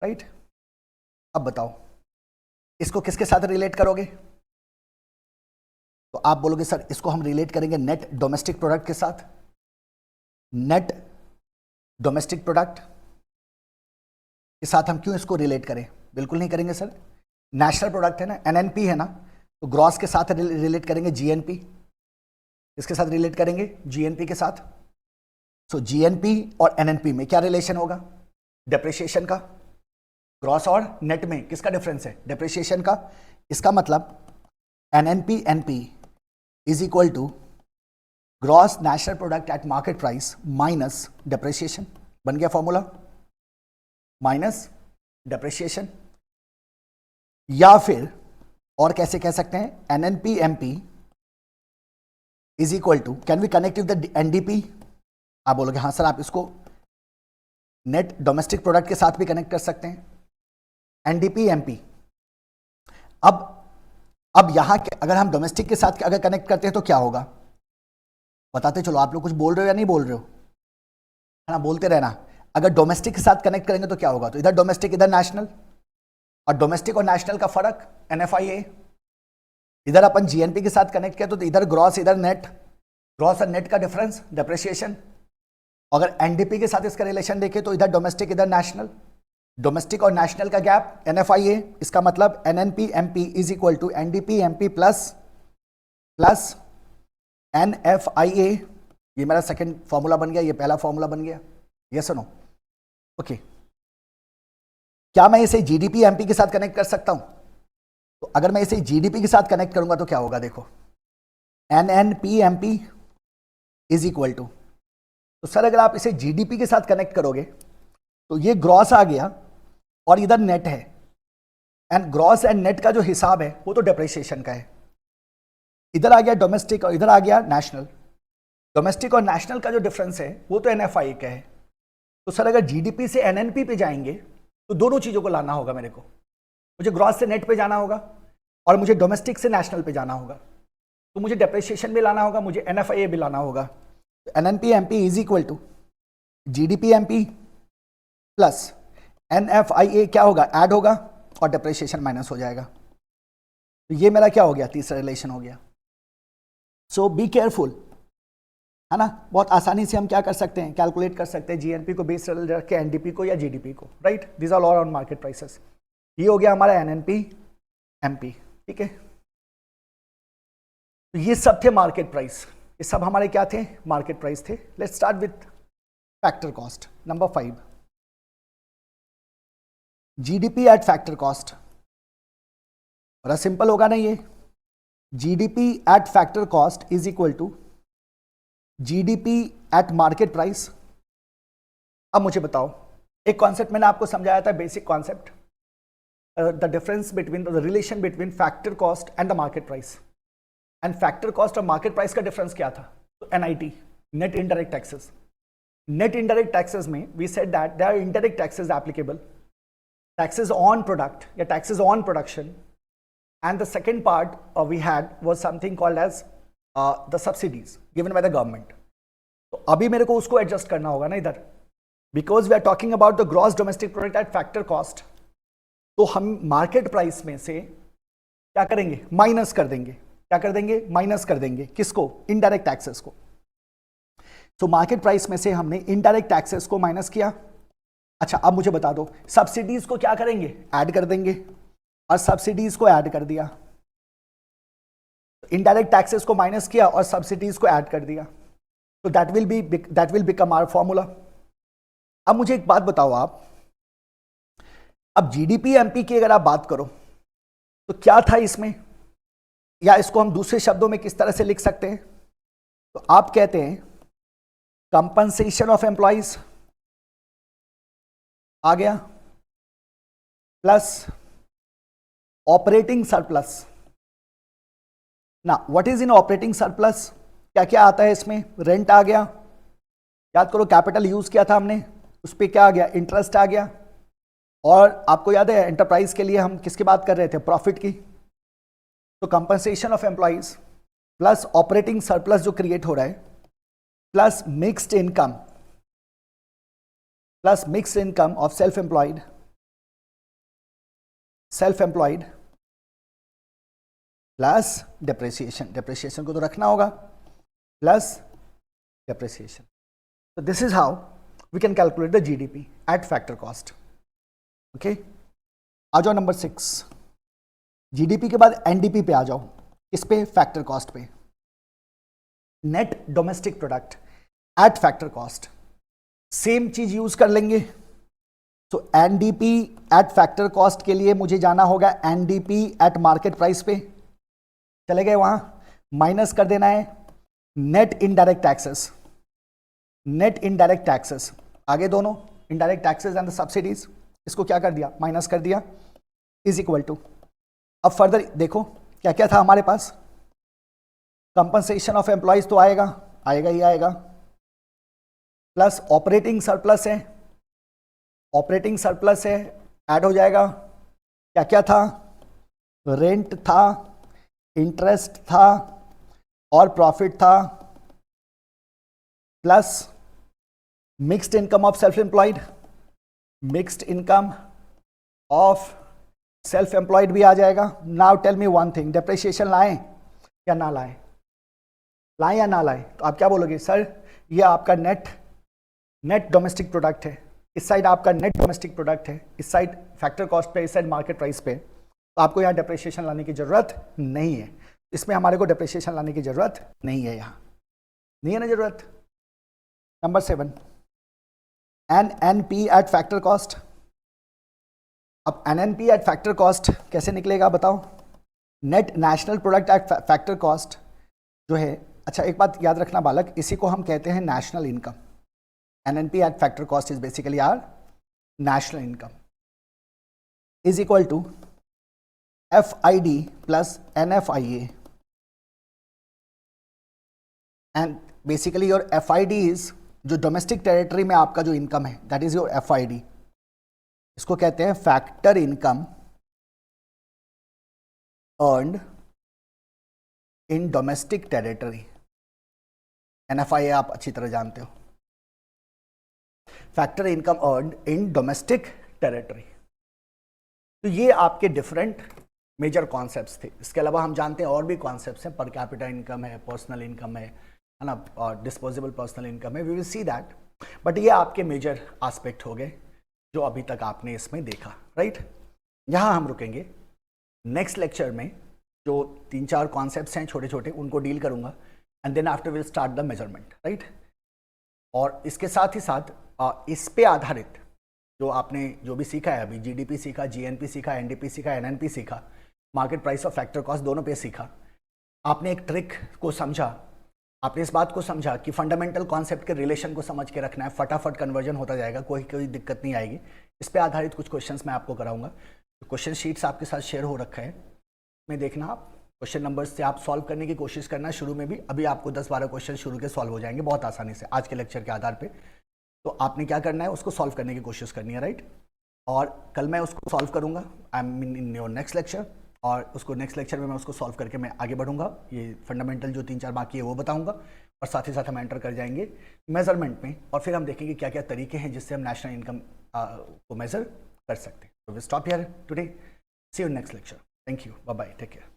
right. अब बताओ इसको किसके साथ रिलेट करोगे, तो आप बोलोगे सर इसको हम रिलेट करेंगे नेट डोमेस्टिक प्रोडक्ट के साथ. नेट डोमेस्टिक प्रोडक्ट के साथ हम क्यों इसको रिलेट करें, बिल्कुल नहीं करेंगे सर. नेशनल प्रोडक्ट है ना, NNP है ना, तो ग्रॉस के साथ रिलेट करेंगे GNP. इसके साथ रिलेट करेंगे GNP के साथ. सो GNP और NNP में क्या रिलेशन होगा, डेप्रिसिएशन का. ग्रॉस और नेट में किसका डिफरेंस है, डेप्रिसिएशन का. इसका मतलब NNP NP is equal to gross national product at market price minus depreciation. बन गया फॉर्मूला, माइनस डेप्रिसिएशन. या फिर और कैसे कह सकते हैं, NNP MP is equal to, can we connect with the NDP. आप बोलोगे हाँ सर आप इसको नेट डोमेस्टिक प्रोडक्ट के साथ भी कनेक्ट कर सकते हैं, NDP MP. अब यहां अगर हम डोमेस्टिक के साथ अगर कनेक्ट करते हैं तो क्या होगा, बताते चलो. आप लोग कुछ बोल रहे हो या नहीं बोल रहे हो, है ना, बोलते रहना. अगर डोमेस्टिक के साथ कनेक्ट करेंगे तो क्या होगा, तो इधर डोमेस्टिक इधर नेशनल, और डोमेस्टिक और नेशनल का फर्क NFIA. इधर अपन GNP के साथ कनेक्ट किया तो इधर ग्रॉस इधर नेट, ग्रॉस और नेट का डिफरेंस डेप्रिसिएशन. अगर NDP के साथ इसका रिलेशन देखें तो इधर डोमेस्टिक इधर नेशनल, डोमेस्टिक और नेशनल का गैप NFIA. इसका मतलब NNP MP is equal to NDP MP plus NFIA. ये मेरा सेकंड फॉर्मूला बन गया, ये पहला फॉर्मूला बन गया. यस और नो, ओके. क्या मैं इसे GDP MP के साथ कनेक्ट कर सकता हूं, तो अगर मैं इसे GDP के साथ कनेक्ट करूंगा तो क्या होगा, देखो NNP MP is equal to, तो सर अगर आप इसे GDP के साथ कनेक्ट करोगे तो ये ग्रॉस आ गया और इधर नेट है, एंड ग्रॉस एंड नेट का जो हिसाब है वो तो डेप्रिसिएशन का है. इधर आ गया डोमेस्टिक और इधर आ गया नेशनल। डोमेस्टिक और नेशनल का जो डिफरेंस है वो तो NFI का है। तो सर अगर GDP से NNP पे जाएंगे तो दोनों चीज़ों को लाना होगा मेरे को। मुझे ग्रॉस से नेट पे जाना होगा और मुझे डोमेस्टिक से नेशनल पे जाना होगा। तो मुझे डेप्रिसिएशन भी लाना होगा, मुझे NFIA भी लाना होगा। तो NNP MP is equal to GDP MP plus NFIA क्या होगा, ऐड होगा और डेप्रिसिएशन माइनस हो जाएगा। तो ये मेरा क्या हो गया, तीसरा रिलेशन हो गया। सो बी केयरफुल, है ना। बहुत आसानी से हम क्या कर सकते हैं, कैलकुलेट कर सकते हैं GNP को बेस रख के NDP को या GDP को, right. This are all on market prices. ये हो गया हमारा NNP MP, ठीक है। तो ये सब थे मार्केट प्राइस, ये सब हमारे क्या थे, मार्केट प्राइस थे। Let's start with factor cost, number 5, GDP at factor cost. बड़ा सिंपल होगा ना ये। GDP at factor cost is equal to GDP at market price. अब मुझे बताओ, एक कॉन्सेप्ट मैंने आपको समझाया था, basic concept, the difference between the relation between factor cost and the market price. And factor cost और मार्केट प्राइस का डिफरेंस क्या था, तो NIT, net indirect taxes. Net indirect taxes में we said that there are indirect taxes applicable, taxes on product या taxes on production, and the second part we had was something called as the subsidies given by the government. तो अभी मेरे को उसको adjust करना होगा ना इधर, because we are talking about the gross domestic product at factor cost. तो हम मार्केट प्राइस में से क्या करेंगे, माइनस कर देंगे। क्या कर देंगे, माइनस कर देंगे, किसको, इनडायरेक्ट टैक्सेस को। तो मार्केट प्राइस में से हमने इनडायरेक्ट टैक्सेस को माइनस किया। अच्छा अब मुझे बता दो, सब्सिडीज को क्या करेंगे, ऐड कर देंगे, और सब्सिडीज को ऐड कर दिया। इनडायरेक्ट टैक्सेस को माइनस किया और सब्सिडीज को ऐड कर दिया। तो that will become our formula. अब मुझे एक बात बताओ आप, अब GDP MP की अगर आप बात करो तो क्या था इसमें, या इसको हम दूसरे शब्दों में किस तरह से लिख सकते हैं। तो आप कहते हैं कंपनसेशन ऑफ एम्प्लॉइज आ गया, प्लस ऑपरेटिंग सरप्लस। ना what is in operating surplus, क्या क्या आता है इसमें, रेंट आ गया, याद करो कैपिटल यूज किया था हमने, उस पर क्या आ गया, इंटरेस्ट आ गया। और आपको याद है एंटरप्राइज के लिए हम किसकी बात कर रहे थे, प्रॉफिट की। तो compensation of employees plus operating surplus जो क्रिएट हो रहा है, plus mixed income, plus mixed income of self employed plus depreciation, depreciation को तो रखना होगा, प्लस डेप्रिसिएशन। तो this is how we can calculate the GDP at factor cost. Okay, आ जाओ नंबर 6, GDP के बाद NDP पे आ जाओ, इस पे फैक्टर कॉस्ट पे, net domestic product at factor cost. Same चीज यूज कर लेंगे। तो NDP एट फैक्टर कॉस्ट के लिए मुझे जाना होगा NDP एट मार्केट प्राइस पे, चले गए वहां, माइनस कर देना है net indirect taxes, net indirect taxes आगे दोनों, indirect taxes and the subsidies, इसको क्या कर दिया, माइनस कर दिया, इज इक्वल टू। अब फर्दर देखो क्या क्या था हमारे पास, कंपनसेशन ऑफ एम्प्लॉइज तो आएगा, आएगा ही आएगा, प्लस ऑपरेटिंग सरप्लस है, ऑपरेटिंग सरप्लस है, ऐड हो जाएगा। क्या क्या था, रेंट था, इंटरेस्ट था और प्रॉफिट था, plus mixed income of self employed, mixed income of self employed भी आ जाएगा। Now tell me one thing, depreciation लाएं या ना लाएं, लाएं या ना लाएं। तो आप क्या बोलोगे, सर ये आपका नेट डोमेस्टिक प्रोडक्ट है, इस साइड आपका नेट डोमेस्टिक प्रोडक्ट है, इस साइड फैक्टर कॉस्ट पे, इस साइड मार्केट प्राइस पे, तो आपको यहाँ डेप्रिसिएशन लाने की जरूरत नहीं है। इसमें हमारे को डेप्रिसिएशन लाने की जरूरत नहीं है, यहाँ नहीं है ना जरूरत। Number 7, NNP eight factor cost. अब NNP एट फैक्टर कॉस्ट कैसे निकलेगा बताओ, net national product at factor cost जो है। अच्छा एक बात याद रखना बालक, इसी को हम कहते हैं national income. NNP at factor cost is basically our national income is equal to FID plus NFIA and basically your FID is, जो डोमेस्टिक टेरिटरी में आपका जो इनकम है, दैट इज योर FID. इसको कहते हैं फैक्टर इनकम अर्नड इन domestic territory. NFI आप अच्छी तरह जानते हो, फैक्टर इनकम अर्नड इन डोमेस्टिक टेरिटरी. तो ये आपके डिफरेंट मेजर कॉन्सेप्ट्स थे. इसके अलावा हम जानते हैं और भी कॉन्सेप्ट्स हैं, पर कैपिटा इनकम है, पर्सनल इनकम है ना, और डिस्पोजेबल पर्सनल इनकम है. We will see that. But ये आपके मेजर एस्पेक्ट हो गए जो अभी तक आपने इसमें देखा, राइट. यहाँ हम रुकेंगे. नेक्स्ट लेक्चर में जो 3-4 कॉन्सेप्ट्स हैं छोटे छोटे, उनको डील करूंगा, and then after will start the measurement, right. और इसके साथ ही साथ इस पे आधारित जो आपने जो भी सीखा है अभी, GDP सीखा, GNP सीखा, NDP सीखा, NNP सीखा, मार्केट प्राइस और फैक्टर कॉस्ट दोनों पे सीखा. आपने एक ट्रिक को समझा, आपने इस बात को समझा कि फंडामेंटल कॉन्सेप्ट के रिलेशन को समझ के रखना है, फटाफट कन्वर्जन होता जाएगा, कोई दिक्कत नहीं आएगी. इस पे आधारित कुछ क्वेश्चंस मैं आपको कराऊंगा. क्वेश्चन शीट्स आपके साथ शेयर हो रखा है, मैं देखना, आप क्वेश्चन नंबर्स से आप सॉल्व करने की कोशिश करना. शुरू में भी अभी आपको 10-12 क्वेश्चन शुरू के सॉल्व हो जाएंगे बहुत आसानी से आज के लेक्चर के आधार पे. तो आपने क्या करना है, उसको सॉल्व करने की कोशिश करनी है, राइट. और कल मैं उसको सॉल्व करूंगा, I am in your next lecture, और उसको नेक्स्ट लेक्चर में मैं उसको सॉल्व करके मैं आगे बढ़ूंगा. ये फंडामेंटल जो 3-4 बाकी है वो बताऊंगा, और साथ ही साथ हम एंटर कर जाएंगे मेजरमेंट में, और फिर हम देखेंगे क्या क्या तरीके हैं जिससे हम नेशनल इनकम को मेजर कर सकते हैं. तो we stop here today. See you next lecture. Thank you. Bye bye. Take care.